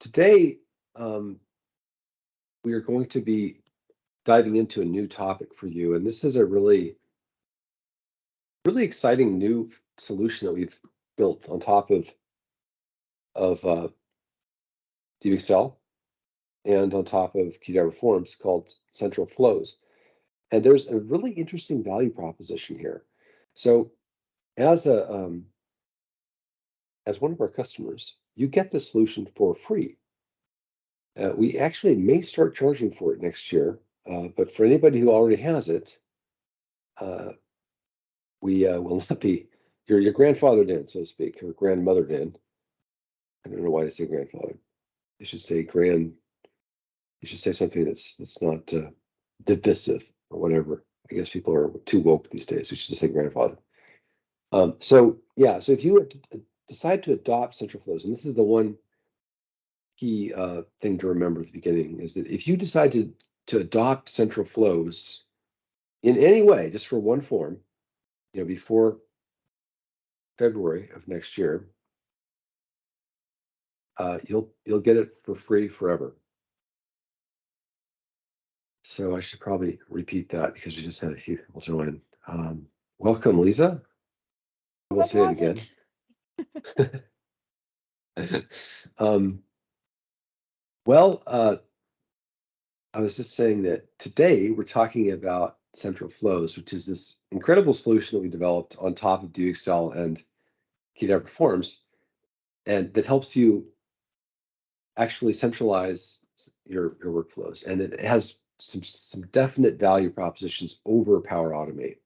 today we are going to be diving into a new topic for you, and this is a really exciting new solution that we've built on top of DXL and on top of Qdabra Forms called Central Flows. And there's a really interesting value proposition here. So as one of our customers, you get the solution for free. We actually may start charging for it next year, but for anybody who already has it, we will not be your grandfathered in, so to speak, or grandmothered in. I don't know why they say grandfather. They should say grand. You should say something that's not divisive or whatever. I guess people are too woke these days. We should just say grandfather. So if you decide to adopt Central Flows, and this is the one key thing to remember at the beginning, is that if you decide to adopt Central Flows in any way, just for one form, before February of next year, you'll get it for free forever. So I should probably repeat that because we just had a few people join. Welcome, Lisa. We'll say it again. I was just saying that today we're talking about Central Flows, which is this incredible solution that we developed on top of DXL and Qdabra Forms, and that helps you actually centralize your workflows. And it has some definite value propositions over Power Automate.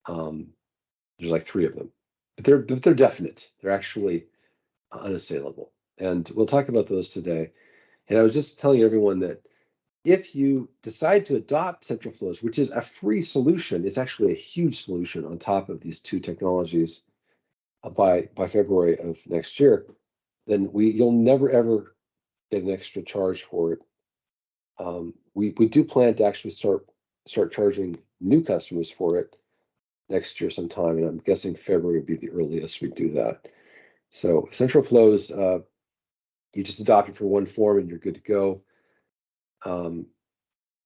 There's like 3 of them, but they're definite. They're actually unassailable, and we'll talk about those today. And I was just telling everyone that if you decide to adopt Central Flows, which is a free solution, it's actually a huge solution on top of these 2 technologies by February of next year, then you'll never ever get an extra charge for it. We do plan to actually start charging new customers for it next year sometime, and I'm guessing February would be the earliest we do that. So Central Flows, you just adopt it for one form and you're good to go.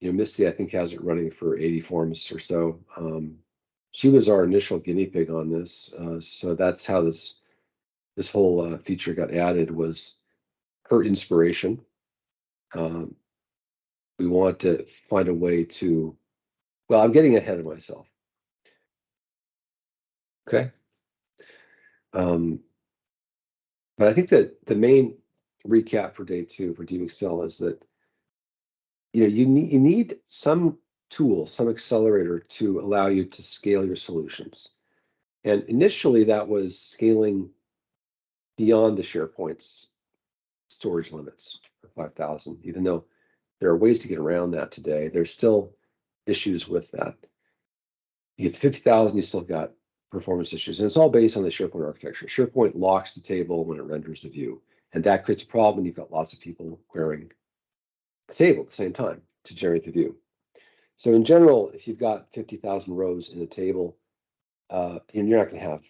Missy, I think, has it running for 80 forms or so. She was our initial guinea pig on this, so that's how this whole feature got added, was her inspiration. We want to find a way to, well, I'm getting ahead of myself. Okay. But I think that the main recap for day 2 for DXL is that you need some tool, some accelerator to allow you to scale your solutions. And initially that was scaling beyond the SharePoint's storage limits of 5,000, even though there are ways to get around that today. There's still issues with that. You get to 50,000, you still got performance issues, and it's all based on the SharePoint architecture. SharePoint locks the table when it renders the view, and that creates a problem. You've got lots of people querying the table at the same time to generate the view. So in general, if you've got 50,000 rows in a table, and you're not going to have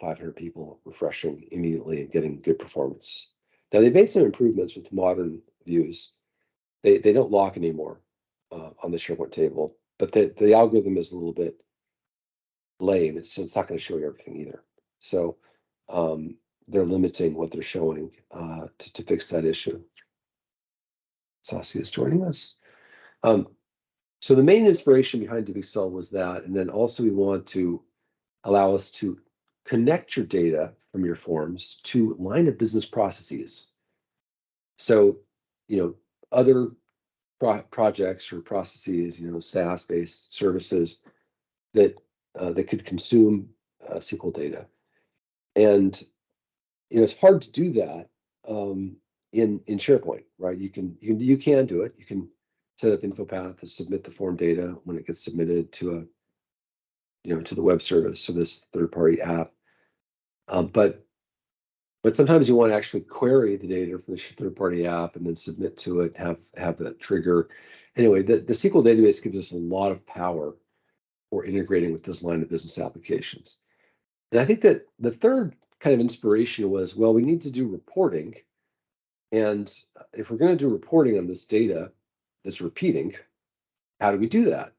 500 people refreshing immediately and getting good performance. Now they've made some improvements with modern views. They don't lock anymore on the SharePoint table, but the algorithm is a little bit lame. It's not going to show you everything either. So they're limiting what they're showing to fix that issue. Saskia is joining us. So the main inspiration behind DXL was that, and then also we want to allow us to connect your data from your forms to line of business processes. So, other projects or processes, SaaS-based services that could consume SQL data, and it's hard to do that in SharePoint, right? You can do it. You can set up InfoPath to submit the form data when it gets submitted to to the web service or this third-party app. But sometimes you want to actually query the data from the third-party app and then submit to it, have that trigger. Anyway, the SQL database gives us a lot of power for integrating with those line of business applications. And I think that the third kind of inspiration was, well, we need to do reporting. And if we're going to do reporting on this data that's repeating, how do we do that?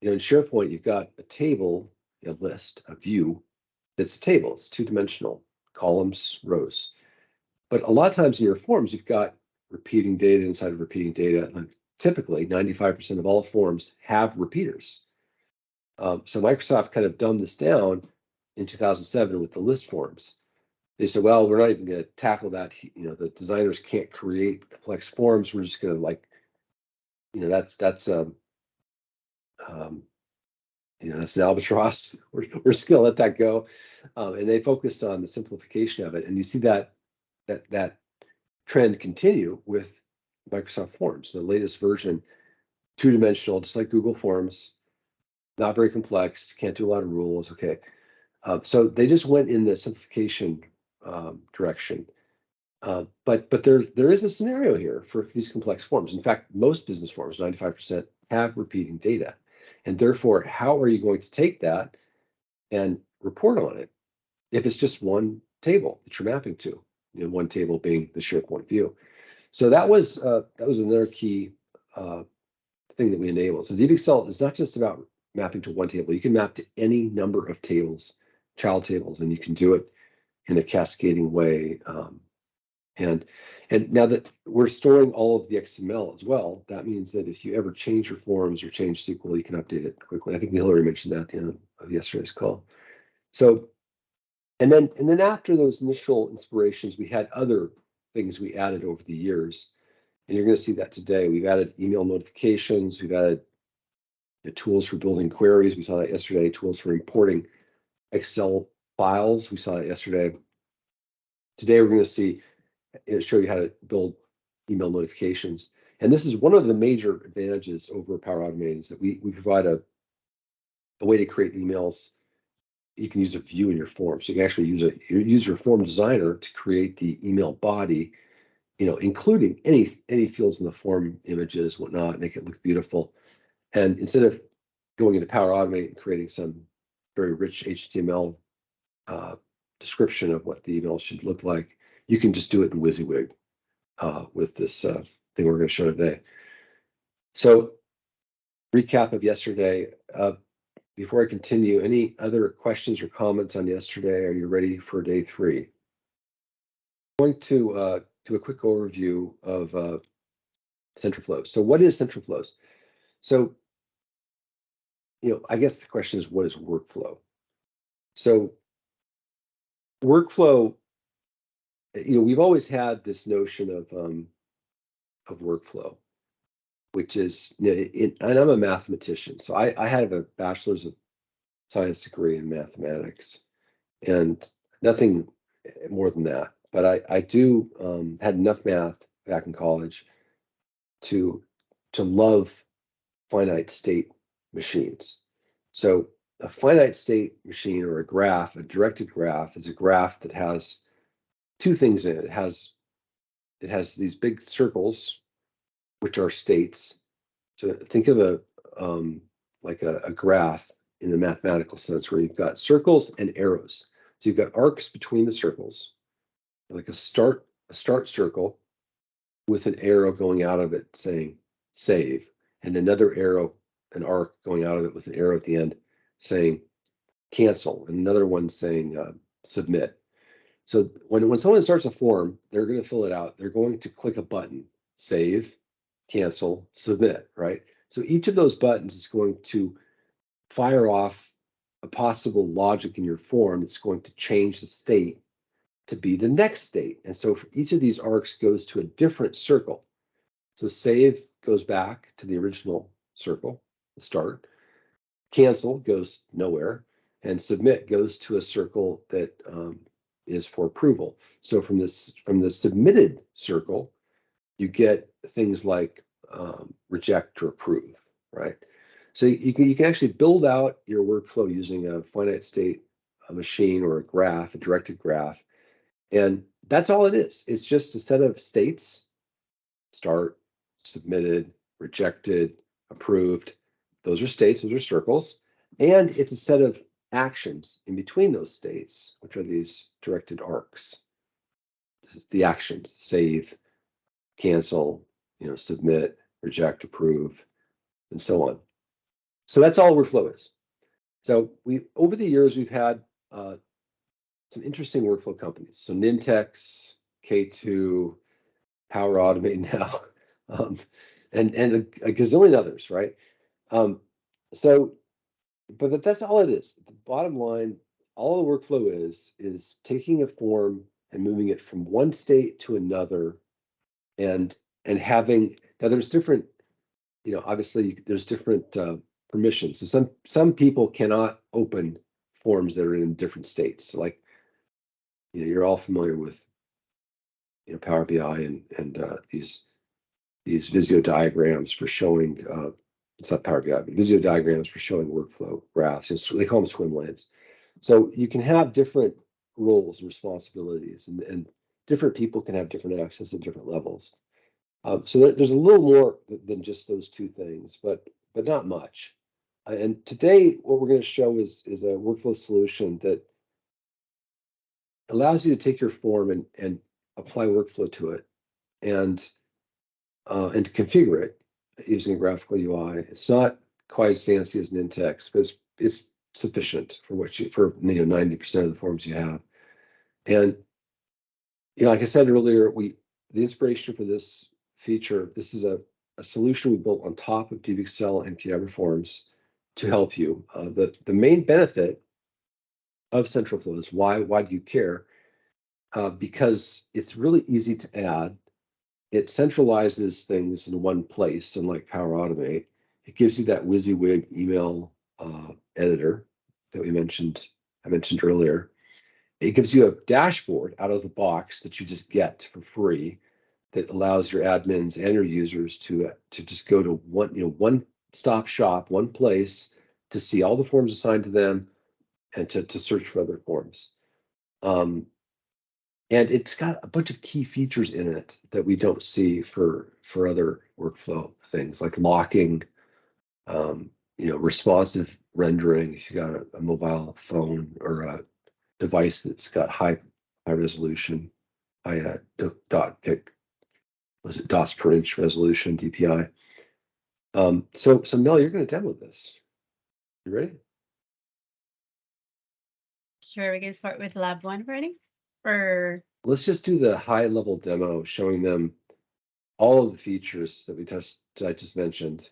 In SharePoint, you've got a table, a list, a view that's a table. It's two-dimensional, columns, rows. But a lot of times in your forms, you've got repeating data inside of repeating data. And typically, 95% of all forms have repeaters. So Microsoft kind of dumbed this down in 2007 with the list forms. They said, well, we're not even going to tackle that. The designers can't create complex forms. We're just going to that's an albatross. We're just going to let that go. And they focused on the simplification of it. And you see that trend continue with Microsoft Forms. The latest version, two-dimensional, just like Google Forms, not very complex, can't do a lot of rules. Okay. So they just went in the simplification direction. But there is a scenario here for these complex forms. In fact, most business forms, 95%, have repeating data. And therefore, how are you going to take that and report on it if it's just one table that you're mapping to? One table being the SharePoint view. So that was another key thing that we enabled. So DBXL is not just about mapping to one table. You can map to any number of tables, child tables, and you can do it in a cascading way. And now that we're storing all of the XML as well, that means that if you ever change your forms or change SQL, you can update it quickly. I think Hillary mentioned that at the end of yesterday's call. So, and then after those initial inspirations, we had other things we added over the years, and you're going to see that today. We've added email notifications. We've added tools for building queries. We saw that yesterday. Tools for importing Excel files. We saw that yesterday. Today, we're going to show you how to build email notifications. And this is one of the major advantages over Power Automate is that we provide a way to create emails. You can use a view in your form. So you can actually use your form designer to create the email body, including any fields in the form, images, whatnot, make it look beautiful. And instead of going into Power Automate and creating some very rich HTML description of what the email should look like, you can just do it in WYSIWYG with this thing we're going to show today. So, recap of yesterday. Before I continue, any other questions or comments on yesterday? Are you ready for day 3? I'm going to do a quick overview of central flows. So what is central flows? So, I guess the question is, what is workflow? So workflow, we've always had this notion of workflow, which is, and I'm a mathematician, so I have a bachelor's of science degree in mathematics, and nothing more than that. But I do had enough math back in college to love finite state machines. So a finite state machine, or a graph, a directed graph, is a graph that has two things in it. It has these big circles, which are states. So think of a graph in the mathematical sense, where you've got circles and arrows. So you've got arcs between the circles, like a start circle with an arrow going out of it saying save, and another arrow, an arc going out of it with an arrow at the end saying cancel, and another one saying submit. So when someone starts a form, they're going to fill it out. They're going to click a button, save, cancel, submit, right? So each of those buttons is going to fire off a possible logic in your form that's going to change the state to be the next state. And so for each of these arcs goes to a different circle. So save goes back to the original circle, the start. Cancel goes nowhere, and submit goes to a circle that is for approval. So from the submitted circle, you get things like reject or approve, right? So you can actually build out your workflow using a finite state machine, or a graph, a directed graph, and that's all it is. It's just a set of states: start, submitted, rejected, approved. Those are states, those are circles, and it's a set of actions in between those states, which are these directed arcs. The actions: save, cancel, submit, reject, approve, and so on. So that's all workflow is. So over the years, we've had some interesting workflow companies. So Nintex, K2, Power Automate now, and a gazillion others, right? But that's all it is. The bottom line, all the workflow is taking a form and moving it from one state to another, and having, now there's different, obviously there's different permissions. So some people cannot open forms that are in different states. So like, you're all familiar with Power BI and these Visio diagrams for showing it's not Power BI, but Visio diagrams for showing workflow graphs. And they call them swim lanes. So you can have different roles and responsibilities, and different people can have different access at different levels. So there's a little more than just those two things, but not much. And today, what we're going to show is a workflow solution that allows you to take your form and apply workflow to it, and to configure it using a graphical UI. It's not quite as fancy as Nintex, but it's sufficient for 90% of the forms you have. And like I said earlier, the inspiration for this feature, this is a solution we built on top of DBXL and Qdabra forms to help you. The main benefit of central flow is why do you care? Because it's really easy to add. It centralizes things in one place, unlike Power Automate. It gives you that WYSIWYG email editor that I mentioned earlier. It gives you a dashboard out of the box that you just get for free, that allows your admins and your users to just go to one stop shop, one place, to see all the forms assigned to them and to search for other forms. And it's got a bunch of key features in it that we don't see for other workflow things, like locking, responsive rendering if you got a mobile phone or a device that's got high resolution, high dots per inch resolution, DPI. So Mel, you're going to demo this. You ready? Sure, we can start with lab 1 already? Or let's just do the high level demo, showing them all of the features that I just mentioned.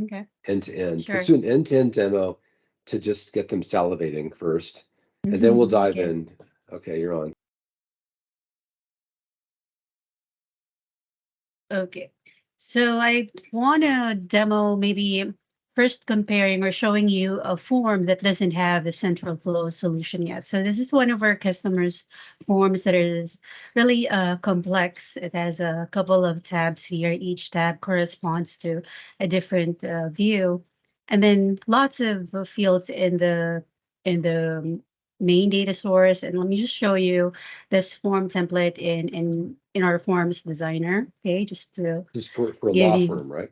Okay. End to end. Sure. Let's do an end-to-end demo to just get them salivating first, and then we'll dive in. Okay, you're on. Okay. So I want to demo maybe first comparing or showing you a form that doesn't have the central flow solution yet. So this is one of our customers' forms that is really complex. It has a couple of tabs here. Each tab corresponds to a different view, and then lots of fields in the main data source. And let me just show you this form template in our forms designer. Okay, just to for a give law you, firm, right?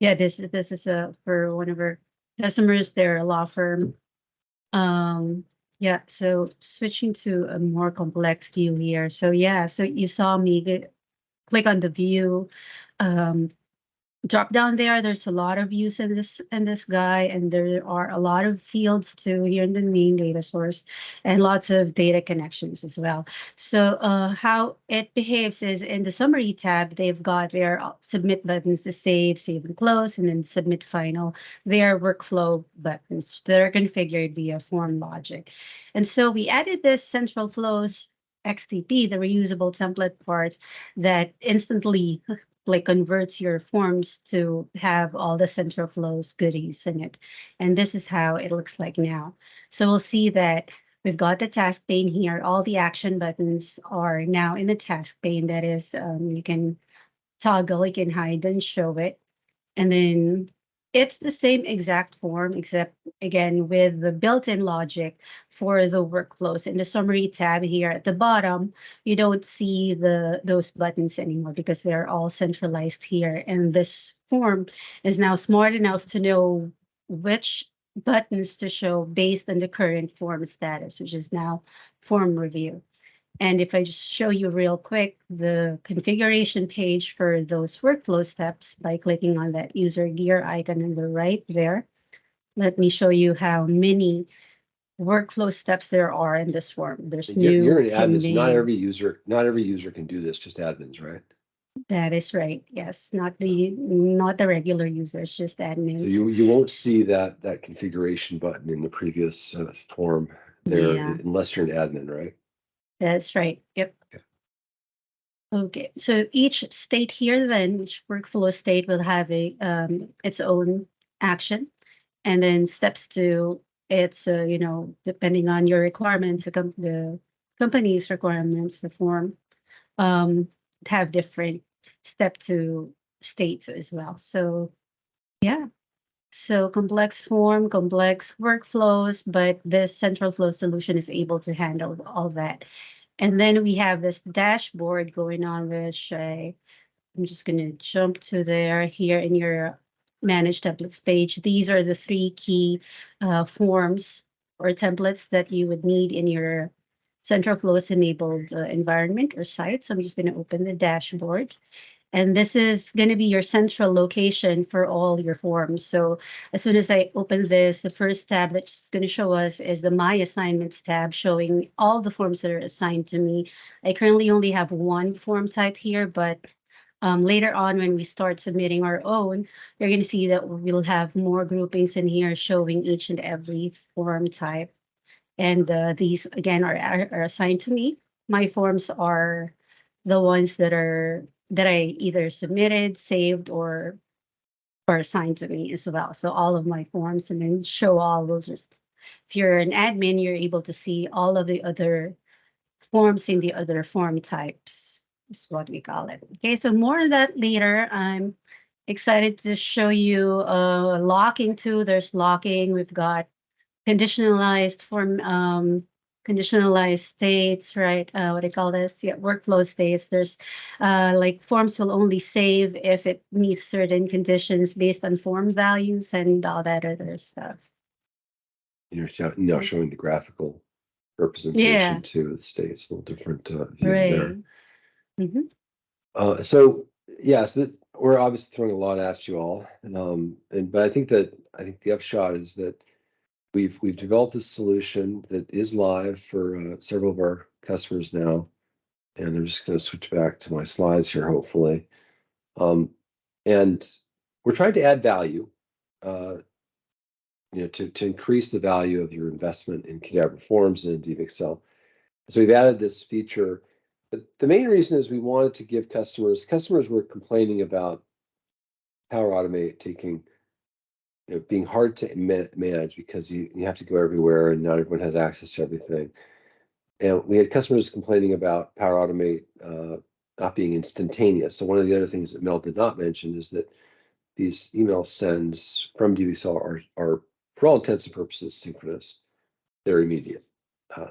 yeah, this is for one of our customers. They're a law firm. Yeah, so switching to a more complex view here. So yeah, so you saw me click on the view drop down there. There's a lot of views in this guy, and there are a lot of fields too here in the main data source, and lots of data connections as well. So how it behaves is in the summary tab, they've got their submit buttons, the save and close, and then submit final. Their workflow buttons that are configured via form logic. And so we added this central flows XTP, the reusable template part, that instantly like converts your forms to have all the central flows goodies in it. And this is how it looks like now. So we'll see that we've got the task pane here. All the action buttons are now in the task pane. That is, you can toggle, you can hide and show it. And then it's the same exact form, except again with the built-in logic for the workflows. In the summary tab here at the bottom, you don't see those buttons anymore because they're all centralized here. And this form is now smart enough to know which buttons to show based on the current form status, which is now form review. And if I just show you real quick the configuration page for those workflow steps by clicking on that user gear icon on the right there, let me show you how many workflow steps there are in this form. There's You're new, an admin, so not every user can do this, just admins, right? That is right. Yes, not the regular users, just So admins. you won't see that configuration button in the previous form there Yeah, unless you're an admin, right? that's right. Yep. Okay. Okay. So each state here, then each workflow state will have its own action, and then steps to it's depending on your requirements, the company's requirements, the form have different step to states as well. So yeah. So complex form, complex workflows, but this central flow solution is able to handle all that. And then we have this dashboard going on, which I'm just going to jump to there here in your manage templates page. These are the three key forms or templates that you would need in your central flows enabled environment or site. So I'm just going to open the dashboard. And this is going to be your central location for all your forms. So as soon as I open this, the first tab that's going to show us is the My Assignments tab, showing all the forms that are assigned to me. I currently only have one form type here, but later on when we start submitting our own, you're going to see that we'll have more groupings in here showing each and every form type. And these, again, are assigned to me. My forms are the ones that I either submitted, saved, or assigned to me as well. So all of my forms, and then show all will just, if you're an admin, you're able to see all of the other forms in the other form types, is what we call it. Okay, so more of that later. I'm excited to show you locking too. There's locking. We've got conditionalized form, conditionalized states, right? What do you call this? Yeah, workflow states. There's like forms will only save if it meets certain conditions based on form values and all that other stuff. Showing the graphical representation Yeah, too of the states, a little different view there. right. Mhm. So yeah, so we're obviously throwing a lot at you all, but I think the upshot is that we've developed a solution that is live for several of our customers now, and I'm just going to switch back to my slides here, hopefully. And we're trying to add value, to increase the value of your investment in Qdabra Forms and in DivXL. So we've added this feature. The main reason is we wanted to give customers were complaining about Power Automate being hard to manage because you have to go everywhere and not everyone has access to everything. And we had customers complaining about Power Automate not being instantaneous. So one of the other things that Mel did not mention is that these email sends from DivXL are for all intents and purposes synchronous. They're immediate.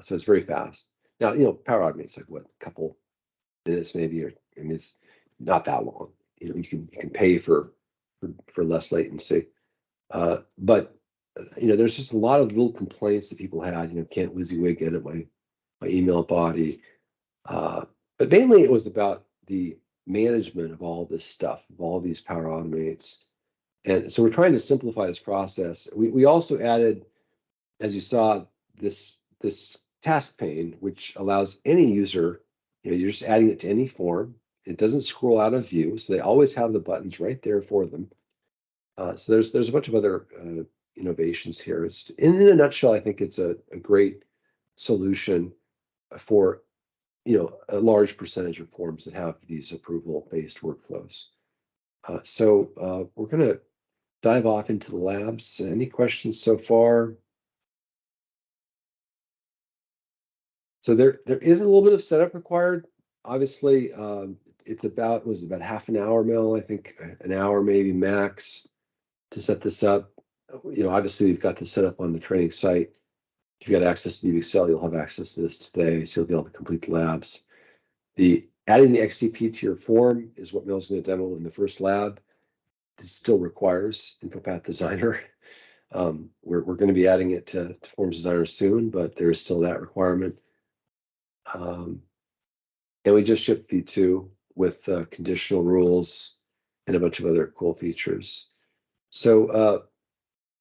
So it's very fast. Now, Power Automate's like what, a couple minutes maybe, and it's not that long. You can pay for less latency. But there's just a lot of little complaints that people had. Can't WYSIWYG edit my email body. But mainly it was about the management of all this stuff, of all these Power Automates. And so we're trying to simplify this process. We also added, as you saw, this task pane, which allows any user, you're just adding it to any form. It doesn't scroll out of view, so they always have the buttons right there for them. So there's a bunch of other innovations here. It's in a nutshell, I think it's a great solution for a large percentage of forms that have these approval-based workflows. So we're going to dive off into the labs. Any questions so far? So there is a little bit of setup required. Obviously, it was about half an hour, Mel, I think an hour maybe max to set this up. Obviously we've got this set up on the training site. If you've got access to DivXL, you'll have access to this today, so you'll be able to complete the labs. Adding the XCP to your form is what Mel's going to demo in the first lab. It still requires InfoPath Designer. We're going to be adding it to Forms Designer soon, but there is still that requirement. And we just shipped V2 with conditional rules and a bunch of other cool features. So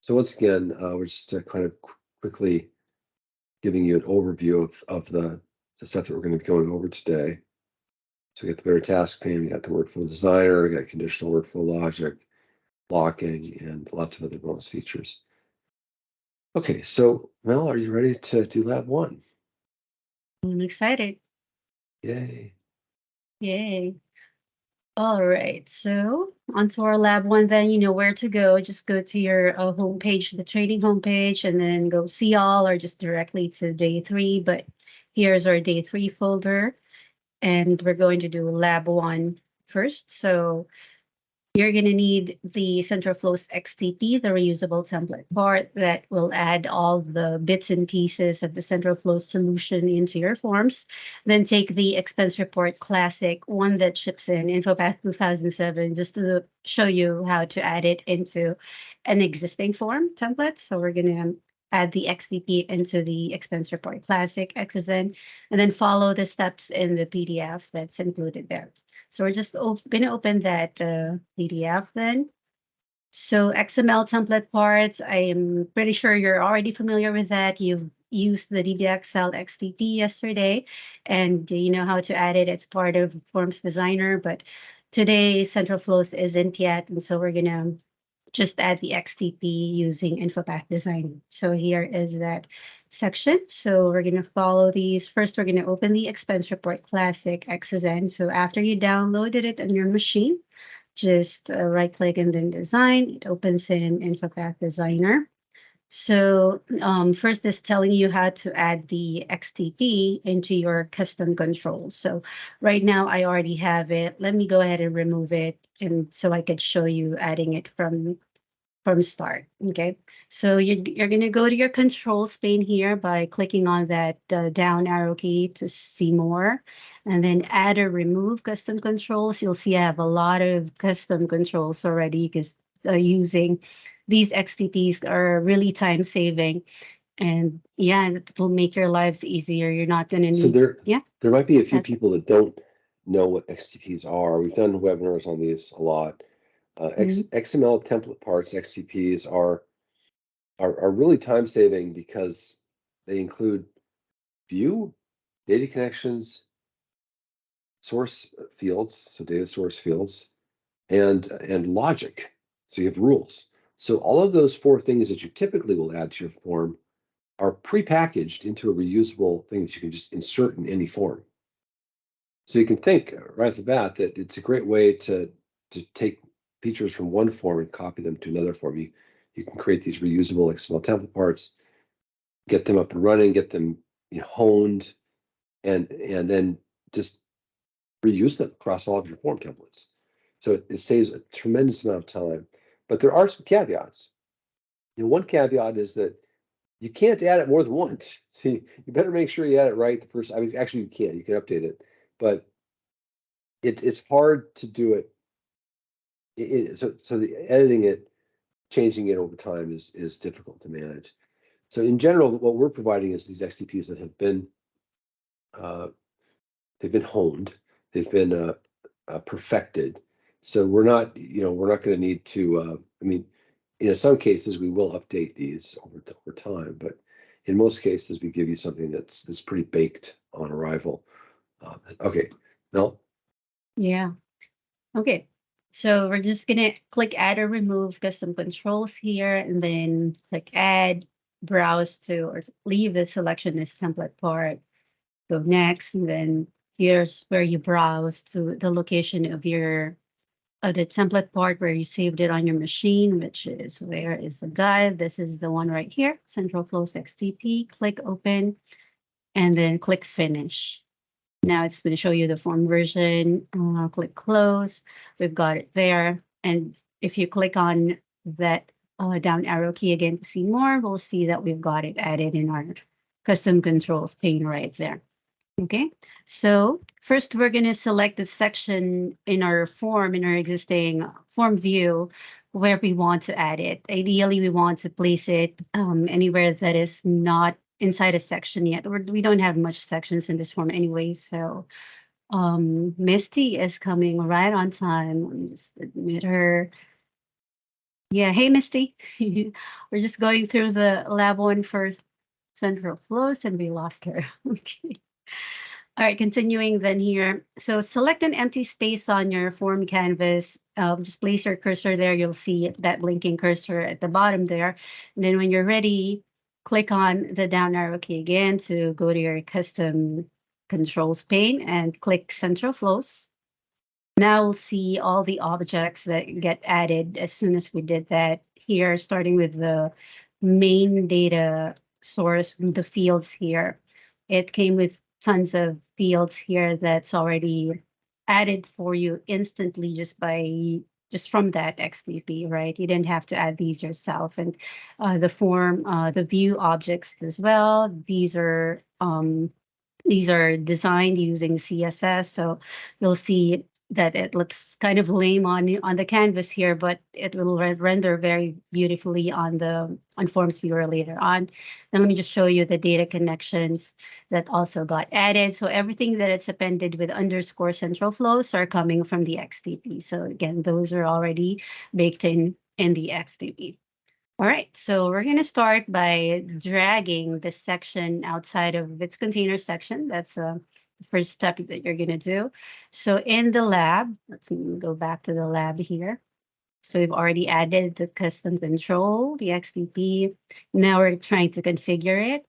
once again, we're just kind of quickly giving you an overview of the stuff that we're going to be going over today. So we got the better task pane, we got the workflow designer, we got conditional workflow logic, locking, and lots of other bonus features. Okay, so Mel, are you ready to do lab 1? I'm excited. Yay. Yay. All right, so onto our lab 1 then. You know where to go. Just go to your homepage, the training homepage, and then go see all or just directly to day 3. But here's our day 3 folder, and we're going to do lab 1 first. So you're going to need the CentralFlow's XTP, the reusable template part that will add all the bits and pieces of the CentralFlow solution into your forms. Then take the expense report classic, one that ships in InfoPath 2007, just to show you how to add it into an existing form template. So we're going to add the XTP into the expense report classic XSN, and then follow the steps in the PDF that's included there. So we're just going to open that PDF then. So XML template parts, I am pretty sure you're already familiar with that. You've used the DBXL XTP yesterday, and you know how to add it. It's part of Forms Designer, but today CentralFlows isn't yet, and so we're going to just add the XTP using InfoPath Design. So here is that section. So we're going to follow these. First, we're going to open the expense report classic XSN. So after you downloaded it on your machine, just right click and then design. It opens in InfoPath Designer. So first is telling you how to add the XTP into your custom controls. So right now I already have it. Let me go ahead and remove it, and so I could show you adding it from start. Okay, so you're going to go to your controls pane here by clicking on that down arrow key to see more, and then add or remove custom controls. You'll see I have a lot of custom controls already because using these XTPs are really time saving, and yeah, it will make your lives easier. You're not going to need. So there might be a few That's- people that don't know what XTPs are. We've done webinars on these a lot. XML template parts, XTPs, are really time saving because they include view, data connections, source fields, so data source fields, and logic. So you have rules. So all of those 4 things that you typically will add to your form are prepackaged into a reusable thing that you can just insert in any form. So you can think right off the bat that it's a great way to take features from one form and copy them to another form. You can create these reusable XML template parts, get them up and running, get them honed, and then just reuse them across all of your form templates. So it saves a tremendous amount of time. But there are some caveats. One caveat is that you can't add it more than once. So you better make sure you add it right the first. I mean, actually, you can update it, but it's hard to do it. So the editing it, changing it over time is difficult to manage. So in general, what we're providing is these XTPs that have been they've been honed, they've been perfected. So we're not going to need to. I mean, in some cases we will update these over time, but in most cases we give you something that's pretty baked on arrival. Okay, Mel. Yeah. Okay, so we're just gonna click add or remove custom controls here, and then click add, browse to, or leave the selection as template part. Go next, and then here's where you browse to the location of your the template part where you saved it on your machine, which is where is the guide. This is the one right here, CentralFlow's XTP. Click open, and then click finish. Now it's going to show you the form version. Click close. We've got it there. And if you click on that down arrow key again to see more, we'll see that we've got it added in our custom controls pane right there. Okay, so first we're going to select the section in our form, in our existing form view, where we want to add it. Ideally, we want to place it anywhere that is not inside a section yet. We don't have much sections in this form anyway, so Misty is coming right on time. Let me just admit her. Yeah, hey Misty. We're just going through the lab one first central flows and we lost her. Okay. All right, continuing then here. So select an empty space on your form canvas. Just place your cursor there. You'll see that blinking cursor at the bottom there. And then when you're ready, click on the down arrow key again to go to your custom controls pane and click central flows. Now we'll see all the objects that get added as soon as we did that here, starting with the main data source, the fields here. It came with tons of fields here that's already added for you instantly just from that XDP, right? You didn't have to add these yourself. And the form, the view objects as well. These are designed using CSS, so you'll see that it looks kind of lame on the canvas here, but it will render very beautifully on Forms Viewer later on. And let me just show you the data connections that also got added. So everything that is appended with underscore central flows are coming from the XDP. So again, those are already baked in the XDP. All right, so we're going to start by dragging this section outside of its container section. That's the first step that you're going to do. So in the lab, let's go back to the lab here. So we've already added the custom control, the XDP. Now we're trying to configure it.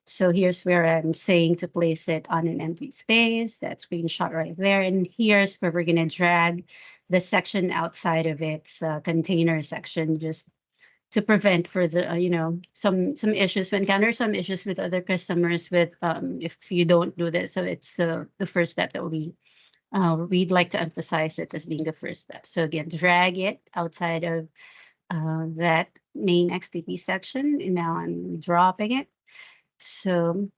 So here's where I'm saying to place it on an empty space, that screenshot right there. And here's where we're going to drag the section outside of its container section, just to prevent further, some issues. We encounter some issues with other customers with if you don't do this. So it's the first step that we'd like to emphasize it as being the first step. So again, drag it outside of that main XTP section. And now I'm dropping it. So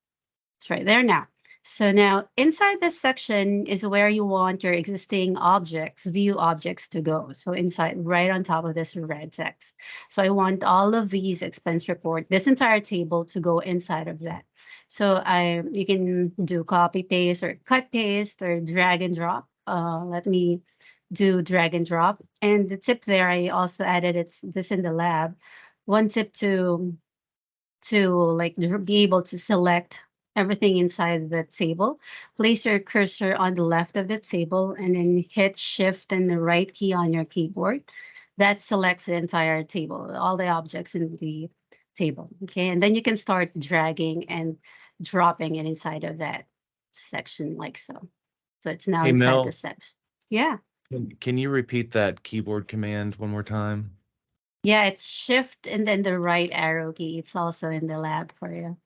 it's right there now. So now inside this section is where you want your existing objects, view objects to go. So inside, right on top of this red text. So I want all of these expense report, this entire table to go inside of that. So you can do copy paste or cut paste or drag and drop. Let me do drag and drop. And the tip there, I also added this in the lab. One tip to like be able to select everything inside the table. Place your cursor on the left of the table and then hit shift and the right key on your keyboard. That selects the entire table, all the objects in the table. Okay, and then you can start dragging and dropping it inside of that section like so. So it's now Hey, inside Mel, the section. Yeah. can you repeat that keyboard command one more time? Yeah, it's shift and then the right arrow key. It's also in the lab for you.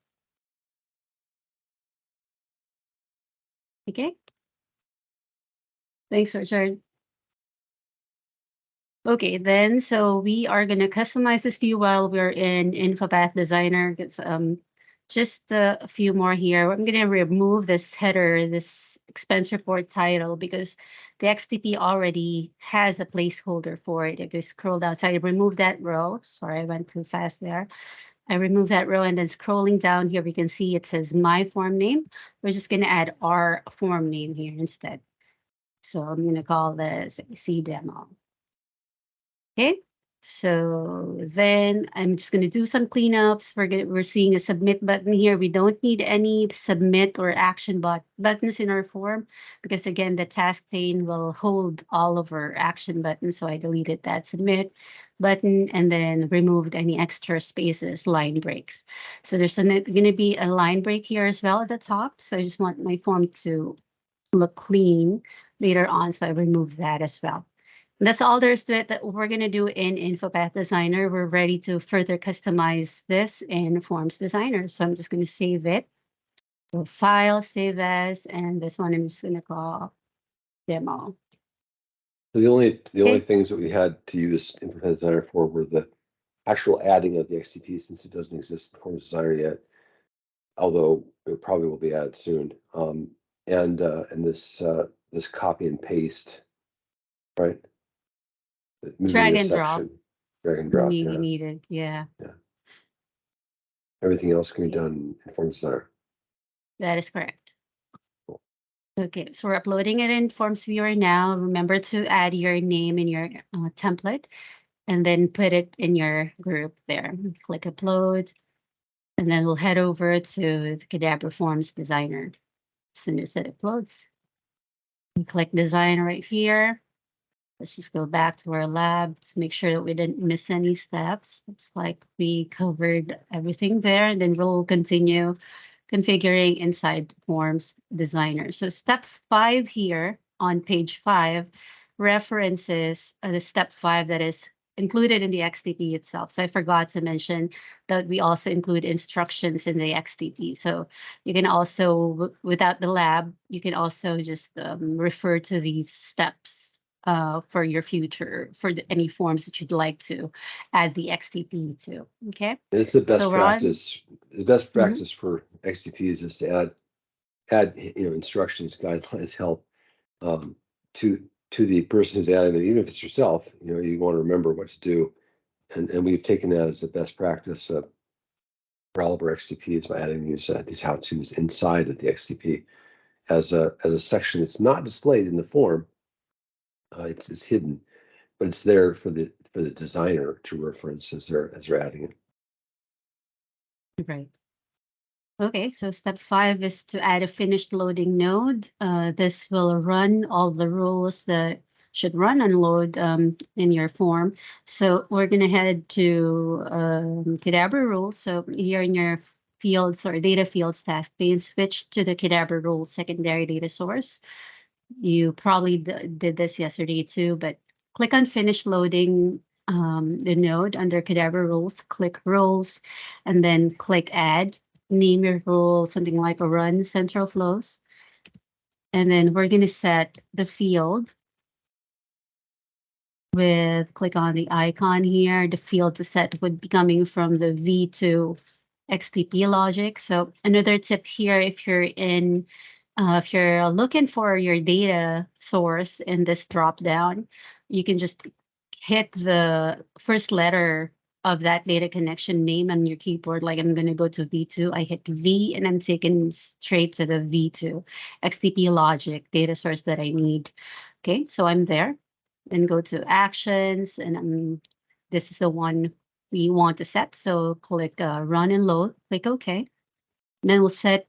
Okay. Thanks, Richard. Okay, then, so we are going to customize this view while we're in InfoPath Designer. It's just a few more here. I'm going to remove this header, this expense report title, because the XTP already has a placeholder for it. If you scroll down, so I remove that row. Sorry, I went too fast there. I remove that row, and then scrolling down here, we can see it says my form name. We're just going to add our form name here instead. So I'm going to call this C demo. Okay, so then I'm just going to do some cleanups. We're seeing a submit button here. We don't need any submit or action buttons in our form because again, the task pane will hold all of our action buttons. So I deleted that submit button and then removed any extra spaces, line breaks. So there's going to be a line break here as well at the top. So I just want my form to look clean later on. So I remove that as well. That's all there is to it that we're going to do in InfoPath Designer. We're ready to further customize this in Forms Designer. So I'm just going to save it. So File, Save As, and this one I'm just going to call Demo. So the only things that we had to use InfoPath Designer for were the actual adding of the XTP, since it doesn't exist in Forms Designer yet, although it probably will be added soon. And this copy and paste, right? Drag and drop. Drag and drop. You needed, yeah. Everything else can be done in Forms Designer. That is correct. Okay, so we're uploading it in Forms Viewer now. Remember to add your name in your template and then put it in your group there. Click Upload, and then we'll head over to the Qdabra Forms Designer. As soon as it uploads, we click Design right here. Let's just go back to our lab to make sure that we didn't miss any steps. It's like we covered everything there, and then we'll continue configuring inside Forms Designer. So step 5 here on page 5 references the step 5 that is included in the XTP itself. So I forgot to mention that we also include instructions in the XTP. So you can also, without the lab, you can also just refer to these steps for your future, for any forms that you'd like to add the XTP to. Okay. It's the best So we're on- practice. The best Mhm. practice for XTPs is to add instructions, guidelines, help to the person who's adding it. Even if it's yourself, you want to remember what to do, and we've taken that as a best practice for all of our XTPs by adding these how-tos inside of the XTP as a section that's not displayed in the form. It's hidden, but it's there for the designer to reference as they're adding it. Right. Okay, so step 5 is to add a finished loading node. This will run all the rules that should run and load in your form. So we're going to head to Qdabra rules. So here in your fields or data fields task pane, switch to the Qdabra rules secondary data source. You probably did this yesterday too, but click on finish loading the node under Qdabra rules, click rules, and then click add. Name your rule something like a run central flows. And then we're going to set the field with, click on the icon here. The field to set would be coming from the V2 XTP logic. So another tip here, if you're looking for your data source in this drop down, you can just hit the first letter of that data connection name on your keyboard. Like I'm going to go to V2, I hit V, and I'm taken straight to the V2 XTP logic data source that I need. Okay, so I'm there. Then go to actions, and this is the one we want to set. So click run and load, click OK. And then we'll set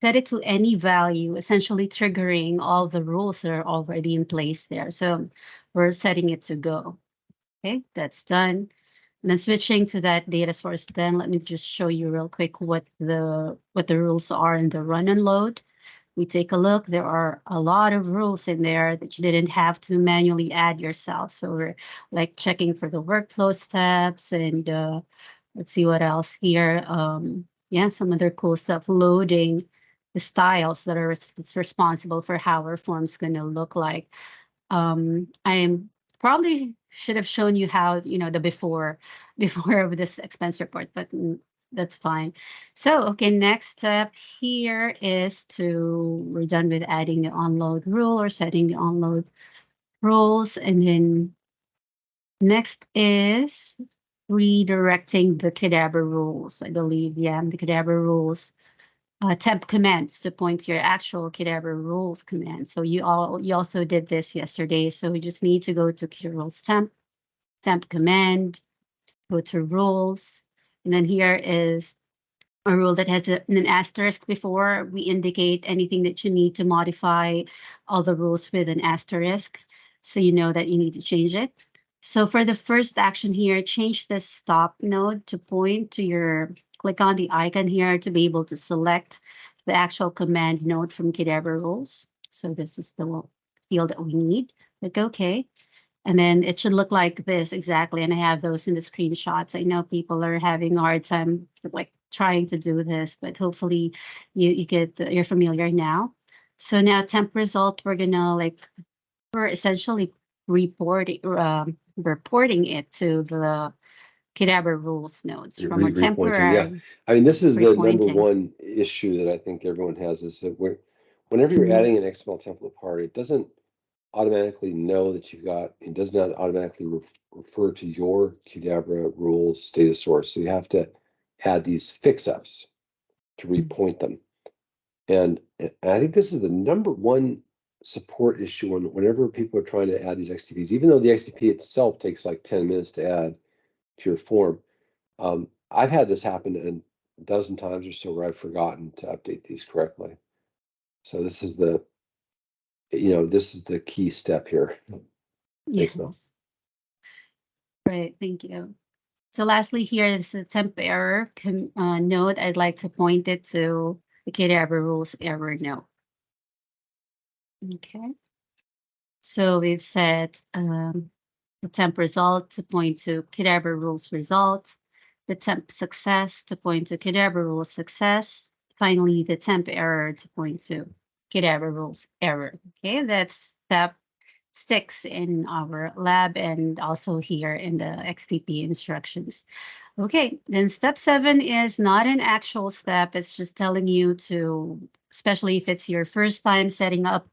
it to any value, essentially triggering all the rules that are already in place there. So we're setting it to go. Okay, that's done. And then switching to that data source, then let me just show you real quick what the rules are in the run and load. We take a look, there are a lot of rules in there that you didn't have to manually add yourself. So we're like checking for the workflow steps, and let's see what else here. Yeah, some other cool stuff, loading the styles that are responsible for how our form's going to look like. I'm probably should have shown you how, the before of this expense report, but that's fine. So, okay, next step here is we're done with adding the onload rule or setting the onload rules. And then next is redirecting the Qdabra rules, I believe. Yeah, the Qdabra rules. Temp commands to point to your actual Qdabra rules command. So you also did this yesterday. So we just need to go to Qrules temp command, go to rules, and then here is a rule that has an asterisk before. We indicate anything that you need to modify all the rules with an asterisk, so you know that you need to change it. So for the first action here, change the stop node to point to your, click on the icon here to be able to select the actual command node from Qdabra rules. So this is the field that we need. Click OK. And then it should look like this exactly. And I have those in the screenshots. I know people are having a hard time like trying to do this, but hopefully you're familiar now. So now temp result, we're essentially reporting it to the Qdabra rules nodes from a temporary. Yeah, I mean, this is the number repointing. one issue that I think everyone has, is that whenever you're adding an XML template part, it doesn't automatically know that it does not automatically refer to your Qdabra rules data source. So you have to add these fix-ups to repoint them. And I think this is the number one support issue whenever people are trying to add these XTPs, even though the XTP itself takes like 10 minutes to add to your form. I've had this happen a dozen times or so where I've forgotten to update these correctly. So this is the, this is the key step here. Thanks, Mel. Right, thank you. So lastly here is a temp error note. I'd like to point it to the Qdabra rules error note. Okay. So we've set the temp result to point to Qdabra rules result, the temp success to point to Qdabra rules success, finally the temp error to point to Qdabra rules error. Okay, that's step 6 in our lab and also here in the XTP instructions. Okay, then step 7 is not an actual step. It's just telling you to, especially if it's your first time setting up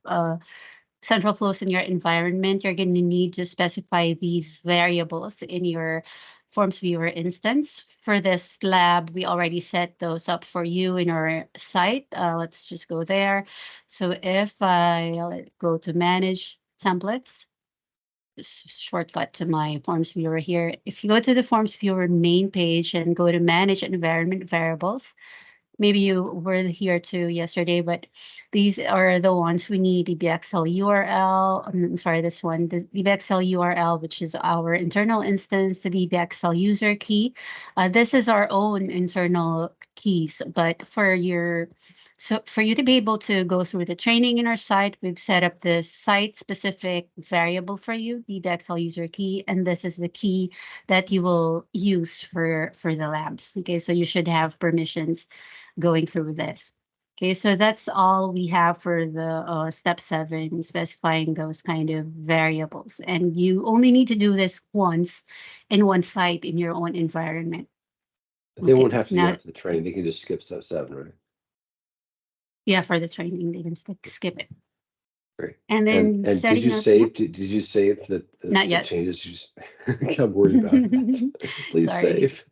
central flows in your environment, you're going to need to specify these variables in your Forms Viewer instance. For this lab, we already set those up for you in our site. Let's just go there. So if I go to Manage Templates, shortcut to my Forms Viewer here. If you go to the Forms Viewer main page and go to Manage Environment Variables, maybe you were here too yesterday, but these are the ones we need: dbxl URL. I'm sorry, this one, the dbxl URL, which is our internal instance, the dbxl user key. This is our own internal keys, but for you to be able to go through the training in our site, we've set up this site-specific variable for you, dbxl user key, and this is the key that you will use for the labs. Okay, so you should have permissions going through this. Okay, so that's all we have for the step 7, specifying those kind of variables. And you only need to do this once in one site in your own environment. But they won't have it's to do not- that for the training. They can just skip step 7, right? Yeah, for the training, they can skip it. Great. And then And did setting you up- save? Did you save the Not yet. changes? You just I'm worried about it. Please Sorry. save.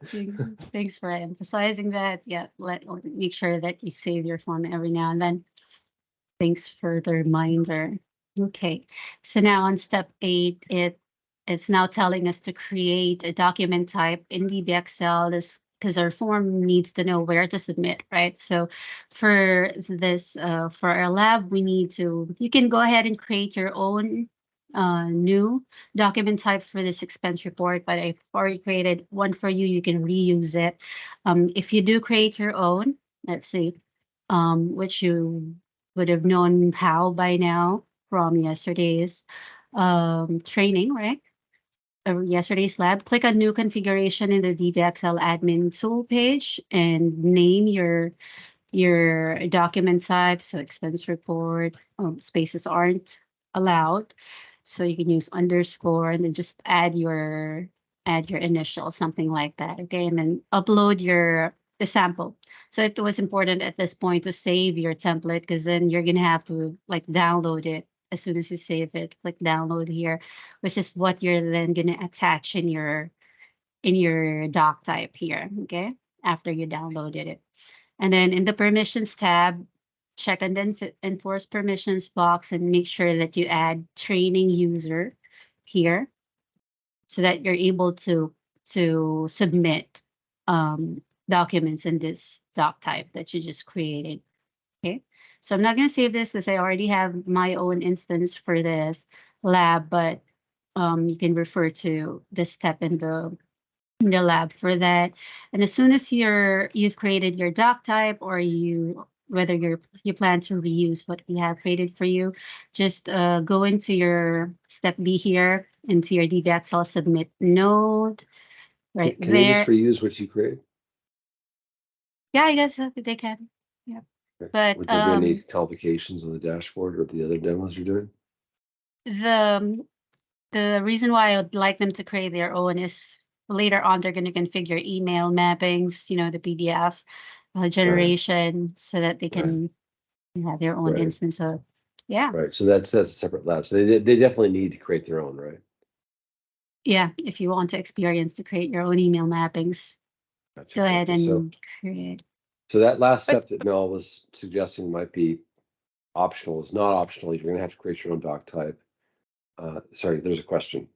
Thanks for emphasizing that. Yeah, make sure that you save your form every now and then. Thanks for the reminder. Okay, so now on step 8, it's now telling us to create a document type in dbxl. This because our form needs to know where to submit, right? So for this, for our lab, you can go ahead and create your own new document type for this expense report, but I've already created one for you. You can reuse it. If you do create your own, let's see, which you would have known how by now from yesterday's training, right? Yesterday's lab, click on new configuration in the dbxl admin tool page and name your document type. So expense report, spaces aren't allowed. So you can use underscore and then just add your initial, something like that. Okay, and then upload the sample. So it was important at this point to save your template, because then you're gonna have to like download it as soon as you save it. Click download here, which is what you're then gonna attach in your doc type here. Okay, after you downloaded it. And then in the permissions tab, check on the enforce permissions box and make sure that you add training user here so that you're able to submit documents in this doc type that you just created. Okay, so I'm not going to save this because I already have my own instance for this lab, but you can refer to this step in the lab for that. And as soon as you've created your doc type, or whether you plan to reuse what we have created for you, just go into your step B here, into your dbxl submit node right Can they just there. reuse what you create? Yeah, I guess they can. Yeah. Okay. But Would there be any complications on the dashboard or the other demos you're doing? the reason why I would like them to create their own is later on they're going to configure email mappings, the PDF generation, so that they can have their own Right. instance of, yeah. Right. So that's a separate lab. So they definitely need to create their own, right? Yeah, if you want to create your own email mappings, Gotcha. go ahead Gotcha. and create. So that last step that Mel was suggesting might be optional is not optional. You're going to have to create your own doc type. Sorry, there's a question.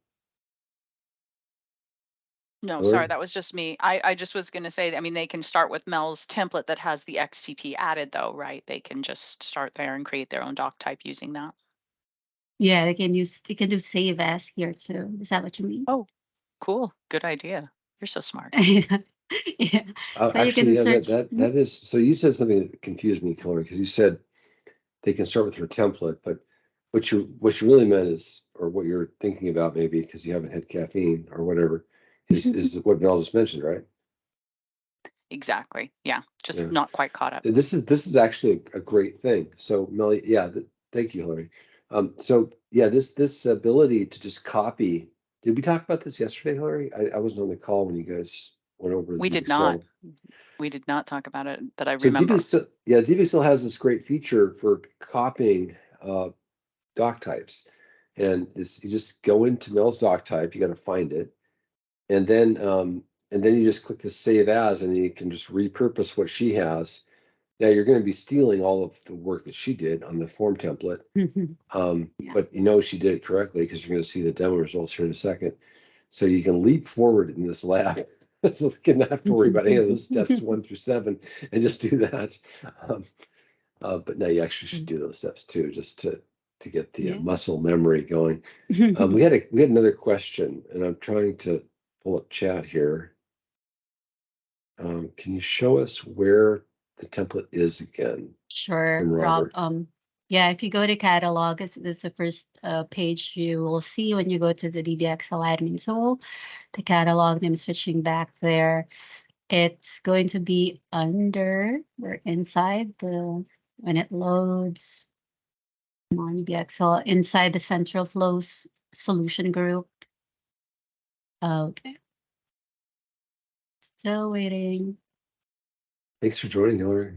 No, Hillary? sorry, that was just me. I just was going to say, I mean, they can start with Mel's template that has the XTP added though, right? They can just start there and create their own doc type using that. Yeah, they can do save as here too. Is that what you mean? Oh, cool. Good idea. You're so smart. Yeah. So you Actually, can yeah, search. that is, so you said something that confused me, Hillary, because you said they can start with her template, but what you really meant is, or what you're thinking about maybe, because you haven't had caffeine or whatever, is what Mel just mentioned, right? Exactly. Yeah. Just Yeah. not quite caught up. This is actually a great thing. So Melly, yeah, thank you, Hillary. So yeah, this ability to just copy. Did we talk about this yesterday, Hillary? I wasn't on the call when you guys went over the We did not. We did not talk about it that I So remember. DB still has this great feature for copying doc types, and you just go into Mel's doc type. You got to find it, and then you just click the save as, and you can just repurpose what she has. Now you're going to be stealing all of the work that she did on the form template, Yeah. but she did it correctly because you're going to see the demo results here in a second. So you can leap forward in this lab. So you can not have to worry about any of those steps 1 through 7 and just do that. But now you actually should do those steps too, just to get the muscle memory going. We had another question, and I'm trying to pull up chat here. Can you show us where the template is again? Sure, From Rob. Robert. Yeah, if you go to catalog, it's the first page you will see when you go to the DBXL admin tool. The catalog, I'm switching back there. It's going to be under or inside when it loads on DBXL, inside the central flows solution group. Okay. Still waiting. Thanks for joining, Hillary.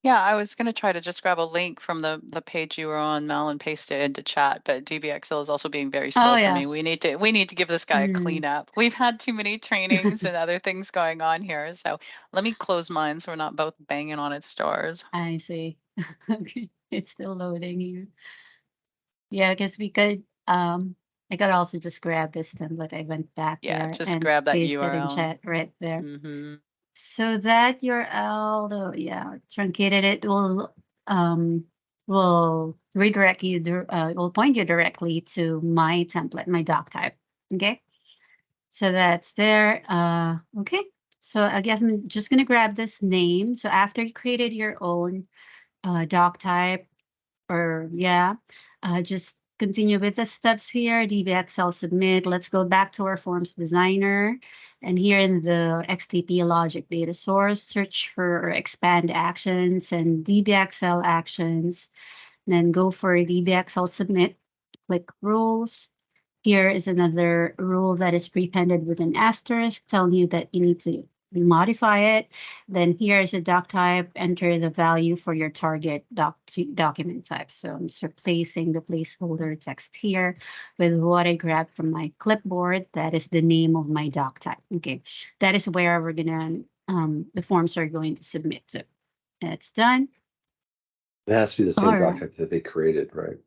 Yeah, I was going to try to just grab a link from the page you were on, Mel, and paste it into chat. But DBXL is also being very slow for me. We need to give this guy a cleanup. We've had too many trainings and other things going on here. So let me close mine so we're not both banging on its doors. I see. Okay, it's still loading here. Yeah, because we could I could also just grab this template. I went back there just and grab that paste it in URL. chat right there. So that URL, though, yeah, truncated it will redirect you. Will point you directly to my template, my doc type. Okay, so that's there. Okay, so I guess I'm just gonna grab this name. So after you created your own doc type, or just continue with the steps here. DBXL submit. Let's go back to our forms designer. And here in the XTP logic data source, search for or expand actions and DBXL actions. And then go for DBXL submit. Click rules. Here is another rule that is prepended with an asterisk telling you that you need to modify it. Then here is a doc type, enter the value for your target document type. So I'm just replacing the placeholder text here with what I grabbed from my clipboard. That is the name of my doc type. Okay, that is where we're gonna, the forms are going to submit to. That's done. It has to be the same doc type that they created, right?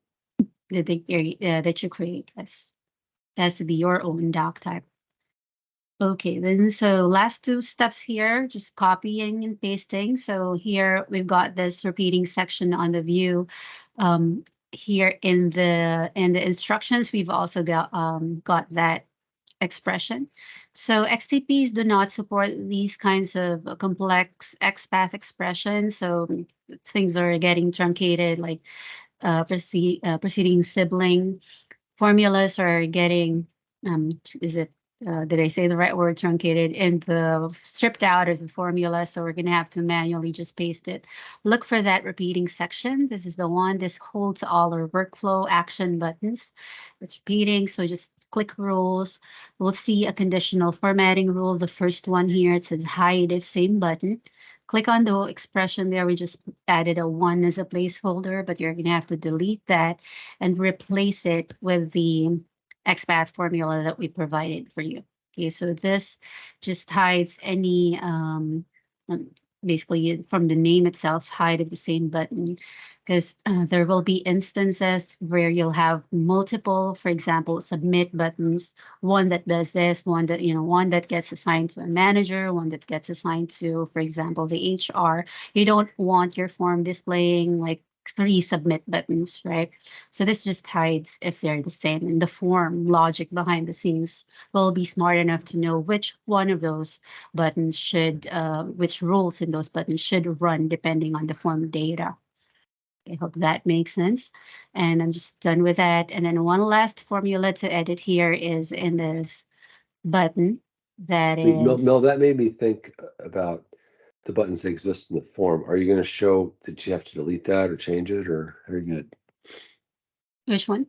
That you create. Yes. It has to be your own doc type. Okay, then so last two steps here, just copying and pasting. So here we've got this repeating section on the view. Here in the instructions, we've also got that expression. So XTPs do not support these kinds of complex XPath expressions. So things are getting truncated, like preceding sibling formulas are getting did I say the right word, truncated, and the stripped out of the formula. So we're going to have to manually just paste it. Look for that repeating section. This is the one. This holds all our workflow action buttons. It's repeating. So just click rules. We'll see a conditional formatting rule. The first one here, it says hide if same button. Click on the expression there. We just added a 1 as a placeholder, but you're going to have to delete that and replace it with the XPath formula that we provided for you. Okay, so this just hides any, basically from the name itself, hide of the same button, because there will be instances where you'll have multiple, for example, submit buttons, one that does this, one that, one that gets assigned to a manager, one that gets assigned to, for example, the HR. You don't want your form displaying like 3 submit buttons, right? So this just hides if they're the same, and the form logic behind the scenes will be smart enough to know which one of those buttons should, which rules in those buttons should run depending on the form data. I hope that makes sense. And I'm just done with that. And then one last formula to edit here is in this button that I mean, Mel, is, that made me think about the buttons that exist in the form. Are you going to show that you have to delete that or change it, or are you good? which one?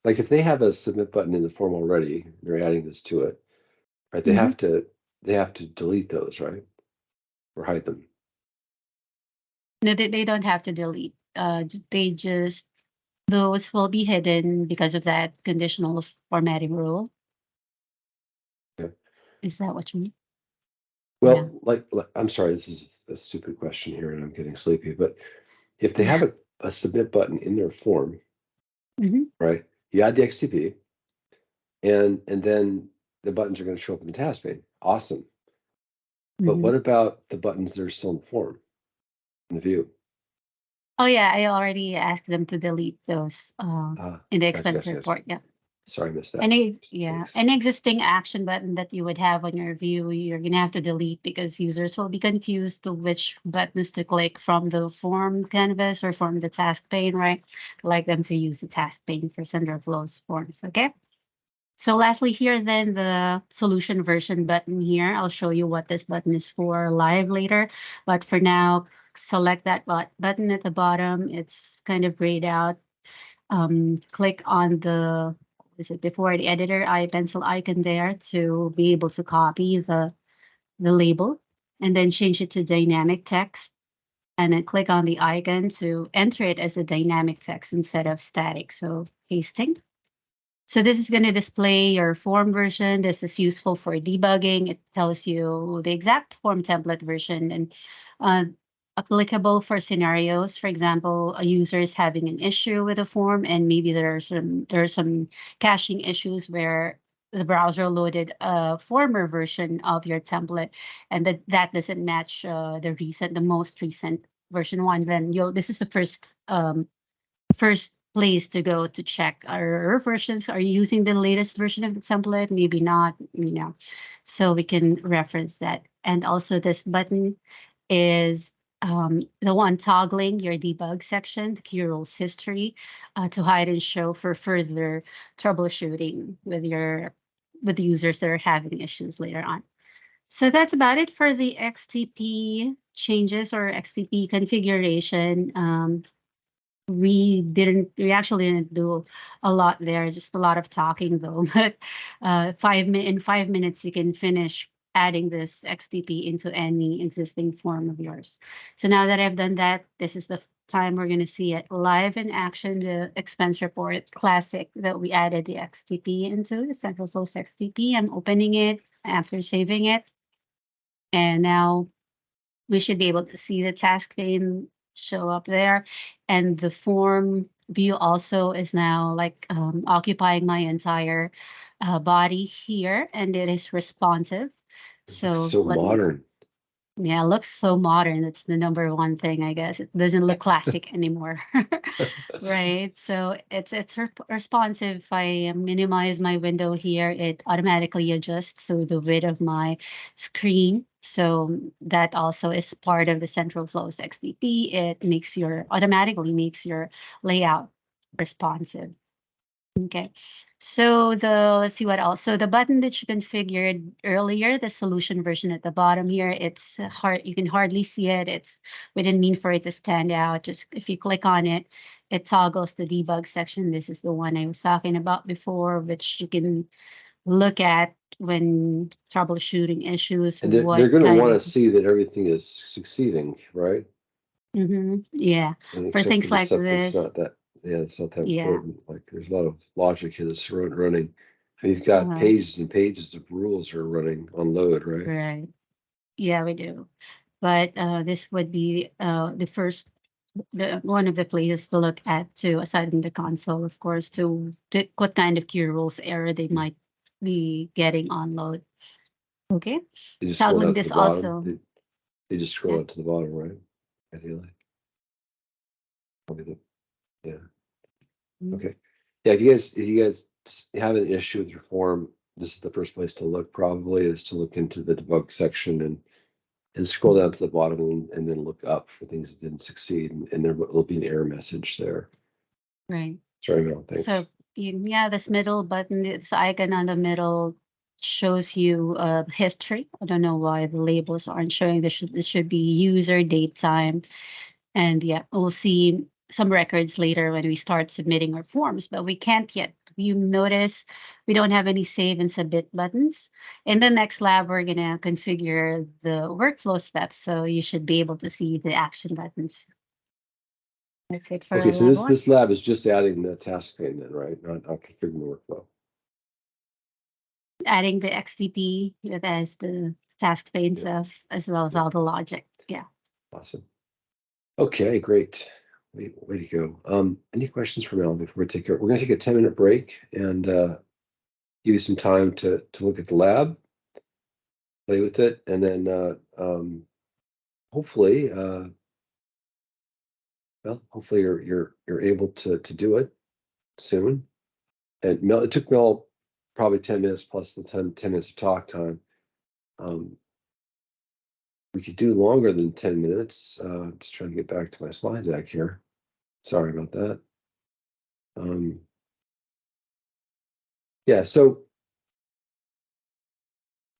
Like if they have a submit button in the form already, they're adding this to it, right? They Mhm. have to delete those, right? Or hide them. No, they don't have to delete. They just, those will be hidden because of that conditional formatting rule. Okay. Is that what you mean? Well, Yeah. like I'm sorry, this is a stupid question here and I'm getting sleepy, but if they have a submit button in their form, Mhm. right? You add the XTP and then the buttons are going to show up in the task pane. Awesome. But Mhm. what about the buttons that are still in the form, in the view? Oh yeah, I already asked them to delete those in the Gotcha, expense gotcha, gotcha. report. Yeah. Sorry, I missed that. Yeah, Thanks. an existing action button that you would have on your view, you're gonna have to delete because users will be confused to which buttons to click from the form canvas or from the task pane, right? I'd like them to use the task pane for Central Flows forms, okay? So lastly here, then the solution version button here. I'll show you what this button is for live later. But for now, select that button at the bottom. It's kind of grayed out. Click on the, is it before the editor pencil icon there to be able to copy the label, and then change it to dynamic text. And then click on the icon to enter it as a dynamic text instead of static. So pasting. So this is going to display your form version. This is useful for debugging. It tells you the exact form template version and uh, applicable for scenarios. For example, a user is having an issue with a form, and maybe there are some caching issues where the browser loaded a former version of your template, and that doesn't match the most recent version one. Then this is the first place to go to check our versions. Are you using the latest version of the template? Maybe not, so we can reference that. And also this button is the one toggling your debug section, the key rules history, to hide and show for further troubleshooting with the users that are having issues later on. So that's about it for the XTP changes or XTP configuration. We actually didn't do a lot there, just a lot of talking though. But in 5 minutes you can finish adding this XTP into any existing form of yours. So now that I've done that, this is the time we're going to see it live in action, the expense report classic that we added the XTP into, the Central Flows XTP. I'm opening it after saving it, and now we should be able to see the task pane show up there. And the form view also is now like occupying my entire body here, and it is responsive. It looks So so modern. yeah, it looks so modern. It's the number one thing, I guess. It doesn't look classic anymore. Right. So it's responsive. If I minimize my window here, it automatically adjusts to the width of my screen. So that also is part of the Central Flows XDP. It automatically makes your layout responsive. Okay. So let's see what else. So the button that you configured earlier, the solution version at the bottom here, it's hard, you can hardly see it. We didn't mean for it to stand out. Just if you click on it, it toggles the debug section. This is the one I was talking about before, which you can look at when troubleshooting issues, And they're going to want to see that everything is succeeding, right? Yeah. And For except for things the like stuff that's this, not that, yeah, it's not that yeah. important. Like there's a lot of logic here that's running. You've got pages and pages of rules are running on load, right? Right. Yeah, we do. But this would be the first, one of the places to look at, to aside from the console, of course, to what kind of queue rules error they might be getting on load. Okay. They just scroll Toggling down to this the bottom. also. They just scroll Yeah. down to the bottom, right? Ideally. Probably yeah. Okay. Yeah, if you guys have an issue with your form, this is the first place to look, probably, is to look into the debug section and scroll down to the bottom and then look up for things that didn't succeed, and there will be an error message there. Right. Sorry, Mel, thanks. So yeah, this middle button, this icon on the middle shows you history. I don't know why the labels aren't showing. This should be user, date, time, and yeah, we'll see some records later when we start submitting our forms, but we can't yet. You notice we don't have any save and submit buttons. In the next lab, we're gonna configure the workflow steps, so you should be able to see the action buttons. That's it for Okay, so lab one. this lab is just adding the task pane then, right? Not configuring the workflow. Adding the XTP that has the task pane stuff, as well as all the logic. Yeah. Awesome. Okay, great. Way to go. Any questions for Mel before we take care? We're gonna take a 10-minute break and give you some time to look at the lab, play with it, and then hopefully hopefully you're able to do it soon. And Mel, it took Mel probably 10 minutes plus the 10 minutes of talk time. We could do longer than 10 minutes. Just trying to get back to my slide deck here. Sorry about that. Yeah, so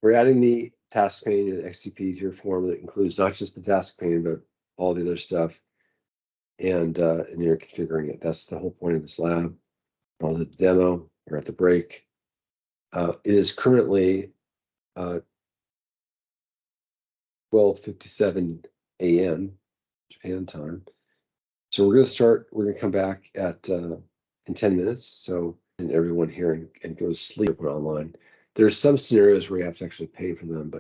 we're adding the task pane and the XTP to your form that includes not just the task pane, but all the other stuff. And you're configuring it. That's the whole point of this lab. All the demo, we're at the break. It is currently 12:57 a.m. Japan time. So we're going to come back at in 10 minutes. So and everyone here and go to sleep online. There's some scenarios where you have to actually pay for them,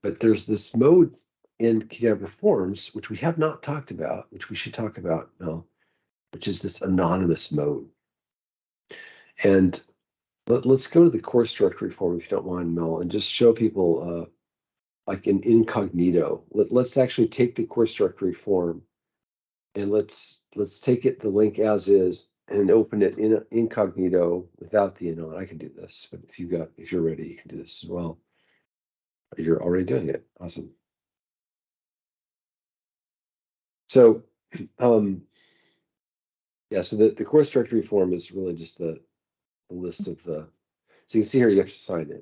but there's this mode in Qdabra Forms, which we have not talked about, which we should talk about now, which is this anonymous mode. And let's go to the course directory form, if you don't mind, Mel, and just show people like an incognito. Let's actually take the course directory form and let's take it, the link as is, and open it in incognito without the anon. I can do this, but if you're ready, you can do this as well. You're already doing it. Awesome. So, yeah, so the course directory form is really just the list of the, so you can see here you have to sign in.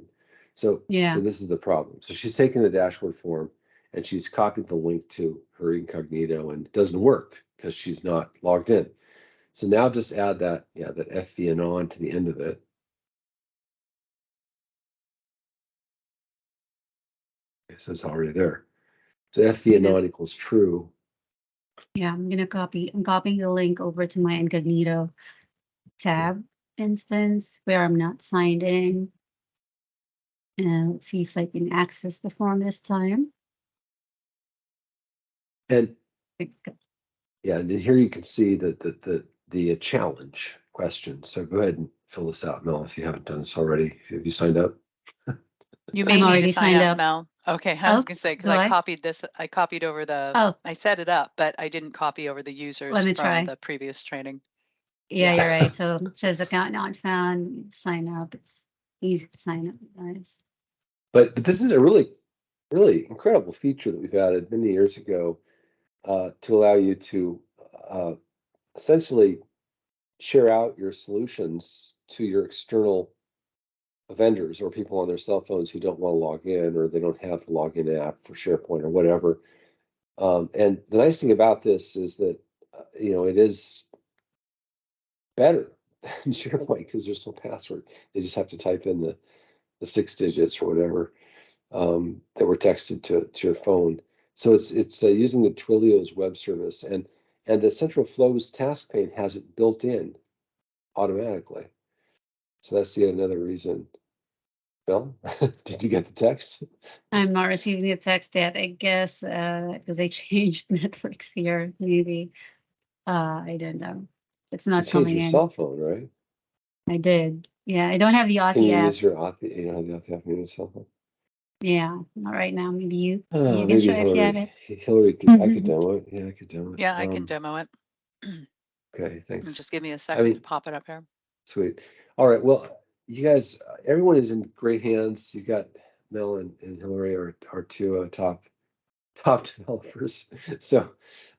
So, Yeah. so this is the problem. So she's taking the dashboard form and she's copied the link to her incognito, and it doesn't work because she's not logged in. So now just add that, that FV anon to the end of it. Okay, so it's already there. So FV anon equals true. Yeah, I'm copying the link over to my incognito tab instance where I'm not signed in. And let's see if I can access the form this time. And yeah, and here you can see the challenge question. So go ahead and fill this out, Mel, if you haven't done this already. Have you signed up? You may need to sign up, Mel. Okay, I was gonna say, because I copied this, I copied over the, I set it up, but I didn't copy over the users from the previous training. Yeah, you're right. So it says account not found, sign up. It's easy to sign up, guys. But this is a really, really incredible feature that we've added many years ago to allow you to essentially share out your solutions to your external vendors or people on their cell phones who don't want to log in, or they don't have the login app for SharePoint or whatever. And the nice thing about this is that it is better than SharePoint because there's no password. They just have to type in the 6 digits or whatever that were texted to your phone. So it's using the Twilio's web service, and the Central Flow's task pane has it built in automatically. So that's yet another reason. Bill, did you get the text? I'm not receiving the text yet, I guess, because they changed networks here, maybe. I don't know. It's You not changed coming your in. cell phone, right? I did. Yeah, I don't have the Can Authy you app. use your Authy? You don't have the Authy app in your cell phone? Yeah, not right now. Maybe you. Oh, You can maybe show if you have Hillary. it. Hillary, I could demo it. Yeah, I could demo it. Yeah, I can demo it. Okay, thanks. Just give me a second to pop it up here. Sweet. All right. Well, you guys, everyone is in great hands. You got Mel and Hillary are two top developers. So,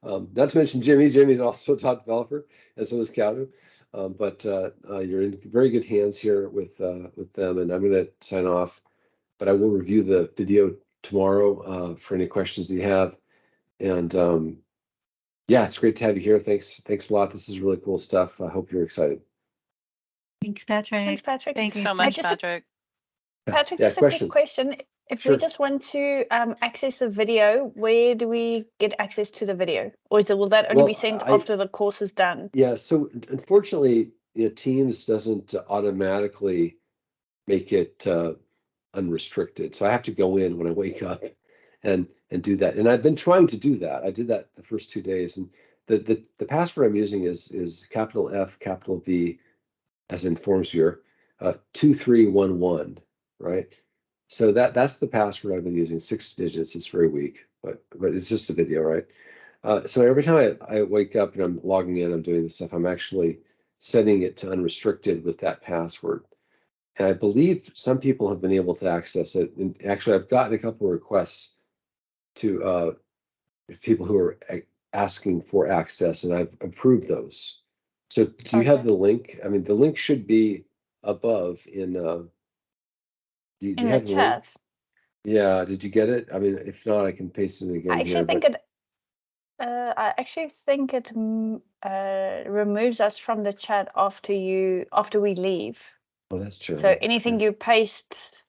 not to mention Jimmy. Jimmy's also a top developer, and so is Qdabra. But you're in very good hands here with them, and I'm going to sign off. But I will review the video tomorrow for any questions that you have. And yeah, it's great to have you here. Thanks a lot. This is really cool stuff. I hope you're excited. Thanks, Patrick. Thanks, Patrick. Thanks so much, Patrick. Patrick, Yeah, just a quick question. If Sure. we just want to access the video, where do we get access to the video? Or will that only be sent after the course is done? Yeah, so unfortunately, Teams doesn't automatically make it unrestricted. So I have to go in when I wake up and do that. And I've been trying to do that. I did that the first 2 days. And the password I'm using is capital F, capital V, as in FormSphere, 2311, right? So that's the password I've been using, 6 digits. It's very weak, but it's just a video, right? So every time I wake up and I'm logging in, I'm doing this stuff, I'm actually setting it to unrestricted with that password. And I believe some people have been able to access it. And actually, I've gotten a couple of requests to people who are asking for access, and I've approved those. So do you have the link? I mean, the link should be above in do you In the have the link? chat. Yeah, did you get it? I mean, if not, I can paste it again. I actually think it removes us from the chat after we leave. Oh, that's true. So anything you paste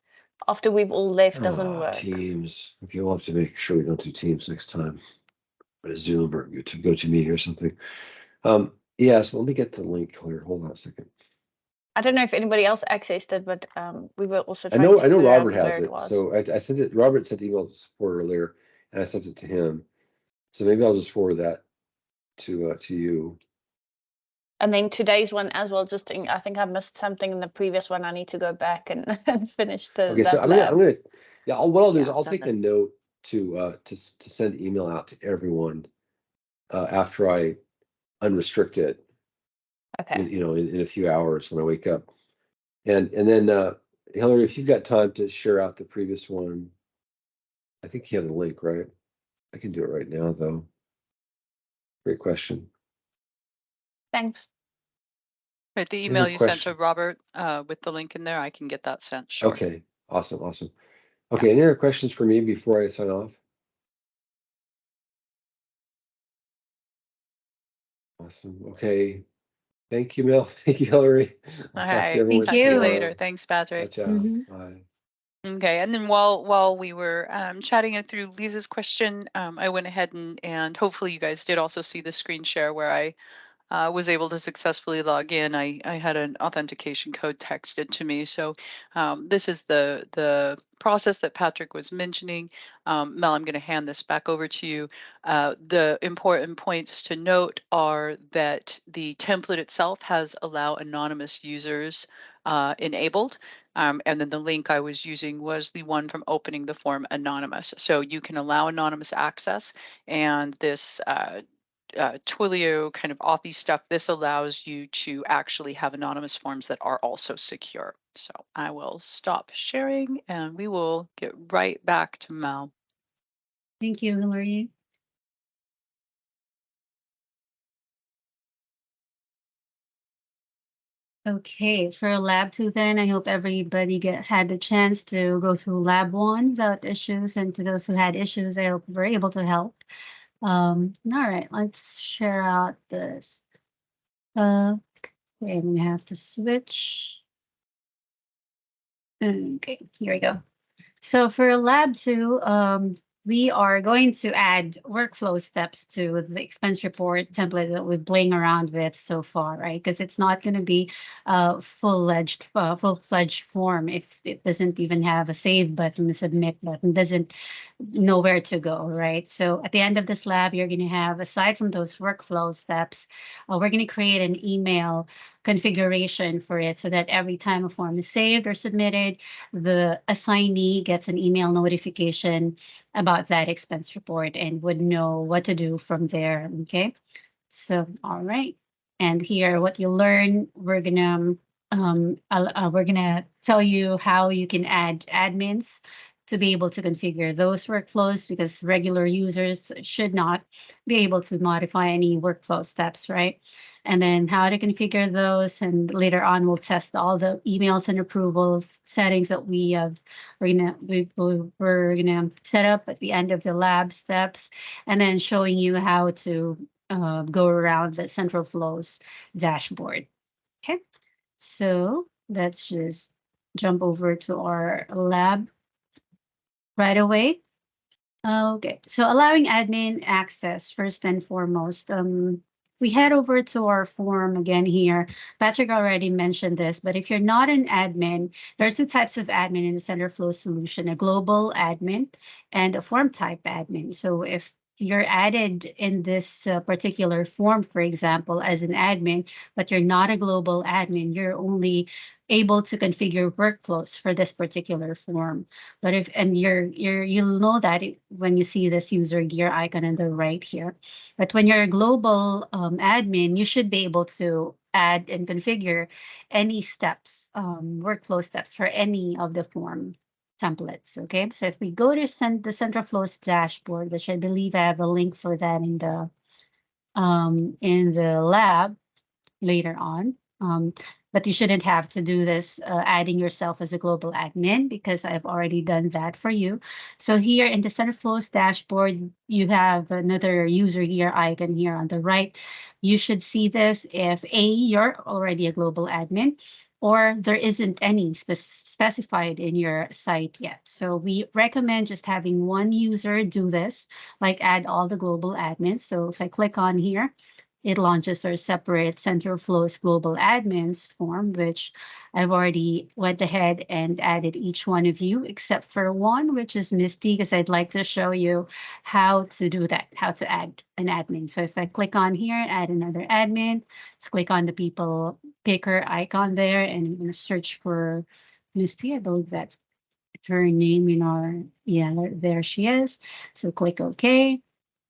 after we've all left doesn't work. Teams. Okay, we'll have to make sure we don't do Teams next time. But Zoom or GoToMeeting or something. Yeah, so let me get the link clear. Hold on a second. I don't know if anybody else accessed it, but we were also I trying to know figure out Robert has where it. was. So I sent it. Robert sent email to support earlier, and I sent it to him. So maybe I'll just forward that to you. And then today's one as well. I think I missed something in the previous one. I need to go back and finish the. Okay, so I'm gonna yeah. What I'll do is I'll take a note to send email out to everyone after I unrestrict it. Okay. In a few hours when I wake up, and then Hillary, if you've got time to share out the previous one, I think you have the link, right? I can do it right now, though. Great question. Thanks. Right, the email you sent to Robert with the link in there, I can get that sent. Sure. Okay, awesome. Okay, any other questions for me before I sign off? Awesome. Okay. Thank you, Mel. Thank you, Hillary. All right. Thank Talk to you later. Thanks, Patrick. Ciao. Bye. Okay, and then while we were chatting it through Lisa's question, I went ahead and hopefully you guys did also see the screen share where I was able to successfully log in. I had an authentication code texted to me. So this is the process that Patrick was mentioning. Mel, I'm going to hand this back over to you. The important points to note are that the template itself has allow anonymous users enabled. And then the link I was using was the one from opening the form anonymous. So you can allow anonymous access, and this Twilio kind of Authy stuff, this allows you to actually have anonymous forms that are also secure. So I will stop sharing and we will get right back to Mel. Thank you, Hillary. Okay, for lab 2 then, I hope everybody had the chance to go through lab 1 without issues, and to those who had issues, I hope we're able to help. All right, let's share out this. Okay, I'm gonna have to switch. Okay, here we go. So for lab 2, we are going to add workflow steps to the expense report template that we're playing around with so far, right? Because it's not going to be a full-fledged form if it doesn't even have a save button, a submit button, doesn't know where to go, right? So at the end of this lab, you're going to have, aside from those workflow steps, we're going to create an email configuration for it so that every time a form is saved or submitted, the assignee gets an email notification about that expense report and would know what to do from there. Okay, so all right, and here what you learn, we're gonna tell you how you can add admins to be able to configure those workflows, because regular users should not be able to modify any workflow steps, right? And then how to configure those, and later on we'll test all the emails and approvals settings that we're gonna set up at the end of the lab steps, and then showing you how to go around the central flows dashboard. Okay, so let's just jump over to our lab right away. Okay, so allowing admin access first and foremost. We head over to our form again here. Patrick already mentioned this, but if you're not an admin, there are two types of admin in the Centerflow solution: a global admin and a form type admin. So if you're added in this particular form, for example, as an admin, but you're not a global admin, you're only able to configure workflows for this particular form. But if, and you'll know that when you see this user gear icon on the right here. But when you're a global admin, you should be able to add and configure any steps, workflow steps for any of the form templates. Okay, so if we go to the Central Flows dashboard, which I believe I have a link for that in the lab later on. But you shouldn't have to do this adding yourself as a global admin, because I've already done that for you. So here in the Centerflows dashboard, you have another user gear icon here on the right. You should see this if A, you're already a global admin, or there isn't any specified in your site yet. So we recommend just having one user do this, like add all the global admins. So if I click on here, it launches our separate Centerflows global admins form, which I've already went ahead and added each one of you, except for one, which is Misty, because I'd like to show you how to do that, how to add an admin. So if I click on here, add another admin, let's click on the people picker icon there, and I'm going to search for Misty. I believe that's her name in our, yeah, there she is. So click OK.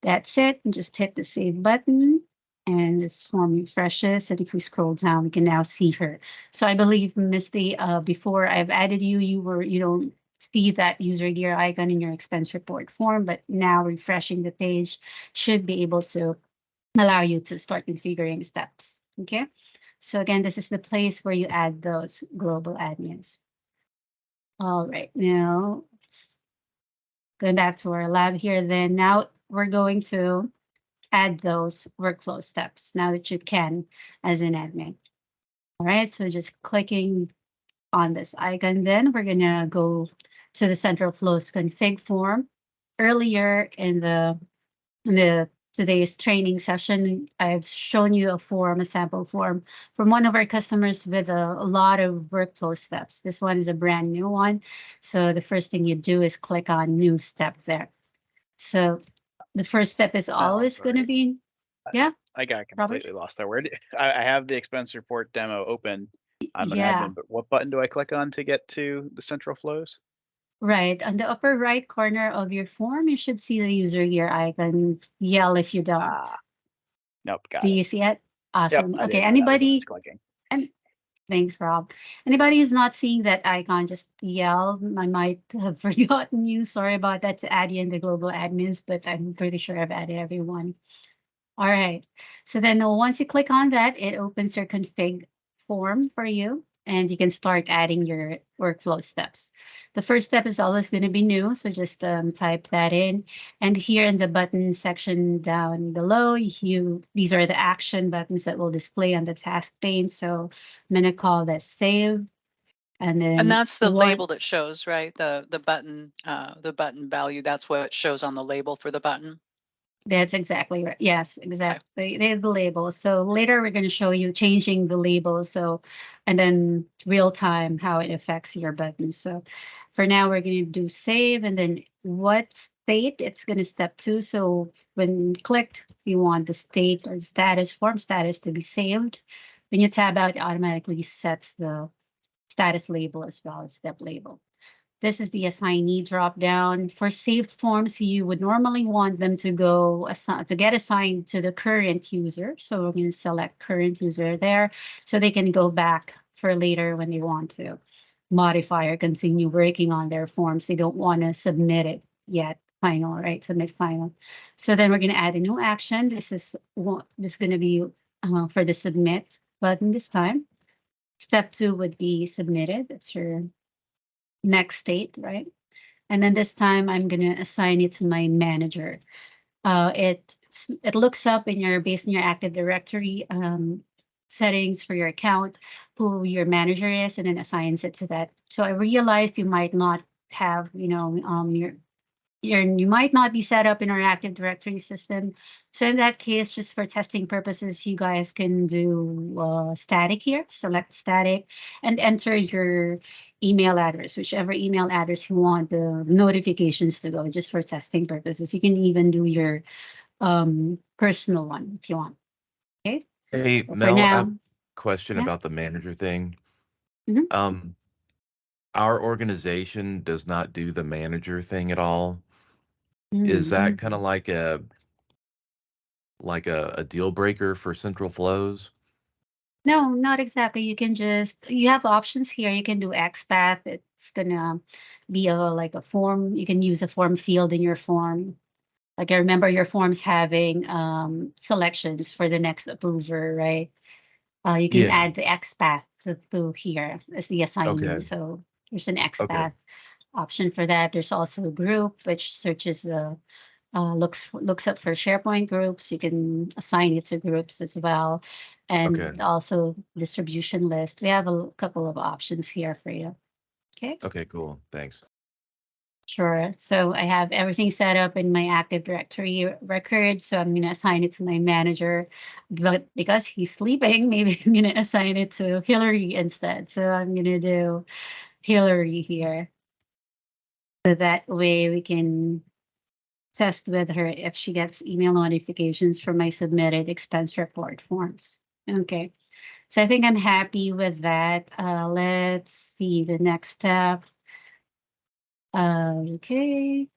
That's it. And just hit the save button. And this form refreshes. And if we scroll down, we can now see her. So I believe, Misty, before I've added you, you don't see that user gear icon in your expense report form, but now refreshing the page should be able to allow you to start configuring steps. Okay. So again, this is the place where you add those global admins. All right, now going back to our lab here, then now we're going to add those workflow steps now that you can as an admin. All right, so just clicking on this icon, then we're gonna go to the Central Flows config form. Earlier in the today's training session, I've shown you a sample form from one of our customers with a lot of workflow steps. This one is a brand new one. So the first thing you do is click on new step there. So the first step is always going to be, yeah. I got completely lost there. I have the expense report demo open. I'm an admin, but what button do I click on to get to the Central Flows? Right, on the upper right corner of your form, you should see the user gear icon. Yell if you don't. Nope, got it. Do it. you see it? Awesome. Yep, okay, anybody? Clicking. And thanks, Rob. Anybody who's not seeing that icon, just yell. I might have forgotten you. Sorry about that, to add you in the global admins, but I'm pretty sure I've added everyone. All right. So then once you click on that, it opens your config form for you, and you can start adding your workflow steps. The first step is always going to be new, so just type that in. And here in the button section down below, these are the action buttons that will display on the task pane. So I'm going to call that save. And then And that's the what- label that shows, right? The button value. That's what shows on the label for the button. That's exactly right. Yes, exactly. They're the label. So later we're going to show you changing the label. So, and then real time how it affects your buttons. So for now, we're going to do save, and then what state it's going to step to. So when clicked, you want the state or status, form status to be saved. When you tab out, it automatically sets the status label as well as step label. This is the assignee drop down. For saved forms, you would normally want them to go to get assigned to the current user. So we're going to select current user there so they can go back for later when they want to modify or continue working on their forms. They don't want to submit it yet. Final, right? Submit final. So then we're going to add a new action. This is going to be for the submit button this time. Step 2 would be submitted. That's your next state, right? And then this time I'm going to assign it to my manager. It looks up in your, based on your Active Directory settings for your account, who your manager is, and then assigns it to that. So I realized you might not have, you might not be set up in our Active Directory system. So in that case, just for testing purposes, you guys can do static here, select static, and enter your email address, whichever email address you want the notifications to go, just for testing purposes. You can even do your personal one if you want. Okay. Hey, But Mel, for I have now, a question yeah. about the manager thing. Mhm. Our organization does not do the manager thing at all. Is that kind of like a deal breaker for central flows? No, not exactly. You can just, you have options here. You can do XPath. It's gonna be like a form. You can use a form field in your form. Like I remember your forms having selections for the next approver, right? You can Yeah. add the XPath to here as the assignee. Okay. So there's an Okay. XPath option for that. There's also a group which searches the looks up for SharePoint groups. You can assign it to groups as well, and Okay. also distribution list. We have a couple of options here for you. Okay. Okay, cool. Thanks. Sure. So I have everything set up in my Active Directory record. So I'm going to assign it to my manager, but because he's sleeping, maybe I'm going to assign it to Hillary instead. So I'm going to do Hillary here. So that way we can test with her if she gets email notifications for my submitted expense report forms. Okay. So I think I'm happy with that. Let's see the next step. Okay.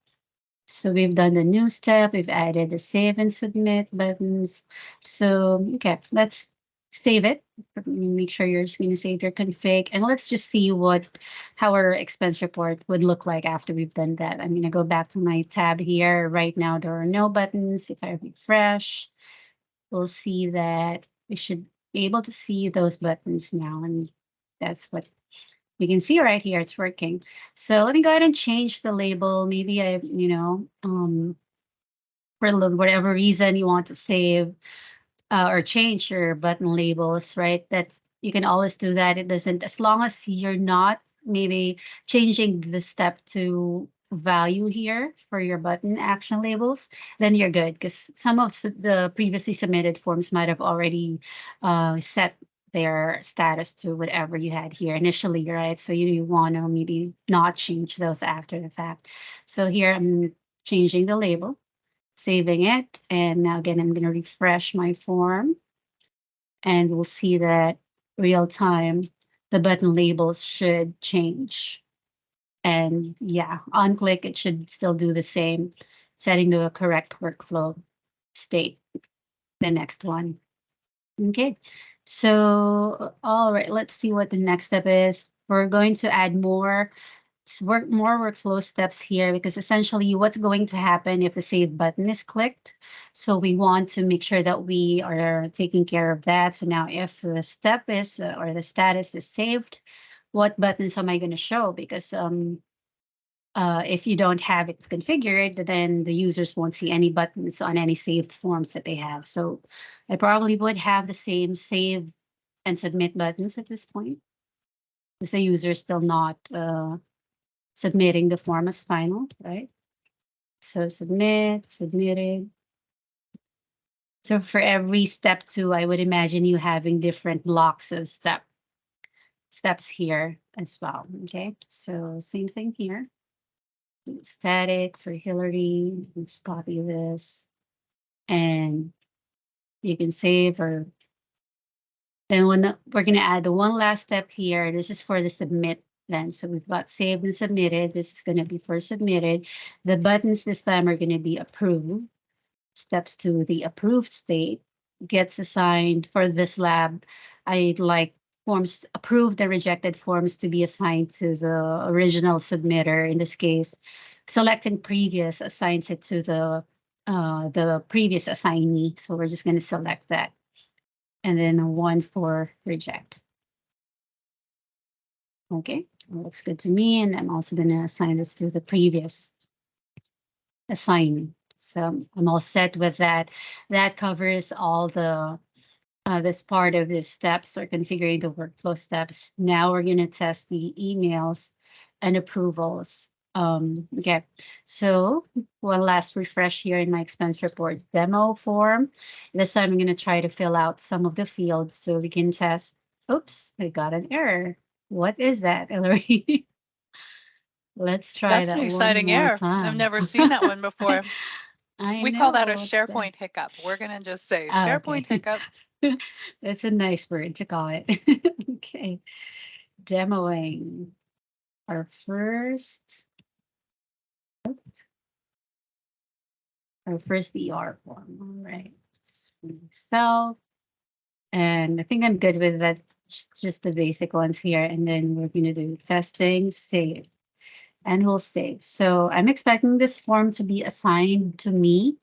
So we've done the new step. We've added the save and submit buttons. So, okay, let's save it. Make sure you're just going to save your config. And let's just see how our expense report would look like after we've done that. I'm going to go back to my tab here. Right now, there are no buttons. If I refresh, we'll see that we should be able to see those buttons now. And that's what you can see right here. It's working. So let me go ahead and change the label. Maybe for whatever reason you want to save or change your button labels, right? That's, you can always do that. It doesn't, as long as you're not maybe changing the step to value here for your button action labels, then you're good, because some of the previously submitted forms might have already set their status to whatever you had here initially, right? So you want to maybe not change those after the fact. So here I'm changing the label, saving it, and now again I'm going to refresh my form, and we'll see that real time the button labels should change. And yeah, on click, it should still do the same, setting to a correct workflow state. The next one. Okay, so all right, let's see what the next step is. We're going to add more workflow steps here, because essentially what's going to happen if the save button is clicked. So we want to make sure that we are taking care of that. So now if the step is or the status is saved, what buttons am I going to show? Because if you don't have it configured, then the users won't see any buttons on any saved forms that they have. So I probably would have the same save and submit buttons at this point. Is the user still not submitting the form as final, right? So submitted. So for every step 2, I would imagine you having different blocks of steps here as well. Okay, so same thing here. Static for Hillary. Let's copy this, and you can save. Or then when we're going to add the one last step here, this is for the submit. Then so we've got saved and submitted. This is going to be for submitted. The buttons this time are going to be approved. Steps to the approved state gets assigned for this lab. I'd like forms approved and rejected forms to be assigned to the original submitter. In this case, selecting previous assigns it to the previous assignee. So we're just going to select that. And then one for reject. Okay, looks good to me. And I'm also going to assign this to the previous assignee. So I'm all set with that. That covers all the this part of the steps or configuring the workflow steps. Now we're going to test the emails and approvals. Okay, so one last refresh here in my expense report demo form. This time I'm going to try to fill out some of the fields so we can test. Oops, I got an error. What is that, Hillary? Let's try That's that an one exciting more error. time. I've never seen that one before. We call that a SharePoint hiccup. We're going to just say SharePoint hiccup. That's a nice word to call it. Okay. Demoing our first ER form. All right. Self. And I think I'm good with that. Just the basic ones here. And then we're going to do testing, save. And we'll save. So I'm expecting this form to be assigned to me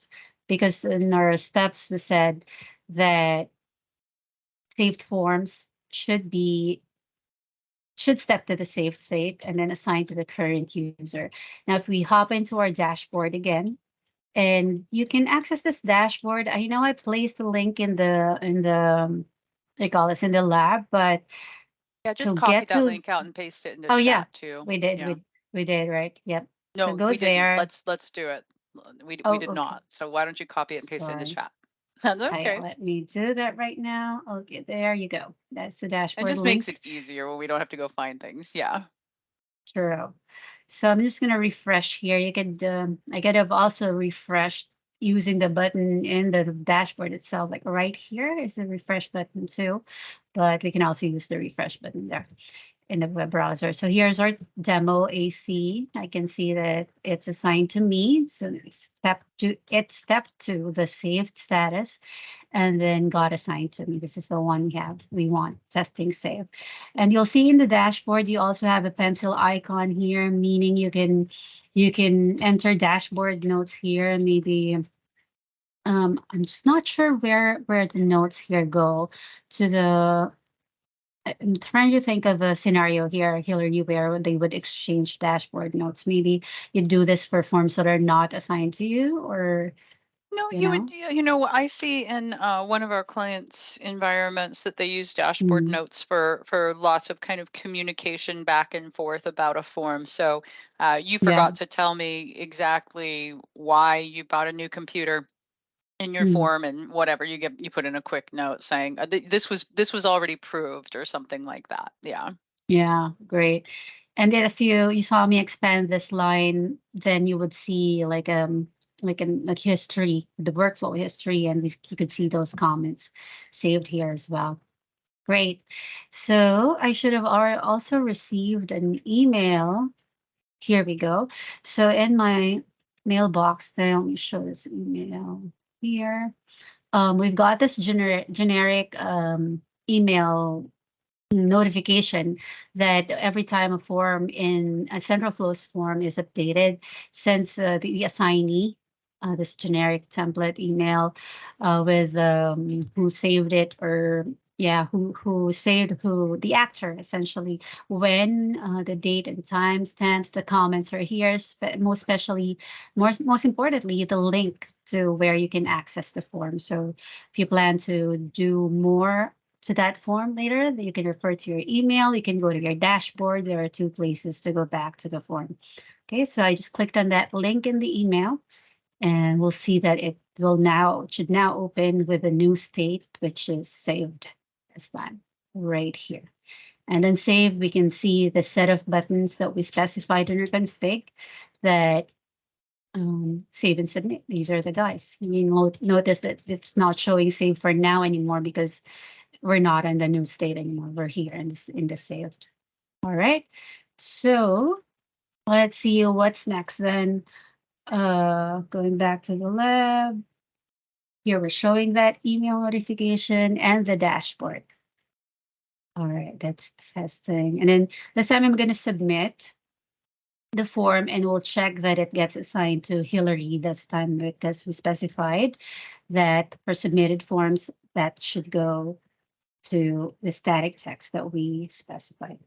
because in our steps we said that saved forms should step to the saved state and then assign to the current user. Now, if we hop into our dashboard again, and you can access this dashboard. I know I placed a link in the they call this in the lab, but yeah, just copy that link out and paste it in the chat too. We did. Yeah. We did, right? Yep. No, so go we there. didn't. Let's do it. We did okay. not. So why don't you copy it and paste it in the chat? That's okay. Let me do that right now. Okay, there you go. That's the dashboard. It just link. makes it easier when we don't have to go find things. Yeah. True. So I'm just gonna refresh here. You could I could have also refreshed using the button in the dashboard itself. Like right here is the refresh button too, but we can also use the refresh button there in the web browser. So here's our demo AC. I can see that it's assigned to me. So it's step 2, the saved status, and then got assigned to me. This is the one we want, testing save. And you'll see in the dashboard, you also have a pencil icon here, meaning you can enter dashboard notes here. Maybe I'm just not sure where the notes here go to the. I'm trying to think of a scenario here, Hillary, where they would exchange dashboard notes. Maybe you do this for forms that are not assigned to you, or no, you would. You know, I see in one of our clients' environments that they use dashboard notes for lots of kind of communication back and forth about a form. So you forgot to tell me exactly why you bought a new computer in your form, and whatever you put in a quick note saying this was already proved or something like that. Yeah, great. And then if you saw me expand this line, then you would see like history, the workflow history, and you could see those comments saved here as well. Great. So I should have also received an email. Here we go. So in my mailbox, then let me show this email here. We've got this generic email notification that every time a form in a Central Flows form is updated, since the assignee, this generic template email with who saved it, or who saved the actor essentially, when the date and time stamps, the comments are here, most importantly, the link to where you can access the form. So if you plan to do more to that form later. You can refer to your email. You can go to your dashboard. There are 2 places to go back to the form. Okay, so I just clicked on that link in the email, and we'll see that it should now open with a new state, which is saved this time right here. And then save, we can see the set of buttons that we specified in our config that save and submit. These are the guys. You notice that it's not showing save for now anymore because we're not in the new state anymore. We're here in the saved. All right. So let's see what's next then. Going back to the lab. Here we're showing that email notification and the dashboard. All right, that's testing. And then this time I'm going to submit the form and we'll check that it gets assigned to Hillary this time because we specified that for submitted forms that should go to the static text that we specified.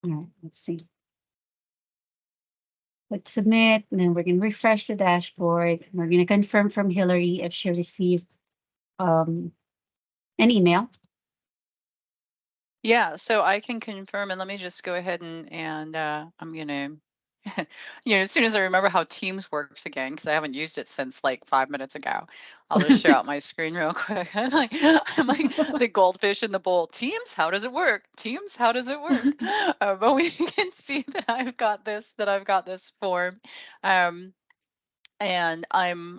All right, let's see. Let's submit, and then we're going to refresh the dashboard. We're going to confirm from Hillary if she received an email. Yeah, so I can confirm, and let me just go ahead and I'm gonna, as soon as I remember how Teams works again, because I haven't used it since like 5 minutes ago, I'll just share out my screen real quick. I'm like the goldfish in the bowl. Teams, how does it work? Teams, how does it work? But we can see that I've got this form. And I'm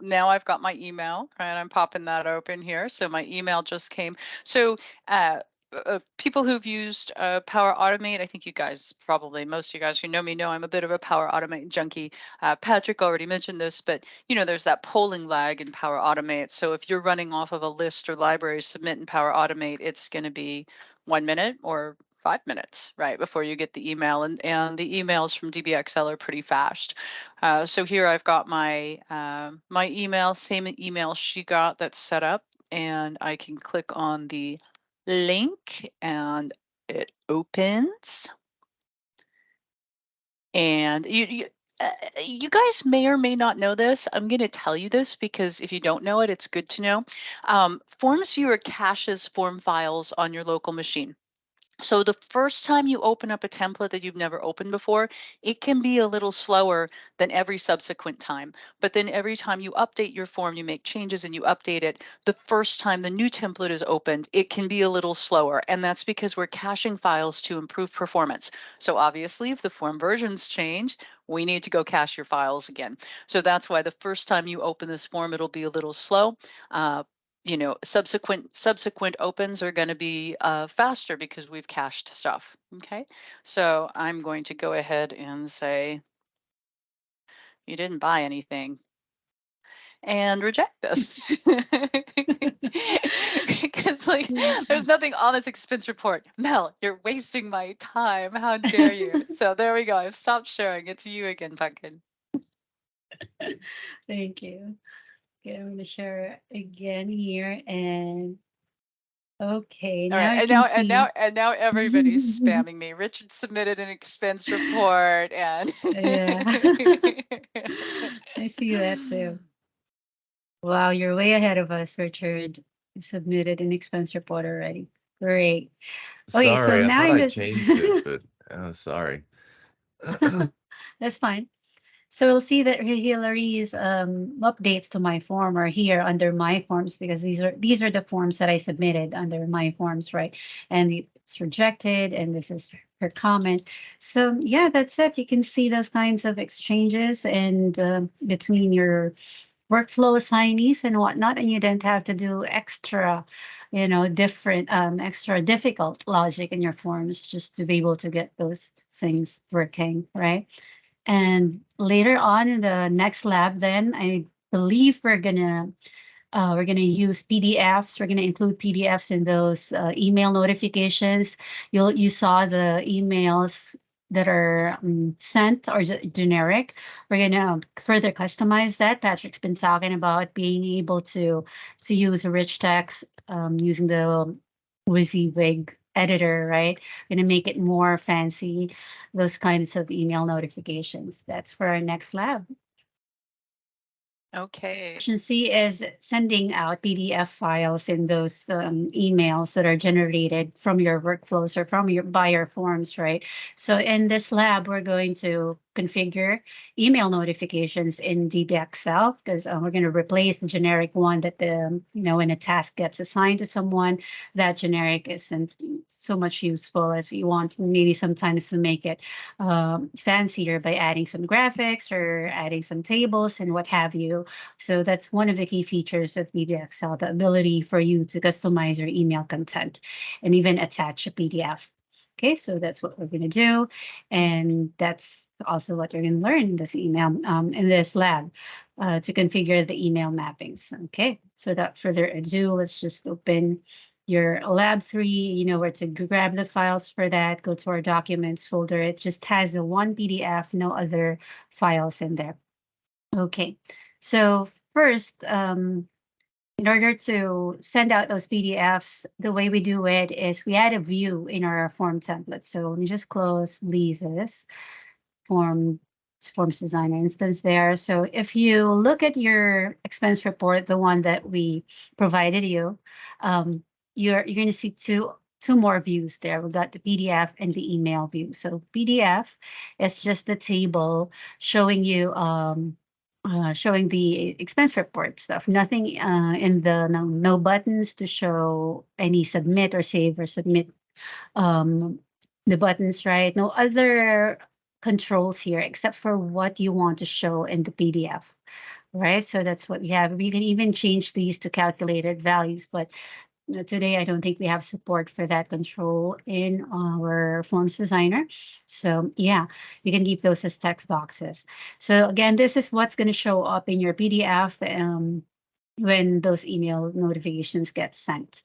now I've got my email, and I'm popping that open here. So my email just came. So people who've used Power Automate, I think you guys probably, most of you guys who know me know I'm a bit of a Power Automate junkie. Patrick already mentioned this, but there's that polling lag in Power Automate. So if you're running off of a list or library submit in Power Automate, it's going to be 1 minute or 5 minutes, right, before you get the email, and the emails from DBXL are pretty fast. So here I've got my my email, same email she got that's set up, and I can click on the link and it opens. And you guys may or may not know this. I'm going to tell you this because if you don't know it, it's good to know. Forms Viewer caches form files on your local machine. So the first time you open up a template that you've never opened before, it can be a little slower than every subsequent time. But then every time you update your form, you make changes and you update it, the first time the new template is opened, it can be a little slower. And that's because we're caching files to improve performance. So obviously, if the form versions change, we need to go cache your files again. So that's why the first time you open this form, it'll be a little slow. Subsequent opens are going to be faster because we've cached stuff. Okay, so I'm going to go ahead and say you didn't buy anything and reject this because there's nothing on this expense report. Mel, you're wasting my time. How dare you? So there we go. I've stopped sharing. It's you again, Pumpkin. Thank you. Okay, I'm going to share again here, and okay, now right, I can see. And now everybody's spamming me. Richard submitted an expense report, and yeah, I see that too. Wow, you're way ahead of us, Richard. You submitted an expense report already. Great. Okay, Sorry, so now I thought I changed it, but sorry. That's fine. So we'll see that Hillary's updates to my form are here under my forms because these are the forms that I submitted under my forms, right? And it's rejected, and this is her comment. So yeah, that's it. You can see those kinds of exchanges and between your workflow assignees and whatnot, and you don't have to do extra, different, extra difficult logic in your forms just to be able to get those things working, right? And later on in the next lab, then I believe we're gonna use PDFs. We're gonna include PDFs in those email notifications. You saw the emails that are sent or generic. We're gonna further customize that. Patrick's been talking about being able to use rich text using the WYSIWYG editor, right? We're gonna make it more fancy, those kinds of email notifications. That's for our next lab. Okay. Efficiency is sending out PDF files in those emails that are generated from your workflows or from your buyer forms, right? So in this lab, we're going to configure email notifications in DBXL because we're going to replace the generic one that when a task gets assigned to someone, that generic isn't so much useful as you want maybe sometimes to make it fancier by adding some graphics or adding some tables and what have you. So that's one of the key features of DBXL, the ability for you to customize your email content and even attach a PDF. Okay, so that's what we're going to do. And that's also what you're going to learn in this email, in this lab, to configure the email mappings. Okay, so without further ado, let's just open your lab 3, you know where to grab the files for that. Go to our documents folder. It just has the one PDF, no other files in there. Okay, so first, in order to send out those PDFs, the way we do it is we add a view in our form template. So let me just close Lisa's forms designer instance there. So if you look at your expense report, the one that we provided you, you're going to see two more views there. We've got the PDF and the email view. So PDF is just the table showing you showing the expense report stuff. Nothing in the no buttons to show any submit or save or submit the buttons, right? No other controls here except for what you want to show in the PDF, right? So that's what we have. We can even change these to calculated values, but today, I don't think we have support for that control in our forms designer. So yeah, you can keep those as text boxes. So again, this is what's going to show up in your PDF when those email notifications get sent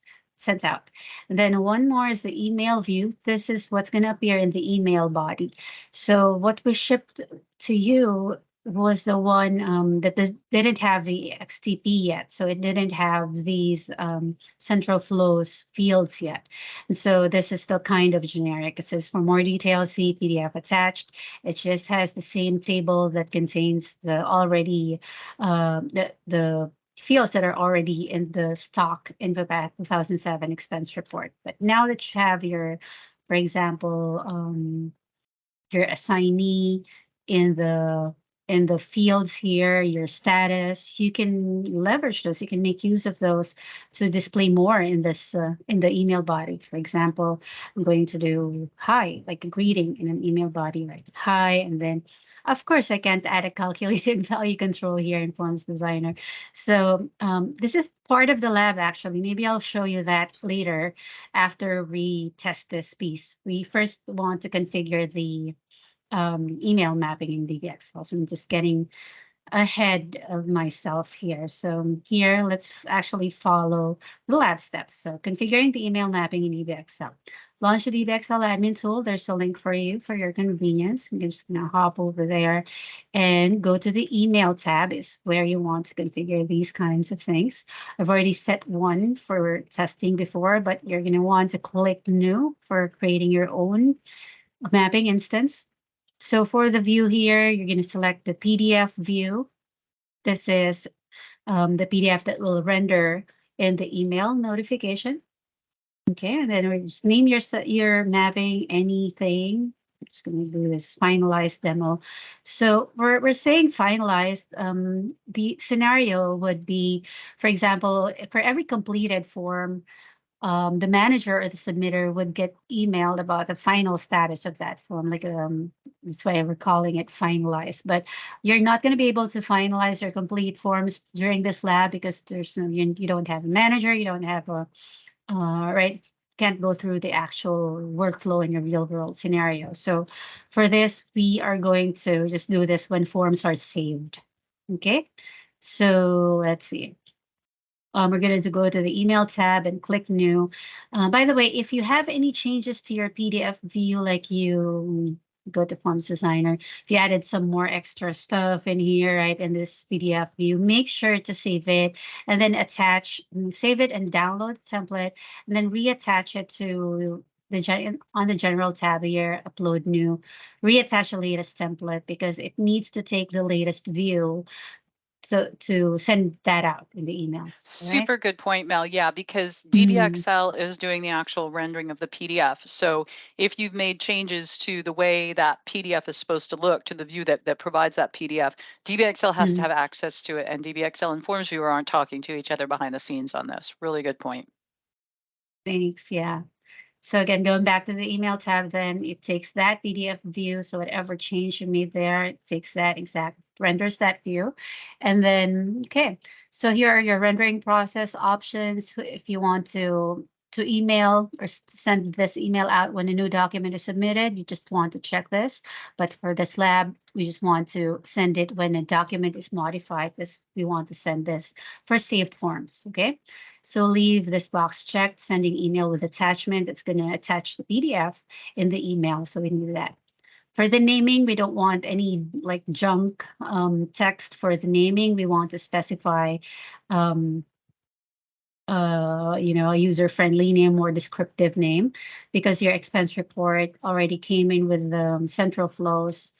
out. And then one more is the email view. This is what's going to appear in the email body. So what we shipped to you was the one that didn't have the XTP yet. So it didn't have these central flows fields yet. And so this is still kind of generic. It says for more details, see PDF attached. It just has the same table that contains the already the fields that are already in the stock InfoPath 2007 expense report. But now that you have your, for example, your assignee in the fields here, your status, you can leverage those. You can make use of those to display more in this in the email body. For example, I'm going to do hi, like a greeting in an email body, right? Hi, and then of course, I can't add a calculated value control here in Forms Designer. So this is part of the lab, actually. Maybe I'll show you that later after we test this piece. We first want to configure the email mapping in DBXL. So I'm just getting ahead of myself here. So here, let's actually follow the lab steps. So configuring the email mapping in DBXL. Launch the DBXL admin tool. There's a link for you for your convenience. I'm just going to hop over there and go to the email tab is where you want to configure these kinds of things. I've already set one for testing before, but you're going to want to click new for creating your own mapping instance. So for the view here, you're going to select the PDF view. This is the PDF that will render in the email notification. Okay, and then we just name your mapping anything. I'm just going to do this finalized demo. So we're saying finalized. The scenario would be, for example, for every completed form, the manager or the submitter would get emailed about the final status of that form. Like that's why we're calling it finalized. But you're not going to be able to finalize or complete forms during this lab because there's you don't have a manager, you don't have a right. Can't go through the actual workflow in your real world scenario. So for this, we are going to just do this when forms are saved. Okay, so let's see. We're going to go to the email tab and click new. By the way, if you have any changes to your PDF view, like you go to Forms Designer, if you added some more extra stuff in here, right, in this PDF view, make sure to save it and then save it and download the template and then reattach it to on the general tab here, upload new, reattach the latest template because it needs to take the latest view to send that out in the emails. Super right? good point, Mel. Yeah, because DBXL is doing the actual rendering of the PDF. So if you've made changes to the way that PDF is supposed to look, to the view that provides that PDF, DBXL has to have access to it, and DBXL and Forms Viewer aren't talking to each other behind the scenes on this. Really good point. Thanks. Yeah. So again, going back to the email tab, then it takes that PDF view. So whatever change you made there, it takes that exact, renders that view. And then, okay, so here are your rendering process options. If you want to email or send this email out when a new document is submitted, you just want to check this. But for this lab, we just want to send it when a document is modified. We want to send this for saved forms, okay? So leave this box checked, sending email with attachment. It's going to attach the PDF in the email. So we need that. For the naming, we don't want any like junk text for the naming. We want to specify a user-friendly name or descriptive name, because your expense report already came in with the central flows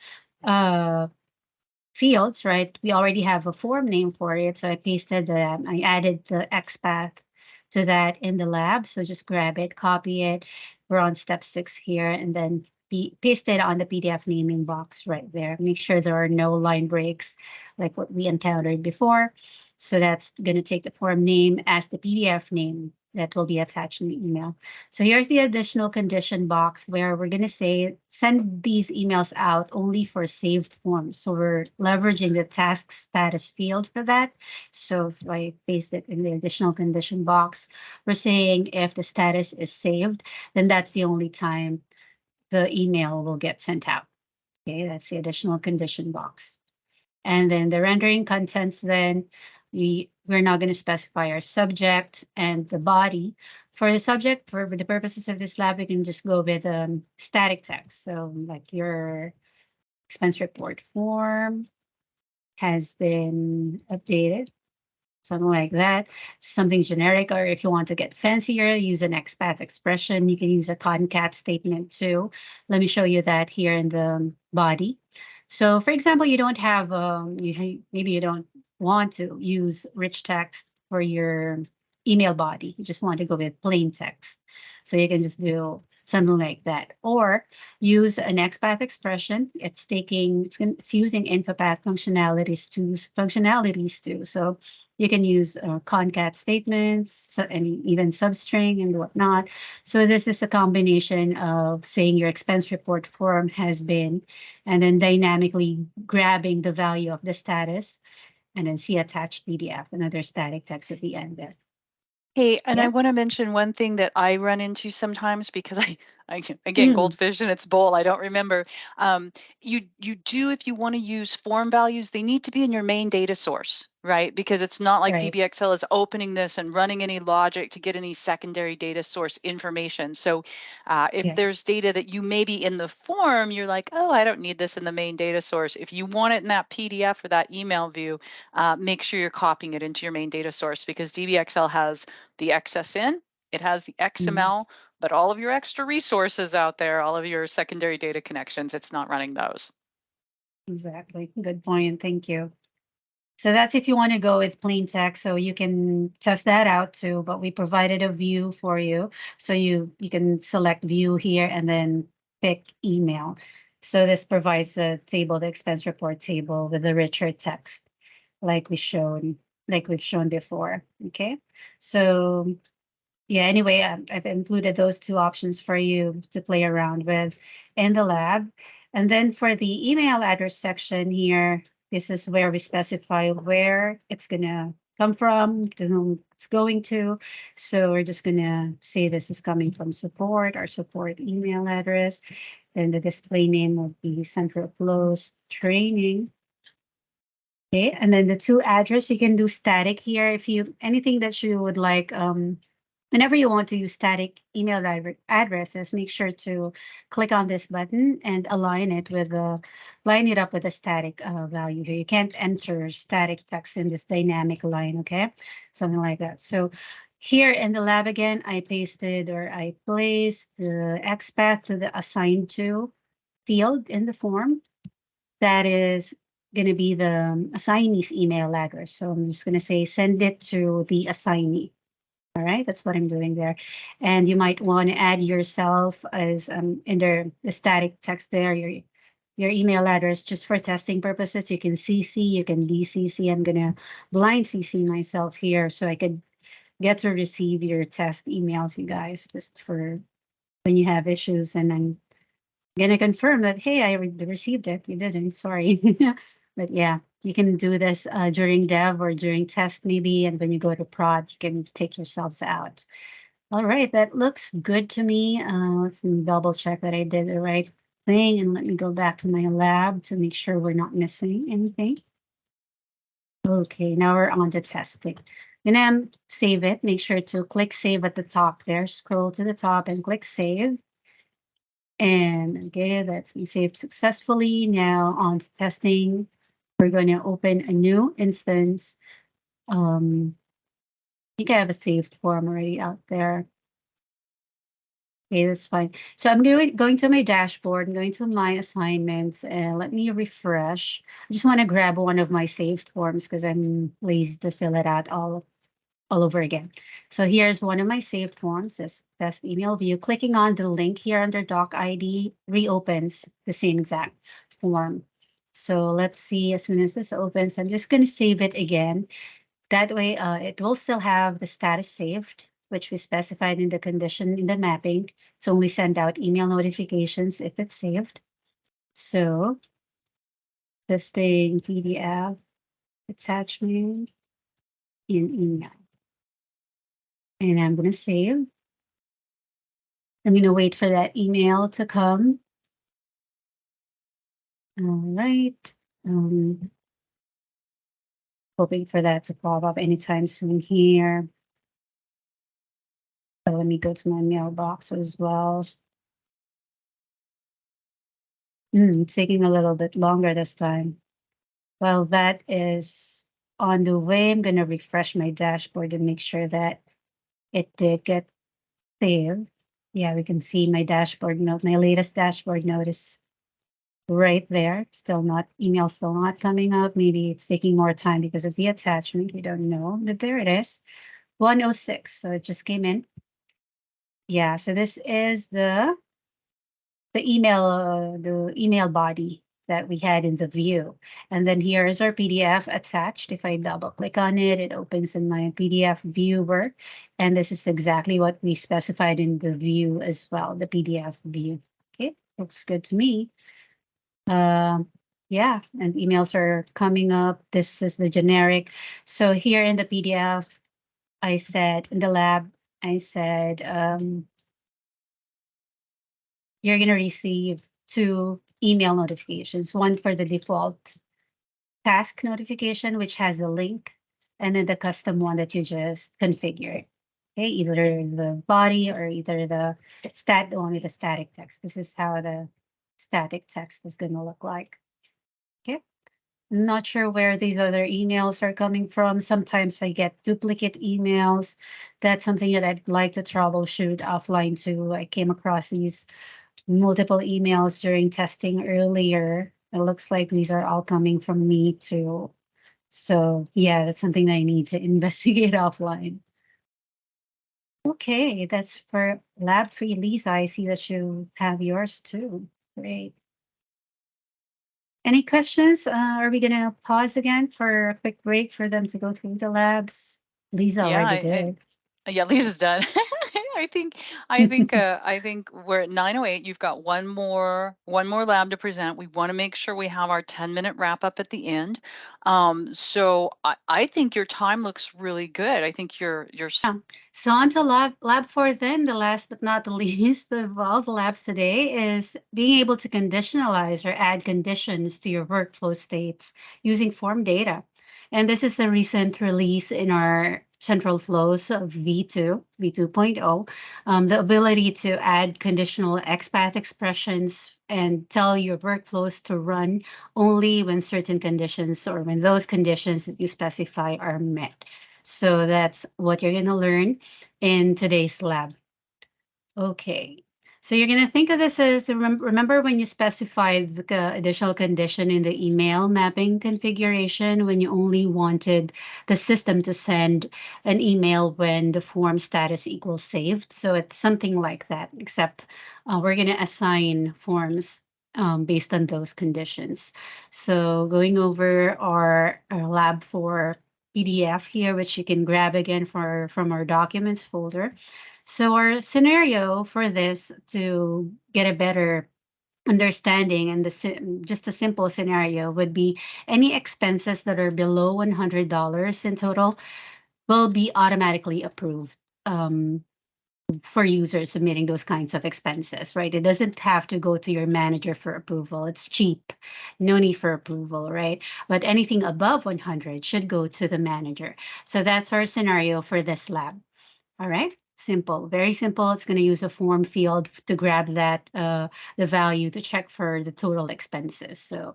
fields, right? We already have a form name for it. So I pasted that. I added the XPath to that in the lab. So just grab it, copy it. We're on step 6 here, and then paste it on the PDF naming box right there. Make sure there are no line breaks like what we encountered before. So that's going to take the form name as the PDF name that will be attached in the email. So here's the additional condition box where we're going to say, send these emails out only for saved forms. So we're leveraging the task status field for that. So if I paste it in the additional condition box, we're saying if the status is saved, then that's the only time the email will get sent out. Okay, that's the additional condition box. And then the rendering contents, then we're not going to specify our subject and the body. For the subject, for the purposes of this lab, we can just go with static text. So like your expense report form has been updated, something like that, something generic. Or if you want to get fancier, use an XPath expression. You can use a concat statement too. Let me show you that here in the body. So for example, you don't have, maybe you don't want to use rich text for your email body. You just want to go with plain text. So you can just do something like that, or use an XPath expression. It's using InfoPath functionalities too. So you can use concat statements and even substring and whatnot. So this is a combination of saying your expense report form has been, and then dynamically grabbing the value of the status, and then see attached PDF, another static text at the end there. Hey, and I want to mention one thing that I run into sometimes, because I again, goldfish in its bowl, I don't remember. You do, if you want to use form values, they need to be in your main data source, right? Because it's not like DBXL is opening this and running any logic to get any secondary data source information. So if there's data that you maybe in the form, you're like, oh, I don't need this in the main data source. If you want it in that PDF or that email view, make sure you're copying it into your main data source, because DBXL has the XSN, it has the XML, but all of your extra resources out there, all of your secondary data connections, it's not running those. Exactly. Good point. Thank you. So that's if you want to go with plain text. So you can test that out too, but we provided a view for you. So you can select view here and then pick email. So this provides the table, the expense report table with the richer text like we've shown before. Okay. So yeah, anyway, I've included those two options for you to play around with in the lab. And then for the email address section here, this is where we specify where it's going to come from, to whom it's going to. So we're just going to say this is coming from support, our support email address. Then the display name will be Central Flows Training. Okay, and then the to address, you can do static here. If you, anything that you would like, whenever you want to use static email addresses, make sure to click on this button and line it up with a static value here. You can't enter static text in this dynamic line, okay? Something like that. So here in the lab again, I placed the XPath to the assigned to field in the form. That is going to be the assignee's email address. So I'm just going to say send it to the assignee. All right, that's what I'm doing there. And you might want to add yourself as in the static text there, your email address, just for testing purposes. You can CC, you can DCC. I'm going to blind CC myself here so I could get to receive your test emails, you guys, just for when you have issues. And I'm going to confirm that, hey, I received it. You didn't, sorry. But yeah, you can do this during dev or during test maybe, and when you go to prod, you can take yourselves out. All right, that looks good to me. Let's double check that I did the right thing, and let me go back to my lab to make sure we're not missing anything. Okay, now we're on to testing. Then save it. Make sure to click save at the top there. Scroll to the top and click save. And okay, that's been saved successfully. Now on to testing. We're going to open a new instance. I think I have a saved form already out there. Okay, that's fine. So I'm going to my dashboard, I'm going to my assignments, and let me refresh. I just want to grab one of my saved forms because I'm lazy to fill it out all over again. So here's one of my saved forms, this test email view. Clicking on the link here under doc ID reopens the same exact form. So let's see, as soon as this opens, I'm just going to save it again. That way, it will still have the status saved, which we specified in the condition in the mapping. So only send out email notifications if it's saved. So testing PDF attachment in email. And I'm going to save. I'm going to wait for that email to come. All right. Hoping for that to pop up anytime soon here. So let me go to my mailbox as well. It's taking a little bit longer this time. Well, that is on the way. I'm going to refresh my dashboard and make sure that it did get saved. Yeah, we can see my dashboard note. My latest dashboard note is right there. It's still not, email still not coming up. Maybe it's taking more time because of the attachment. We don't know, but there it is. 106. So it just came in. Yeah, so this is the email body that we had in the view. And then here is our PDF attached. If I double click on it, it opens in my PDF viewer. And this is exactly what we specified in the view as well, the PDF view. Okay, looks good to me. Yeah, and emails are coming up. This is the generic. So here in the PDF, I said in the lab, I said, you're going to receive 2 email notifications, one for the default task notification, which has a link, and then the custom one that you just configured. Okay, either the body or either the one with the static text. This is how the static text is going to look like. Okay, I'm not sure where these other emails are coming from. Sometimes I get duplicate emails. That's something that I'd like to troubleshoot offline too. I came across these multiple emails during testing earlier. It looks like these are all coming from me too. So yeah, that's something that I need to investigate offline. Okay, that's for Lab 3, Lisa. I see that you have yours too. Great. Any questions? Are we gonna pause again for a quick break for them to go through the labs? Lisa already did. Yeah, Lisa's done. I think we're at 9:08. You've got one more lab to present. We want to make sure we have our 10-minute wrap up at the end. So I think your time looks really good. I think you're yeah. So on to lab 4 then, the last but not the least of all the labs today is being able to conditionalize or add conditions to your workflow states using form data. And this is a recent release in our central flows of V2, V2.0, the ability to add conditional XPath expressions and tell your workflows to run only when certain conditions or when those conditions that you specify are met. So that's what you're going to learn in today's lab. Okay, So you're going to think of this as, remember when you specified the additional condition in the email mapping configuration, when you only wanted the system to send an email when the form status equals saved. So it's something like that, except we're going to assign forms based on those conditions. So going over our lab for PDF here, which you can grab again from our documents folder. So our scenario for this, to get a better understanding, and just a simple scenario would be any expenses that are below $100 in total will be automatically approved for users submitting those kinds of expenses, right? It doesn't have to go to your manager for approval. It's cheap, no need for approval, right? But anything above 100 should go to the manager. So that's our scenario for this lab. All right, simple, very simple. It's going to use a form field to grab that, the value to check for the total expenses. So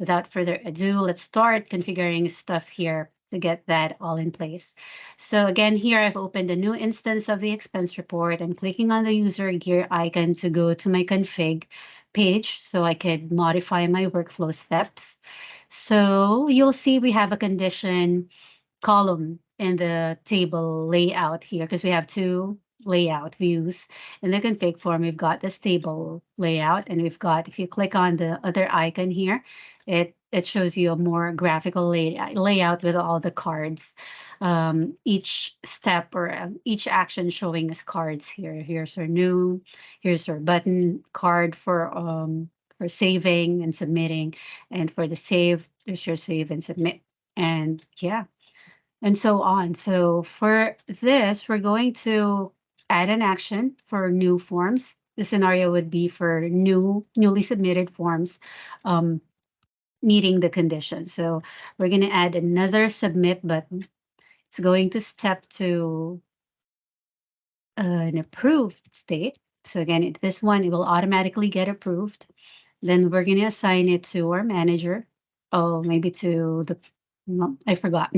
without further ado, let's start configuring stuff here to get that all in place. So again, here I've opened a new instance of the expense report. I'm clicking on the user gear icon to go to my config page so I could modify my workflow steps. So you'll see we have a condition column in the table layout here, because we have two layout views. In the config form, we've got this table layout, and we've got, if you click on the other icon here, it shows you a more graphical layout with all the cards. Each step or each action showing us cards here. Here's our new, here's our button card for saving and submitting, and for the save, there's your save and submit, and yeah, and so on. So for this, we're going to add an action for new forms. The scenario would be for newly submitted forms meeting the condition. So we're going to add another submit button. It's going to step to an approved state. So again, this one, it will automatically get approved. Then we're going to assign it to our manager. Oh, maybe to the, I forgot.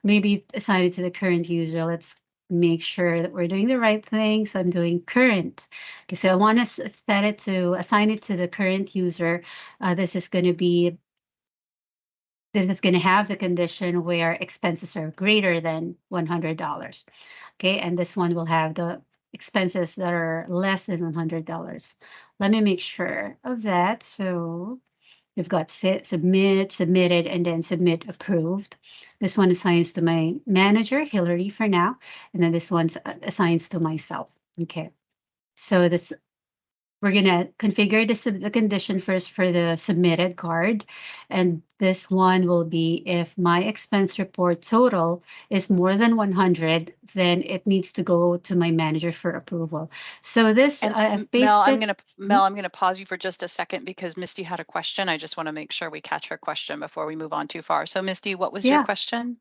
Maybe assign it to the current user. Let's make sure that we're doing the right thing. So I'm doing current. Okay, so I want to set it to, assign it to the current user. This is going to have the condition where expenses are greater than $100. Okay, and this one will have the expenses that are less than $100. Let me make sure of that. So we've got submit, submitted, and then submit approved. This one assigns to my manager, Hillary, for now, and then this one assigns to myself. Okay, so this, we're gonna configure the condition first for the submitted card, and this one will be if my expense report total is more than 100, then it needs to go to my manager for approval. So this, Mel, I'm gonna pause you for just a second because Misty had a question. I just want to make sure we catch her question before we move on too far. So Misty, what was your question?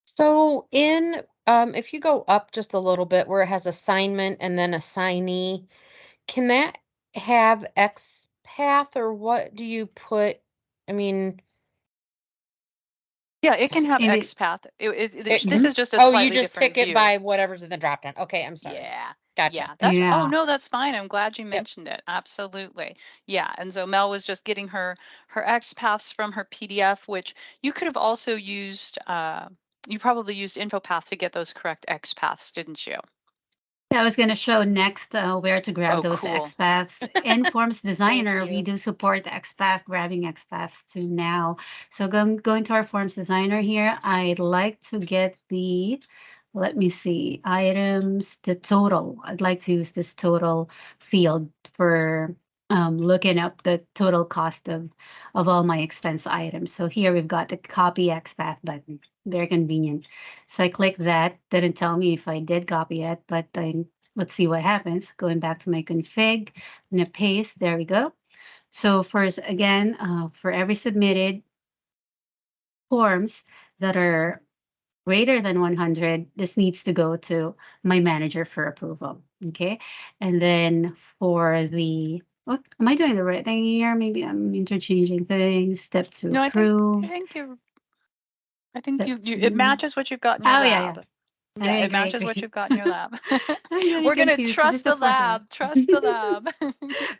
So in if you go up just a little bit where it has assignment and then assignee, can that have XPath, or what do you put? I mean, yeah, it can have XPath. This is just a slightly different view. Oh, you just pick it by whatever's in the dropdown. Okay, I'm sorry. Yeah. Gotcha. Yeah, oh no, that's fine. I'm glad you mentioned it. Absolutely. Yeah. And so Mel was just getting her XPaths from her PDF, which you could have also used. You probably used InfoPath to get those correct XPaths, didn't you? I was going to show next where to grab those XPaths. In Forms Designer, we do support XPath, grabbing XPaths too now. So going to our Forms Designer here, I'd like to get the, let me see, items, the total. I'd like to use this total field for looking up the total cost of all my expense items. So here we've got the copy XPath button, very convenient. So I click that, didn't tell me if I did copy it, but let's see what happens. Going back to my config, I'm gonna paste, there we go. So first, again, for every submitted forms that are greater than 100, this needs to go to my manager for approval, okay? And then for the, what, am I doing the right thing here? Maybe I'm interchanging things. Step to approve. I think you it matches what you've got in your lab. Yeah, it Great, matches what great. you've got in your lab. I'm getting We're gonna confused. This is trust the the fourth one. lab. Trust the lab.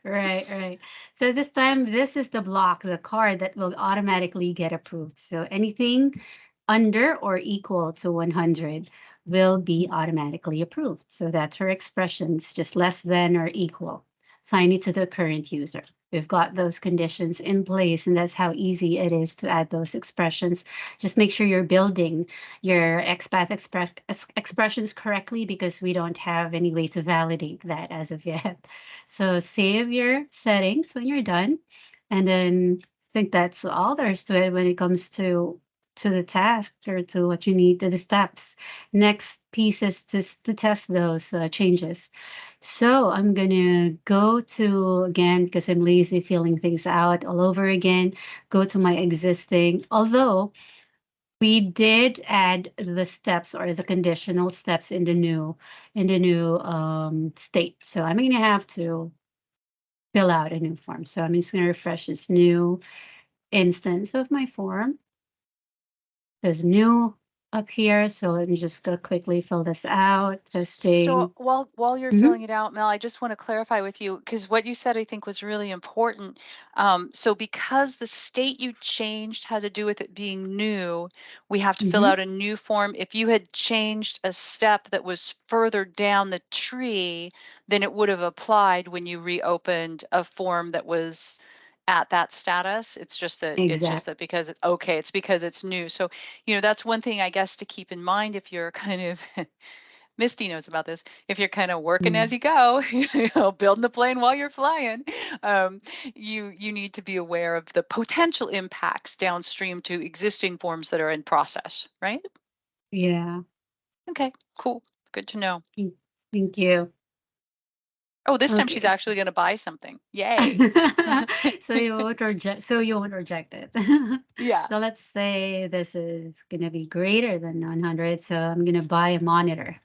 Right, right. So this time, this is the block, the card that will automatically get approved. So anything under or equal to 100 will be automatically approved. So that's her expressions, just less than or equal. Assign it to the current user. We've got those conditions in place, and that's how easy it is to add those expressions. Just make sure you're building your XPath expressions correctly, because we don't have any way to validate that as of yet. So save your settings when you're done. And then I think that's all there's to it when it comes to the task, or to what you need, to the steps. Next piece is to test those changes. So I'm gonna go to, again, because I'm lazy filling things out all over again, go to my existing, although we did add the steps, or the conditional steps, in the new state. So I'm gonna have to fill out a new form. So I'm just gonna refresh this new instance of my form. There's new up here, so let me just go quickly fill this out. Testing. So while you're filling it out, Mel, I just want to clarify with you, because what you said I think was really important. So because the state you changed had to do with it being new, we have to fill out a new form. If you had changed a step that was further down the tree, then it would have applied when you reopened a form that was at that status. It's just that because it's because it's new. So, that's one thing I guess to keep in mind if you're kind of Misty knows about this. If you're kind of working as you go, building the plane while you're flying, you need to be aware of the potential impacts downstream to existing forms that are in process, right? Yeah. Okay, cool. Good to know. Thank you. Oh, this time she's actually going to buy something. Yay. So you won't reject it. Yeah. So let's say this is going to be greater than 100. So I'm going to buy a monitor.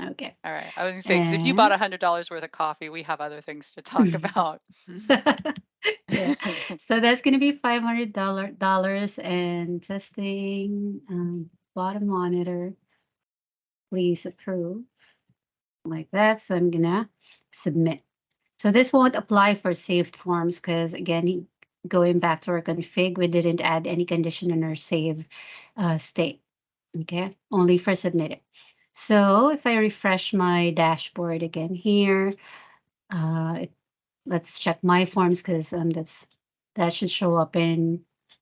Okay. All right. I was going to say, because if you bought $100 worth of coffee, we have other things to talk about. Yeah. So that's going to be $500 and testing. Bought a monitor. Please approve. Like that. So I'm going to submit. So this won't apply for saved forms, because again, going back to our config, we didn't add any condition in our save state. Okay, only for submitted. So if I refresh my dashboard again here, let's check my forms, because that should show up in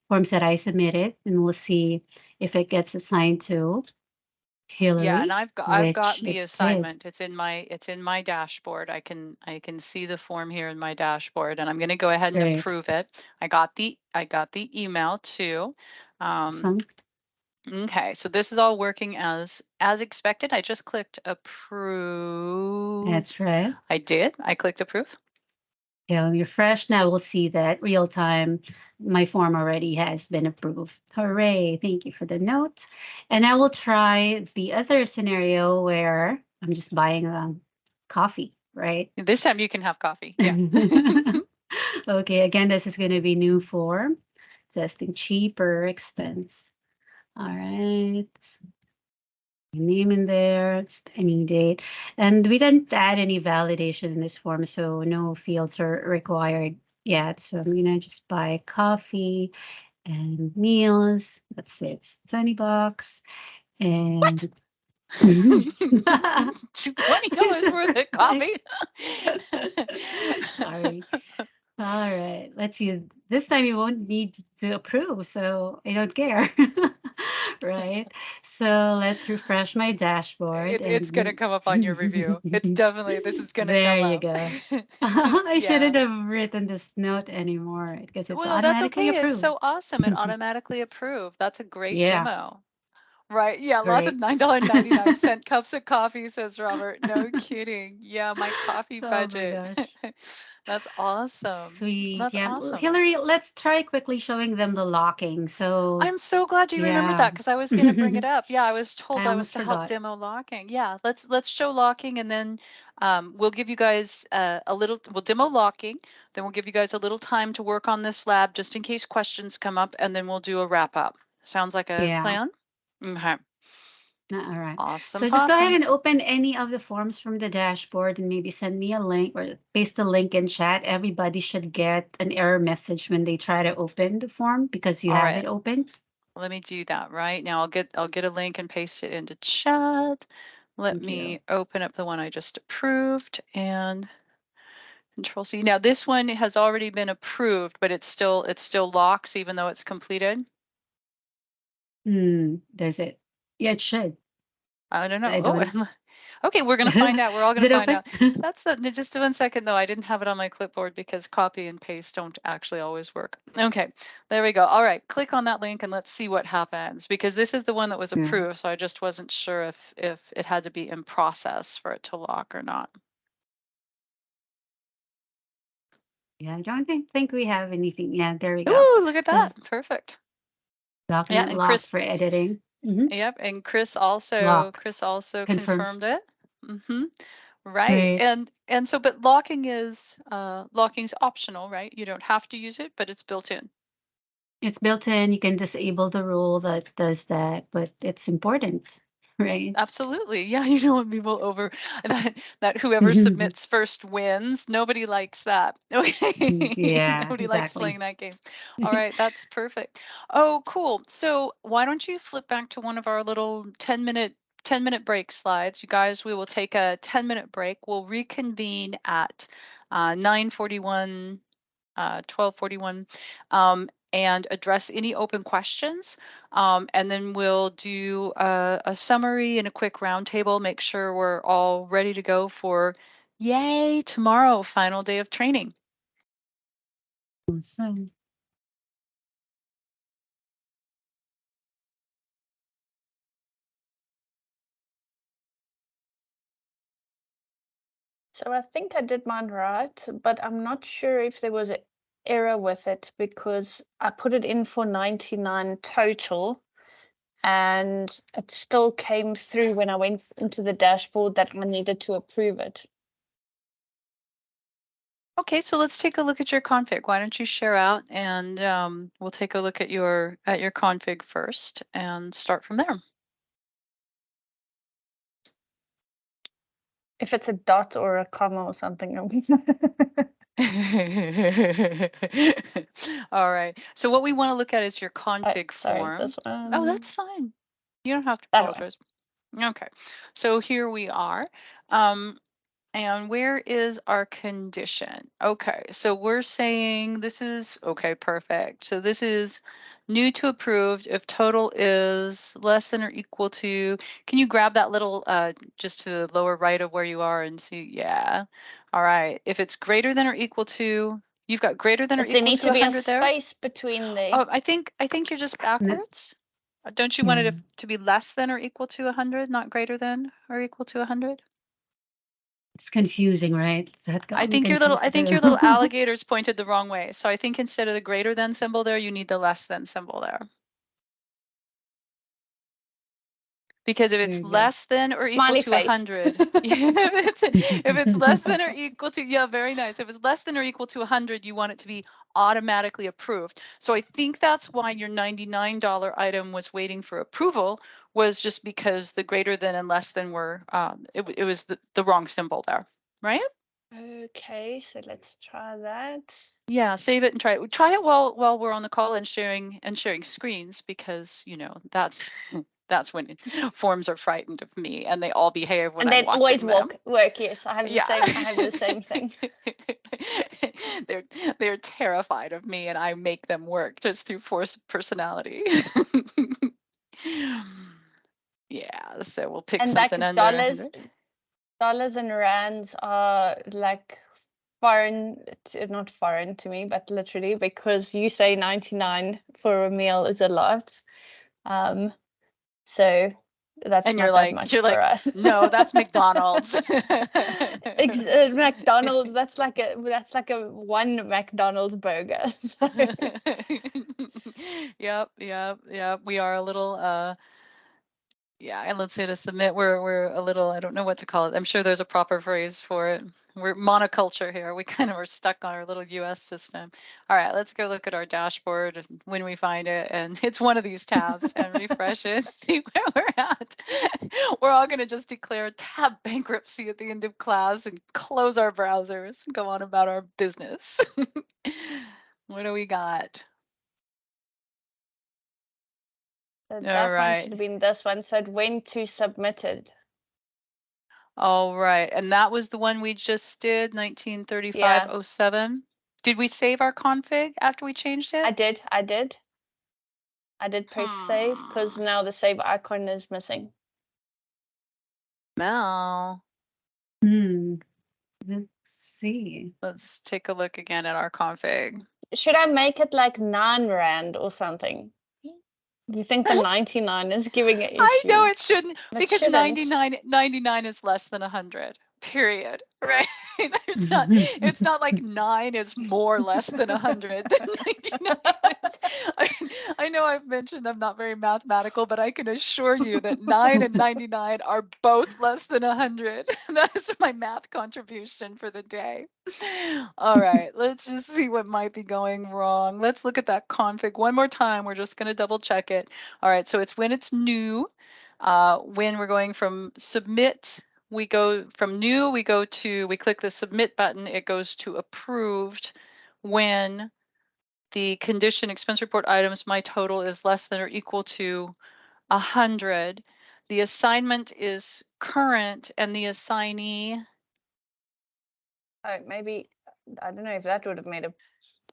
forms that I submitted, and we'll see if it gets assigned to Hillary. Yeah, and I've got the assignment. It's in my dashboard. I can see the form here in my dashboard, and I'm going to go ahead and approve it. I got the email too. Okay, so this is all working as expected. I just clicked approve. That's right. I did. I clicked approve. Yeah, when you're fresh now, we'll see that real time. My form already has been approved. Hooray! Thank you for the note. And I will try the other scenario where I'm just buying coffee, right? This time you can have coffee. Yeah. Okay, again, this is going to be new form. Testing cheaper expense. All right. Name in there, just any date. And we didn't add any validation in this form, so no fields are required yet. So I'm gonna just buy coffee and meals. Let's say it's $20. And what? $20 worth of coffee. Sorry. All right, let's see. This time you won't need to approve, so I don't care. Right? So let's refresh my dashboard. It's going to come up on your review. It's definitely, this is going to come up. There you go. I shouldn't have written this note anymore, because it's automatically approved. It's so awesome. It automatically approved. That's a great Yeah. demo. Right. Yeah. Lots of $9.99 cups of coffee, says Robert. No kidding. Yeah. My coffee budget. Oh my gosh. That's awesome. Sweet. That's Yeah. awesome. Hillary, let's try quickly showing them the locking. So I'm so glad you remembered that, because I was going to bring it up. Yeah. I was told I was to help demo locking. Yeah. Let's show locking, and then we'll give you guys we'll demo locking. Then we'll give you guys a little time to work on this lab just in case questions come up, and then we'll do a wrap up. Sounds like a plan? Okay. All right. Awesome. So just go ahead and open any of the forms from the dashboard and maybe send me a link or paste the link in chat. Everybody should get an error message when they try to open the form because you have it open. Let me do that right now. I'll get a link and paste it into chat. Let me open up the one I just approved and Control C. Now this one has already been approved, but it still locks even though it's completed. Does it? Yeah, it should. I don't know. Okay, we're gonna find out. We're all gonna find out. That's just 1 second though. I didn't have it on my clipboard because copy and paste don't actually always work. Okay, there we go. All right, click on that link and let's see what happens because this is the one that was approved. So I just wasn't sure if it had to be in process for it to lock or not. Yeah, I don't think we have anything. Yeah, there we go. Oh, look at that. Perfect. Document lock Chris, for editing. Yep, and Chris also confirmed it. Right. And so, but locking's optional, right? You don't have to use it, but it's built in. It's built in. You can disable the rule that does that, but it's important, right? Absolutely. Yeah, you don't want people over that whoever submits first wins. Nobody likes that. Okay. Yeah. Nobody likes playing that game. All right, that's perfect. Oh, cool. So why don't you flip back to one of our little 10-minute break slides. You guys, we will take a 10-minute break. We'll reconvene at 9:41, 12:41, and address any open questions. And then we'll do a summary and a quick roundtable, make sure we're all ready to go for, yay, tomorrow, final day of training. Awesome. So I think I did mine right, but I'm not sure if there was an error with it because I put it in for 99 total and it still came through when I went into the dashboard that I needed to approve it. Okay, so let's take a look at your config. Why don't you share out and we'll take a look at your config first and start from there. If it's a dot or a comma or something. All right. So what we want to look at is your config form. This one. Oh, that's fine. You don't have to apologize. Okay. So here we are. And where is our condition? Okay, so we're saying this is, okay, perfect. So this is new to approved if total is less than or equal to, can you grab that little, just to the lower right of where you are and see, yeah. All right, if it's greater than or equal to, you've got greater than or equal to 100 there? There needs to be a space between the. Oh, I think you're just backwards. Don't you want it to be less than or equal to 100, not greater than or equal to 100? It's confusing, right? I think your little alligator's pointed the wrong way. So I think instead of the greater than symbol there, you need the less than symbol there. Because if it's less than or equal to 100, if it's less than or equal to, yeah, very nice. If it's less than or equal to 100, you want it to be automatically approved. So I think that's why your $99 item was waiting for approval, was just because the greater than and less than were, it was the wrong symbol there, right? Okay, so let's try that. Yeah, save it and try it. Try it while we're on the call and sharing screens, because you know that's when forms are frightened of me and they all behave when I'm watching them. And they always work. Yes, I have the same thing. They're terrified of me and I make them work just through force of personality. Yeah, so we'll pick something under 100. Dollars and rands are like not foreign to me, but literally, because you say 99 for a meal is a lot. So that's and not that much for us. No, that's McDonald's. McDonald's, that's like a one McDonald's burger. Yep. We are a little yeah, and let's hit a submit. We're a little, I don't know what to call it. I'm sure there's a proper phrase for it. we're monoculture here. We kind of are stuck on our little US system. All right, let's go look at our dashboard when we find it. And it's one of these tabs and refresh it, see where we're at. We're all going to just declare tab bankruptcy at the end of class and close our browsers and go on about our business. What do we got? So that All one right. should have been this one. So it went to submitted. All right. And that was the one we just did, 1935-07. Did we save our config after we changed it? I did. I did press save because now the save icon is missing. Mel. Let's see. Let's take a look again at our config. Should I make it like 9 Rand or something? Do you think the 99 is giving an issue? I know it shouldn't, It because shouldn't. 99 is less than 100. Period. Right? There's not. It's not like 9 is more or less than 100 than 99 is. I know I've mentioned I'm not very mathematical, but I can assure you that 9 and 99 are both less than 100. That is my math contribution for the day. All right, let's just see what might be going wrong. Let's look at that config one more time. We're just going to double check it. All right, so it's when it's new. When we're going from submit, we go from new, we click the submit button, it goes to approved when the condition expense report items, my total is less than or equal to 100. The assignment is current and the assignee. Oh, maybe, I don't know if that would have made a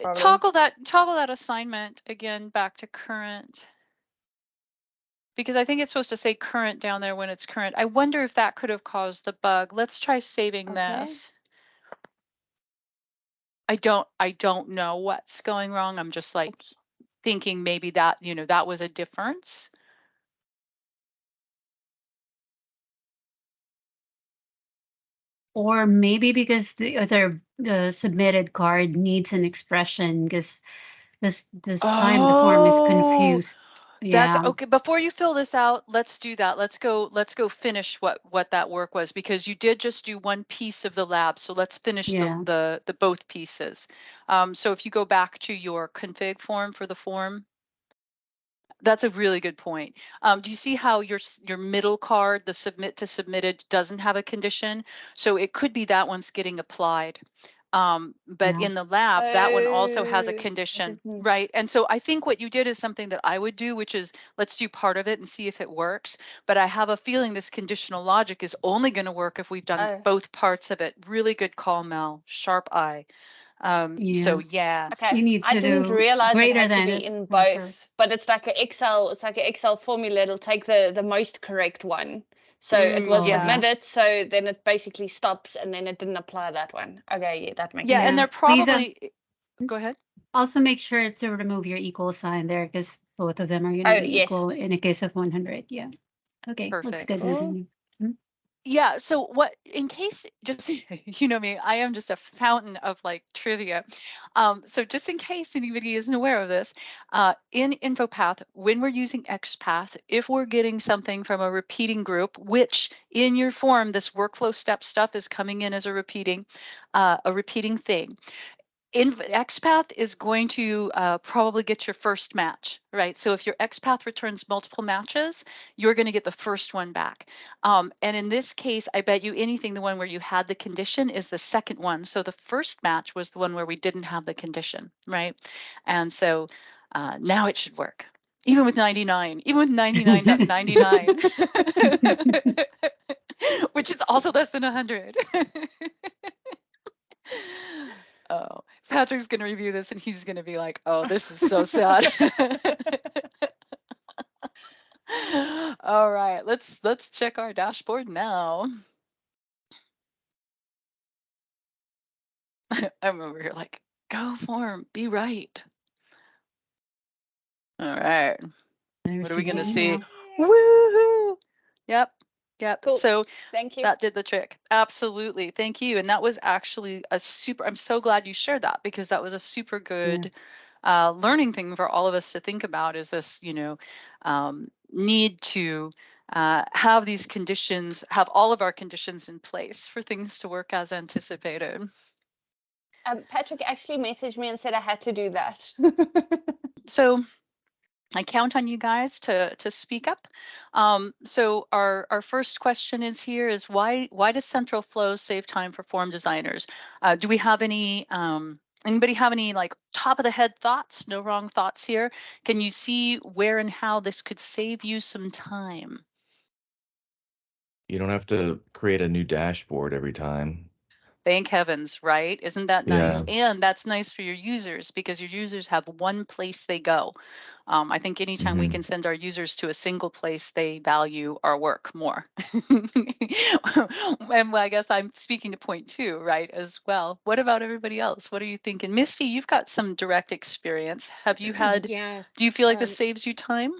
problem. Toggle that assignment again back to current. Because I think it's supposed to say current down there when it's current. I wonder if that could have caused the bug. Let's try saving this. I don't know what's going wrong. I'm just like thinking maybe that, that was a difference. Or maybe because the other submitted card needs an expression, because this time the form is confused. That's okay. Before you fill this out, let's do that. Let's go finish what that work was, because you did just do one piece of the lab. So let's finish the both pieces. So if you go back to your config form for the form, that's a really good point. Do you see how your middle card, the submit to submitted, doesn't have a condition? So it could be that one's getting applied. But in the lab, that one also has a condition, right? And so I think what you did is something that I would do, which is let's do part of it and see if it works. But I have a feeling this conditional logic is only going to work if we've done both parts of it. Really good call, Mel. Sharp eye. So yeah. Okay. I didn't realize it had to be in both, but it's like an Excel formula. It'll take the most correct one. So it was submitted, so then it basically stops, and then it didn't apply that one. Okay, yeah, that makes sense. Yeah, and they're probably go ahead. Also make sure to remove your equal sign there, because both of them are going to be equal in a case of 100. Yeah. Okay. Perfect. Looks good. Yeah, so what, in case, just, you know me, I am just a fountain of like trivia. So just in case anybody isn't aware of this, in InfoPath, when we're using XPath, if we're getting something from a repeating group, which in your form, this workflow step stuff is coming in as a repeating thing. XPath is going to probably get your first match, right? So if your XPath returns multiple matches, you're going to get the first one back. And in this case, I bet you anything, the one where you had the condition is the second one. So the first match was the one where we didn't have the condition, right? And so now it should work. Even with 99, even with 99.99, which is also less than 100. Oh, Patrick's going to review this and he's going to be like, oh, this is so sad. All right, let's check our dashboard now. I'm over here like, go form, be right. All right. What are we going to see? Woohoo! Yep. Cool. So thank you. That did the trick. Absolutely. Thank you. And that was actually I'm so glad you shared that, because that was a super good learning thing for all of us to think about, is this, need to have these conditions, have all of our conditions in place for things to work as anticipated. Patrick actually messaged me and said I had to do that. So I count on you guys to speak up. So our first question is here is why does central flows save time for form designers? Do we have any anybody have any like top of the head thoughts? No wrong thoughts here. Can you see where and how this could save you some time? You don't have to create a new dashboard every time. Thank heavens, right? Isn't that nice? Yeah. And that's nice for your users because your users have one place they go. I think anytime we can send our users to a single place, they value our work more. And I guess I'm speaking to point 2, right, as well. What about everybody else? What are you thinking? Misty, you've got some direct experience. Have you had, Yeah. do you feel like this saves you time?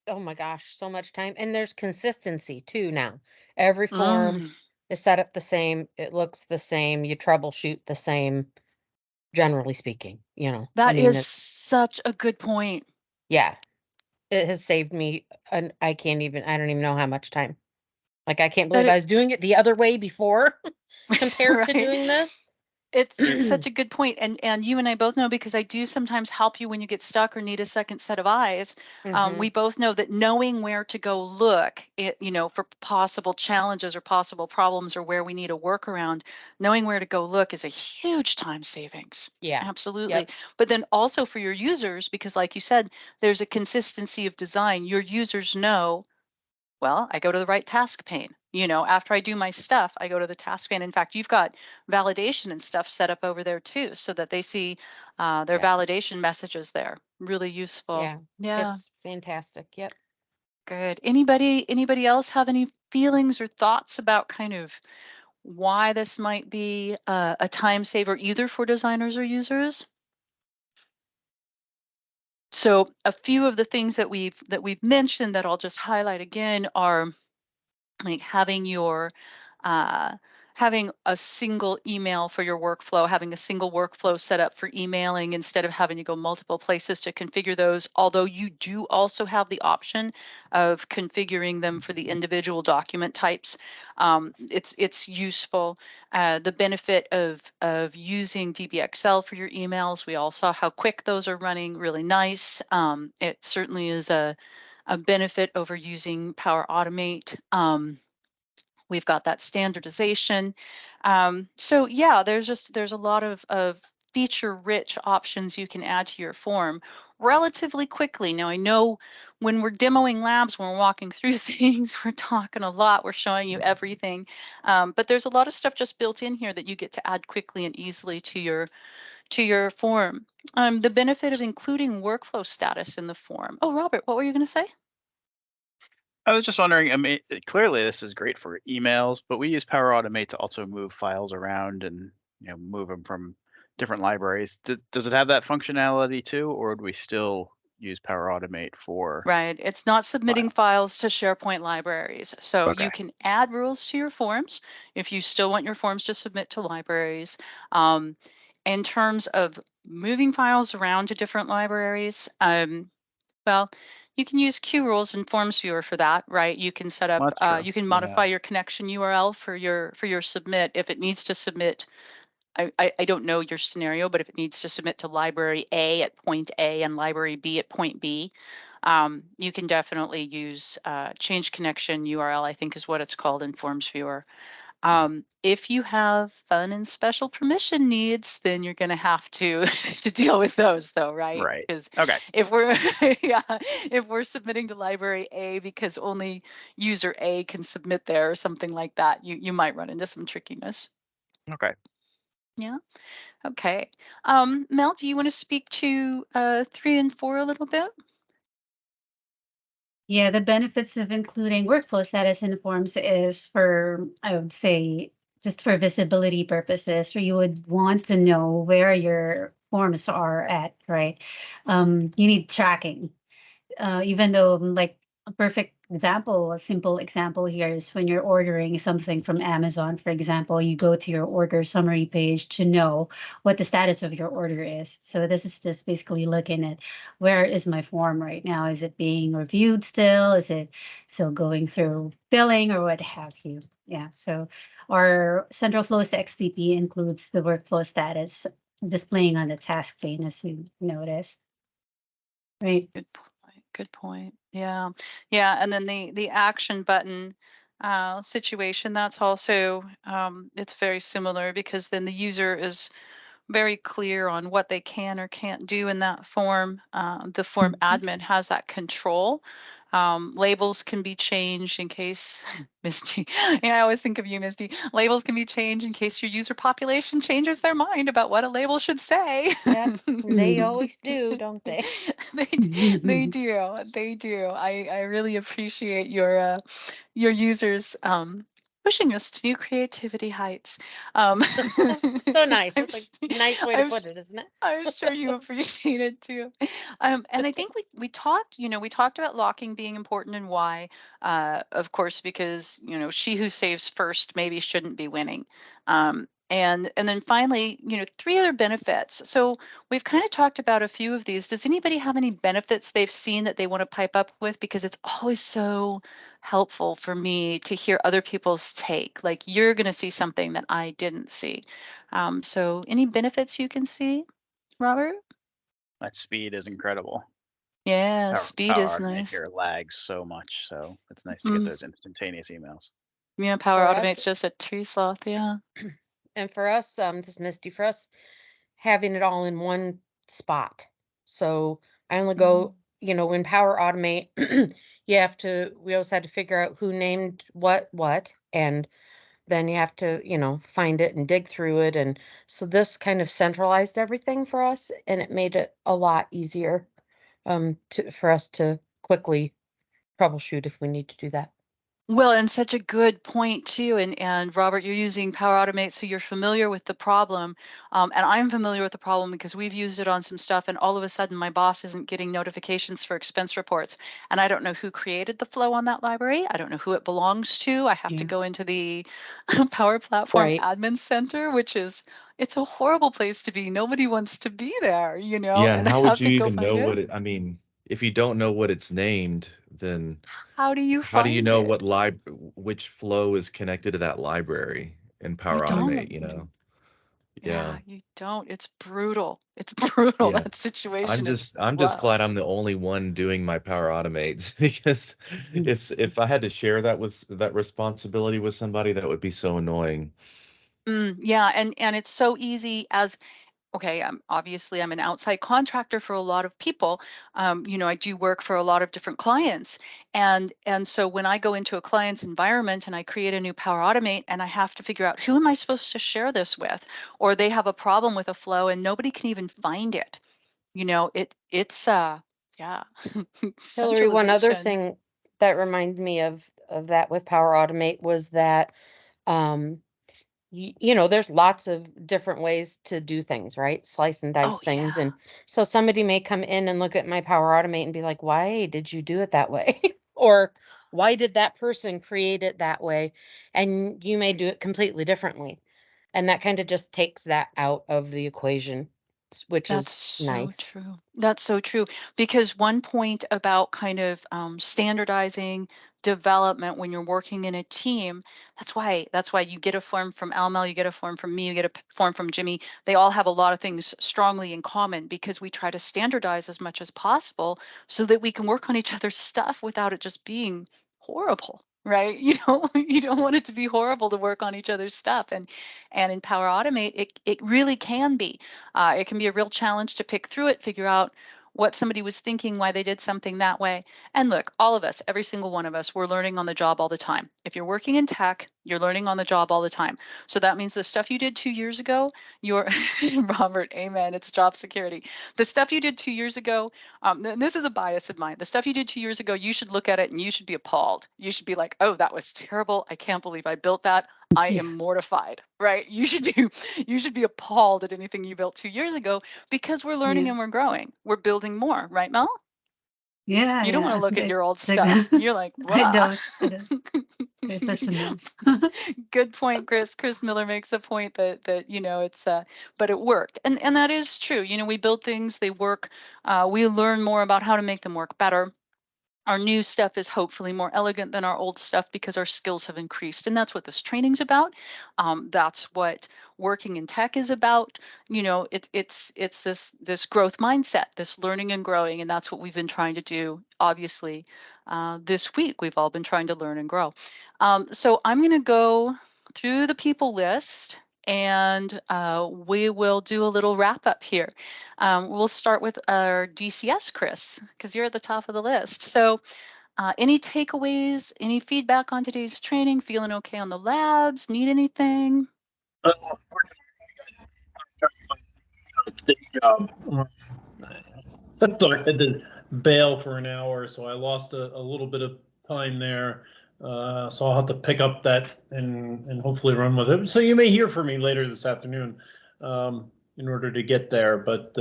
Oh my gosh, so much time. And there's consistency too now. Every form is set up the same. It looks the same. You troubleshoot the same, generally speaking, you know. That I mean, is such a good point. yeah, it has saved me, and I don't even know how much time. Like, I can't believe I was doing it the other way before compared to Right. doing this. It's such a good point. And you and I both know, because I do sometimes help you when you get stuck or need a second set of eyes. We both know that knowing where to go look, for possible challenges or possible problems or where we need a workaround, knowing where to go look is a huge time savings. Yeah. Absolutely. Yep. But then also for your users, because like you said, there's a consistency of design. Your users know, well, I go to the right task pane. After I do my stuff, I go to the task pane. In fact, you've got validation and stuff set up over there too, so that they see their validation messages there. Really useful. Yeah. Yeah. It's fantastic. Yep. Good. Anybody else have any feelings or thoughts about kind of why this might be a time saver either for designers or users? So a few of the things that we've mentioned that I'll just highlight again are like having a single email for your workflow, having a single workflow set up for emailing instead of having to go multiple places to configure those. Although you do also have the option of configuring them for the individual document types. It's useful. The benefit of using DBXL for your emails, we all saw how quick those are running, really nice. It certainly is a benefit over using Power Automate. We've got that standardization. So yeah, there's a lot of feature-rich options you can add to your form relatively quickly. Now I know when we're demoing labs, when we're walking through things, we're talking a lot, we're showing you everything, but there's a lot of stuff just built in here that you get to add quickly and easily to your form. The benefit of including workflow status in the form. Oh, Robert, what were you going to say? I was just wondering, I mean, clearly this is great for emails, but we use Power Automate to also move files around and move them from different libraries. Does it have that functionality too, or would we still use Power Automate for? Right, it's not submitting files to SharePoint libraries. So you can add rules to your forms if you still want your forms to submit to libraries. In terms of moving files around to different libraries, well, you can use Q rules in Forms Viewer for that, right? You can set up, you can modify your connection URL for your submit if it needs to submit. I don't know your scenario, but if it needs to submit to library A at point A and library B at point B, you can definitely use change connection URL, I think is what it's called in Forms Viewer. If you have fun and special permission needs, then you're going to have to deal with those, though, right? Right. Because Okay. if we're if we're submitting to library A because only user A can submit there or something like that, you might run into some trickiness. Okay. Yeah. Okay. Mel, do you want to speak to 3 and 4 a little bit? Yeah, the benefits of including workflow status in the forms is for, I would say, just for visibility purposes, or you would want to know where your forms are at, right? You need tracking, even though like a perfect example, a simple example here is when you're ordering something from Amazon, for example, you go to your order summary page to know what the status of your order is. So this is just basically looking at where is my form right now? Is it being reviewed still? Is it still going through billing or what have you? Yeah, so our central flows XDP includes the workflow status displaying on the task pane, as you noticed. Right. Good point. Good point. Yeah. Yeah. And then the action button situation, that's also it's very similar, because then the user is very clear on what they can or can't do in that form. The form admin has that control. Labels can be changed in case Misty. Yeah, I always think of you, Misty. Labels can be changed in case your user population changes their mind about what a label should say. Yep, they always do, don't they? They do. They do. I really appreciate your users pushing us to new creativity heights. So nice. I'm It's s- a nice way to I'm put it, isn't it? I'm sure you appreciate it too. And I think we talked, we talked about locking being important and why. Of course, because she who saves first maybe shouldn't be winning. And then finally, three other benefits. So we've kind of talked about a few of these. Does anybody have any benefits they've seen that they want to pipe up with? Because it's always so helpful for me to hear other people's take. Like, you're going to see something that I didn't see. So any benefits you can see? Robert? That speed is incredible. Yeah, speed Power is Automate nice. here lags so much, so it's nice to get Mm, those instantaneous emails. yeah, Power For Automate's us, just a tree sloth, yeah. and for us, this is Misty, for us, having it all in one spot. So I only go, in Power Automate, we always had to figure out who named what, and then you have to, find it and dig through it. And so this kind of centralized everything for us, and it made it a lot easier for us to quickly troubleshoot if we need to do that. Well, and such a good point too. And Robert, you're using Power Automate, so you're familiar with the problem. And I'm familiar with the problem because we've used it on some stuff, and all of a sudden my boss isn't getting notifications for expense reports. And I don't know who created the flow on that library. I don't know who it belongs to. I have to go into the Power Platform Right. Admin Center, it's a horrible place to be. Nobody wants to be there, Yeah, and and I how would have you to go even know find it. what it, I mean, if you don't know what it's named, then How do you how do you find know it? which flow is connected to that library in You Power don't. Automate, Yeah, Yeah. you don't. It's brutal. It's brutal. Yeah. That I'm situation is just I'm just glad rough. I'm the only one doing my Power Automates because if I had to share that responsibility with somebody, that would be so annoying. Yeah, and it's so easy as okay, I'm an outside contractor for a lot of people. I do work for a lot of different clients, and so when I go into a client's environment and I create a new Power Automate, and I have to figure out who am I supposed to share this with, or they have a problem with a flow and nobody can even find it. It's yeah, Hillary, one other centralization. thing that reminded me of that with Power Automate was that um there's lots of different ways to do things, right? Slice and dice Oh things. yeah. And so somebody may come in and look at my Power Automate and be like, why did you do it that way? Or why did that person create it that way? And you may do it completely differently. And that kind of just takes that out of the equation, which That's is so nice. true. That's so true. Because one point about kind of standardizing development when you're working in a team, that's why you get a form from Almel, you get a form from me, you get a form from Jimmy. They all have a lot of things strongly in common because we try to standardize as much as possible so that we can work on each other's stuff without it just being horrible. Right? You don't want it to be horrible to work on each other's stuff. And in Power Automate, it really can be. It can be a real challenge to pick through it, figure out what somebody was thinking, why they did something that way. And look, all of us, every single one of us, we're learning on the job all the time. If you're working in tech, you're learning on the job all the time. So that means the stuff you did 2 years ago, you're Robert, amen. It's job security. The stuff you did 2 years ago, and this is a bias of mine. The stuff you did 2 years ago, you should look at it and you should be appalled. You should be like, oh, that was terrible. I can't believe I built that. I am mortified, right? You should be appalled at anything you built 2 years ago because we're learning Yeah. and we're growing. We're building more, right, Mel? Yeah, You don't want to look at your old stuff. You're like, I "Blah." don't. It's such a mess. Good point, Chris. Chris Miller makes a point that it's but it worked, and that is true. We build things, they work. We learn more about how to make them work better. Our new stuff is hopefully more elegant than our old stuff because our skills have increased, and that's what this training's about. That's what working in tech is about. It's this growth mindset, this learning and growing, and that's what we've been trying to do. Obviously, this week we've all been trying to learn and grow. So I'm going to go through the people list, and we will do a little wrap up here. We'll start with our DCS, Chris, because you're at the top of the list. So any takeaways, any feedback on today's training? Feeling okay on the labs? Need anything? I thought I had to bail for an hour, so I lost a little bit of time there. So I'll have to pick up that and hopefully run with it. So you may hear from me later this afternoon in order to get there. But,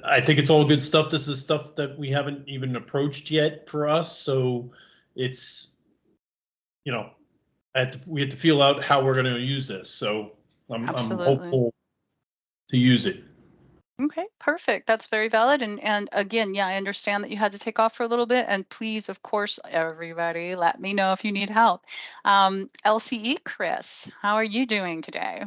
I think it's all good stuff. This is stuff that we haven't even approached yet for us. So it's, we have to feel out how we're going to use this. So I'm hopeful to use it. Okay, perfect. That's very valid. And again, yeah, I understand that you had to take off for a little bit. And please, of course, everybody, let me know if you need help. LCE, Chris, how are you doing today?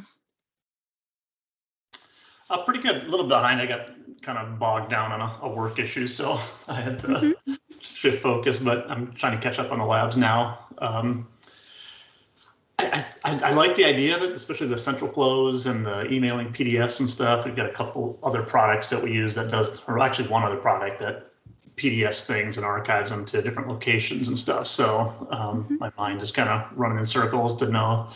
Pretty good. A little behind. I got kind of bogged down on a work issue, so I had to shift focus, but I'm trying to catch up on the labs now. I like the idea of it, especially the central flows and the emailing PDFs and stuff. We've got a couple other products that we use that does, or actually one other product that PDFs things and archives them to different locations and stuff. So my mind is kind of running in circles to know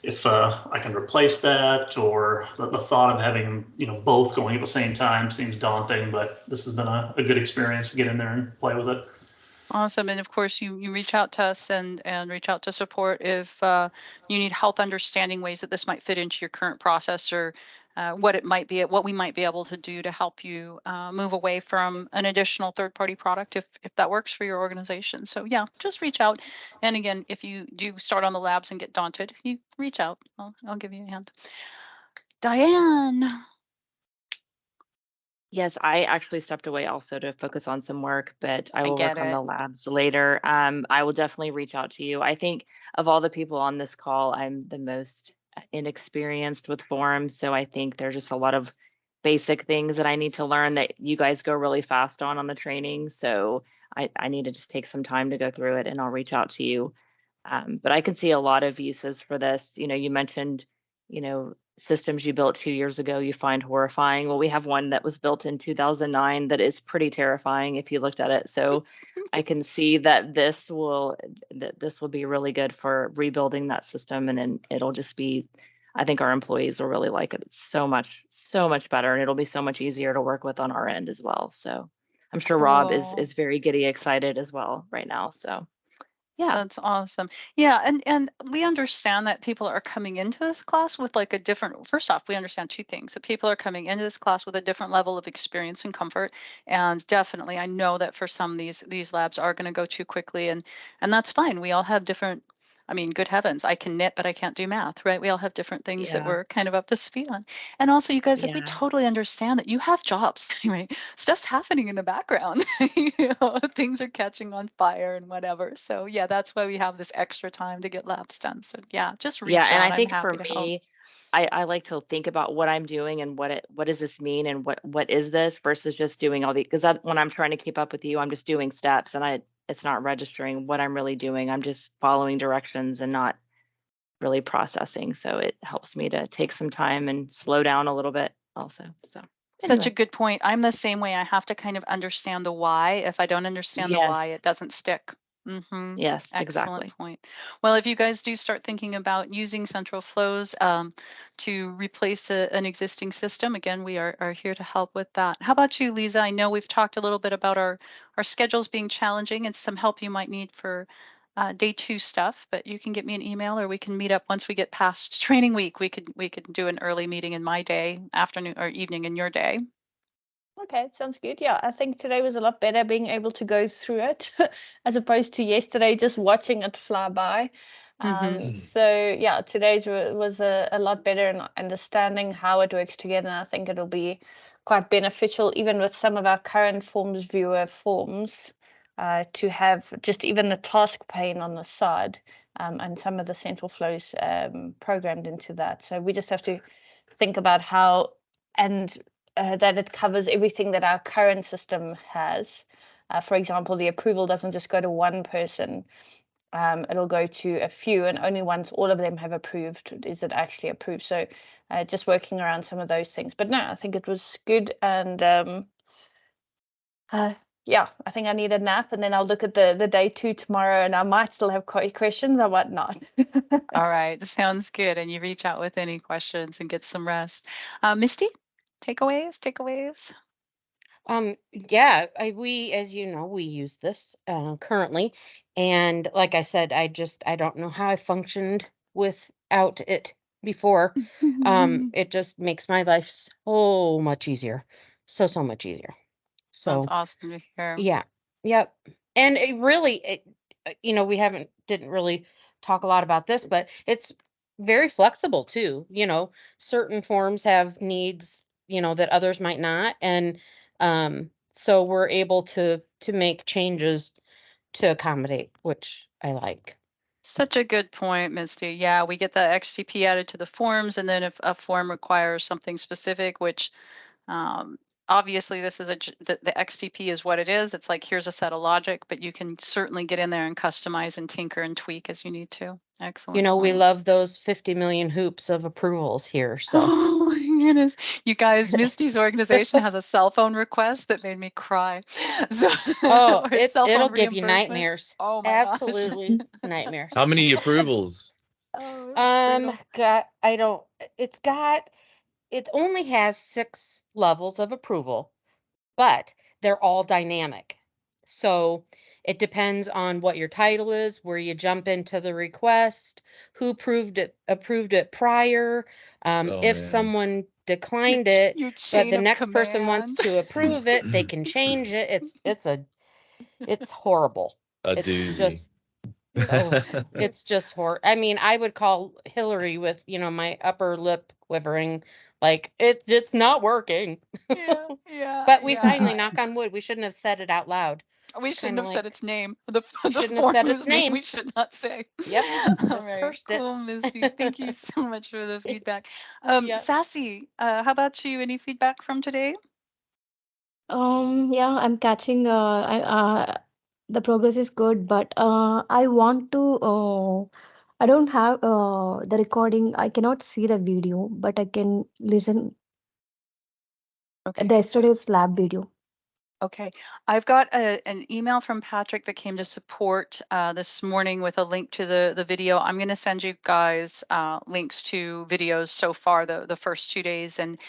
if I can replace that, or the thought of having both going at the same time seems daunting, but this has been a good experience to get in there and play with it. Awesome. And of course, you reach out to us and reach out to support if you need help understanding ways that this might fit into your current process, or what we might be able to do to help you move away from an additional third-party product if that works for your organization. So yeah, just reach out. And again, if you do start on the labs and get daunted, you reach out. I'll give you a hand. Diane. Yes, I actually stepped away also to focus on some work, but I will work on the labs later. I will definitely reach out to you. I think of all the people on this call, I'm the most inexperienced with forums. So I think there's just a lot of basic things that I need to learn that you guys go really fast on the training. So I need to just take some time to go through it, and I'll reach out to you. But I can see a lot of uses for this. You mentioned, systems you built 2 years ago you find horrifying. Well, we have one that was built in 2009 that is pretty terrifying if you looked at it. So I can see that this will be really good for rebuilding that system, and then it'll just be, I think our employees will really like it. It's so much better, and it'll be so much easier to work with on our end as well. So I'm sure Rob is very giddy excited as well right now. So yeah, that's awesome. Yeah, and we understand that people are coming into this class with like a different, first off, we understand two things: that people are coming into this class with a different level of experience and comfort. And definitely, I know that for some these labs are going to go too quickly, and that's fine. We all have different, I mean, good heavens, I can knit, but I can't do math, right? We all have different things that we're kind of up to speed on. And also, you guys, like, we totally understand that you have jobs, right? Stuff's happening in the background. Things are catching on fire and whatever. So yeah, that's why we have this extra time to get labs done. So yeah, just reach out. And I think I'm for happy to help. me, I like to think about what I'm doing and what does this mean, and what is this, versus just doing all the, because when I'm trying to keep up with you, I'm just doing steps, and it's not registering what I'm really doing. I'm just following directions and not really processing. So it helps me to take some time and slow down a little bit also. So Such a good point. I'm the same way. I have to kind of understand the why. If I don't understand the why, it doesn't stick. Yes, Excellent exactly. point. Well, if you guys do start thinking about using central flows to replace an existing system, again, we are here to help with that. How about you, Lisa? I know we've talked a little bit about our schedules being challenging and some help you might need for day 2 stuff, but you can get me an email, or we can meet up once we get past training week. We could do an early meeting in my day, afternoon or evening in your day. Okay, sounds good. Yeah, I think today was a lot better being able to go through it as opposed to yesterday just watching it fly by. So yeah, today's was a lot better in understanding how it works together. And I think it'll be quite beneficial even with some of our current forms viewer forms to have just even the task pane on the side and some of the central flows programmed into that. So we just have to think about how and that it covers everything that our current system has. For example, the approval doesn't just go to one person. It'll go to a few, and only once all of them have approved is it actually approved. So just working around some of those things. But no, I think it was good. And yeah, I think I need a nap, and then I'll look at the day 2 tomorrow, and I might still have questions, I might not. All right, sounds good. And you reach out with any questions and get some rest. Misty, takeaways? Yeah, we, as you know, we use this currently, and like I said, I don't know how I functioned without it before. It just makes my life so much easier, so much easier. That's So awesome to hear. yeah, yep, and it really, we didn't really talk a lot about this, but it's very flexible too. Certain forms have needs, that others might not, and so we're able to make changes to accommodate, which I like. Such a good point, Misty. Yeah, we get the XTP added to the forms, and then if a form requires something specific, which obviously this is the XTP is what it is. It's like, here's a set of logic, but you can certainly get in there and customize and tinker and tweak as you need to. Excellent. We love those 50 million hoops of approvals here. So oh my goodness, you guys, Misty's organization has a cell phone request that made me cry. So, it'll give you nightmares. Oh my Absolutely gosh. nightmares. How many approvals? It only has 6 levels of approval, but they're all dynamic. So it depends on what your title is, where you jump into the request, who approved it prior. If someone declined it, but the next person wants to approve it, they can change it. It's horrible. It's doozy. just it's just horrible. I mean, I would call Hillary with, my upper lip quivering, like it's not working. Yeah. But we finally, knock on wood, we shouldn't have said it out loud. We shouldn't have said its name. The shouldn't have said its name. We should not say. Yep. All right. Cool, Misty. Thank you so much for the feedback. Sassy, how about you? Any feedback from today? Yeah, I'm catching. The progress is good, but I want to. I don't have the recording. I cannot see the video, but I can listen Okay. the yesterday's lab video. Okay, I've got an email from Patrick that came to support this morning with a link to the video. I'm going to send you guys links to videos so far the first 2 days, and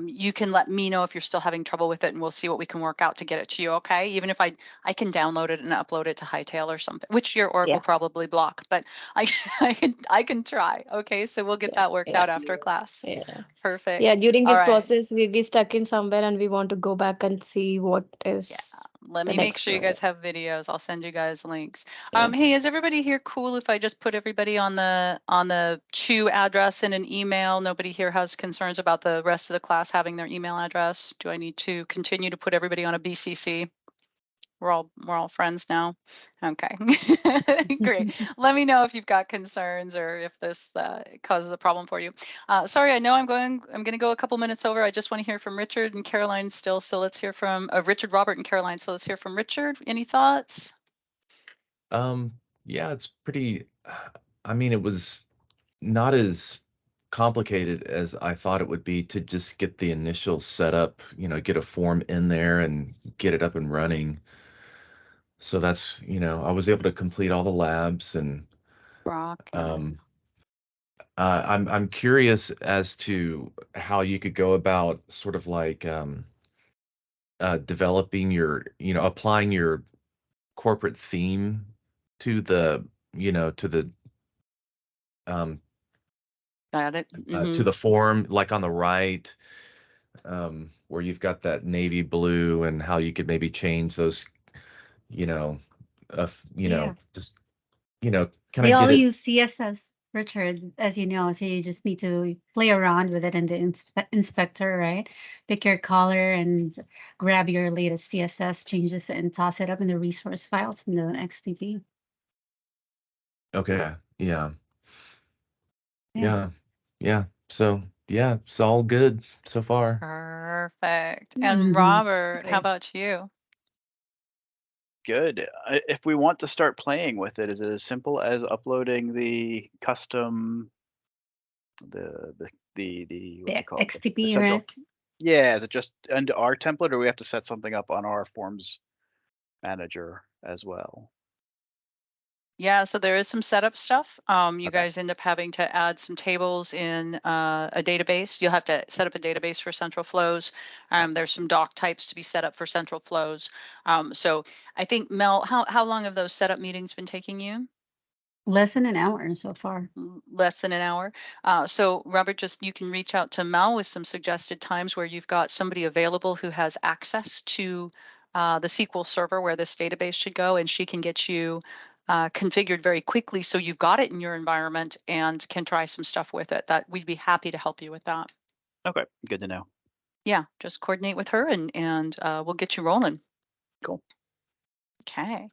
you can let me know if you're still having trouble with it, and we'll see what we can work out to get it to you. Okay, even if I can download it and upload it to Hightail or something, which your org will probably block, but I can try. Okay, so we'll get that worked out after class. Yeah. Perfect. Yeah, during this process, we be stuck in somewhere, and we want to go back and see what is. Let me make sure you guys have videos. I'll send you guys links. Hey, is everybody here cool if I just put everybody on the Chew address in an email? Nobody here has concerns about the rest of the class having their email address. Do I need to continue to put everybody on a BCC? We're all friends now. Okay, great. Let me know if you've got concerns or if this causes a problem for you. Sorry, I know I'm going to go a couple minutes over. I just want to hear from Richard and Caroline still. So let's hear from Richard, Robert, and Caroline. So let's hear from Richard. Any thoughts? Yeah, it's pretty. I mean, it was not as complicated as I thought it would be to just get the initial setup. Get a form in there and get it up and running. So that's, I was able to complete all the labs, and I'm curious as to how you could go about sort of like developing applying your corporate theme to the Got it. to the form, like on the right. where you've got that navy blue and how you could maybe change those, just, kind They of all get it. use CSS, Richard, as you know, so you just need to play around with it in the inspector, right? Pick your color and grab your latest CSS changes and toss it up in the resource files in the XDP. Okay. Yeah. So yeah, it's all good so far. Perfect. And Robert, how about you? Good. If we want to start playing with it, is it as simple as uploading the custom, the what's it called? XTP, right? Yeah, is it just under our template, or we have to set something up on our forms manager as well? Yeah, so there is some setup stuff. You guys end up having to add some tables in a database. You'll have to set up a database for central flows. There's some doc types to be set up for central flows. So I think, Mel, how long have those setup meetings been taking you? Less than an hour so far. Less than an hour. So Robert, you can reach out to Mel with some suggested times where you've got somebody available who has access to the SQL server where this database should go, and she can get you configured very quickly so you've got it in your environment and can try some stuff with it. That we'd be happy to help you with that. Okay, good to know. Yeah, just coordinate with her and we'll get you rolling. Cool. Okay.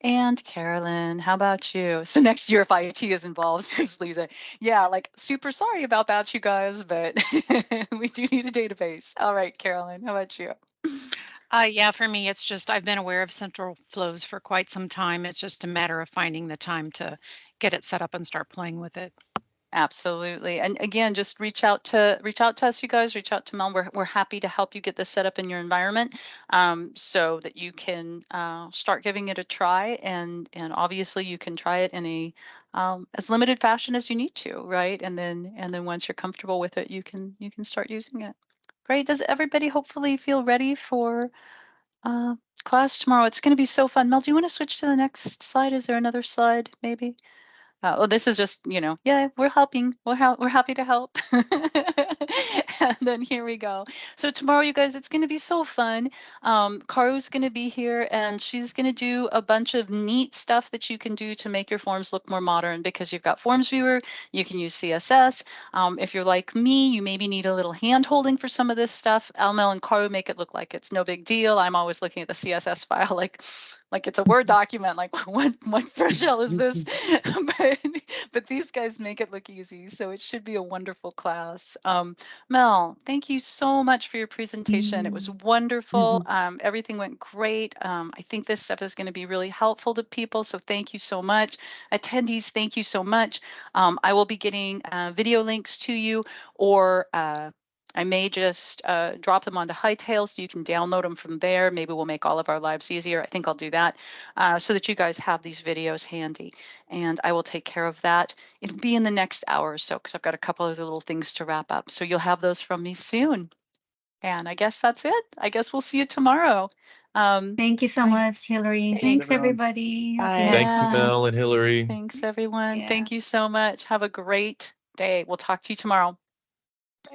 And Carolyn, how about you? So next year, if IT is involved, says Lisa. Yeah, like super sorry about that, you guys, but we do need a database. All right, Carolyn, how about you? Yeah, for me, it's just I've been aware of central flows for quite some time. It's just a matter of finding the time to get it set up and start playing with it. Absolutely. And again, just reach out to us, you guys, reach out to Mel. We're happy to help you get this set up in your environment so that you can start giving it a try. And obviously you can try it in a as limited fashion as you need to, right? And then once you're comfortable with it, you can start using it. Great. Does everybody hopefully feel ready for class tomorrow? It's going to be so fun. Mel, do you want to switch to the next slide? Is there another slide maybe? Well, this is just, yeah, we're helping. We're happy to help. And then here we go. So tomorrow, you guys, it's going to be so fun. Karu's going to be here, and she's going to do a bunch of neat stuff that you can do to make your forms look more modern because you've got Forms Viewer. You can use CSS. If you're like me, you maybe need a little hand holding for some of this stuff. Almel and Karu make it look like it's no big deal. I'm always looking at the CSS file like it's a Word document. Like what hell is this? but these guys make it look easy, so it should be a wonderful class. Mel, thank you so much for your presentation. It was wonderful. Everything went great. I think this stuff is going to be really helpful to people, so thank you so much. Attendees, thank you so much. I will be getting video links to you, or I may just drop them onto Hightail so you can download them from there. Maybe we'll make all of our lives easier. I think I'll do that so that you guys have these videos handy. And I will take care of that. It'll be in the next hour or so because I've got a couple of little things to wrap up. So you'll have those from me soon. And I guess that's it. I guess we'll see you tomorrow. Thank you so much, Hillary. Thanks everybody. Thanks, Mel and Hillary. Thanks, everyone. Yeah. Thank you so much. Have a great day. We'll talk to you tomorrow.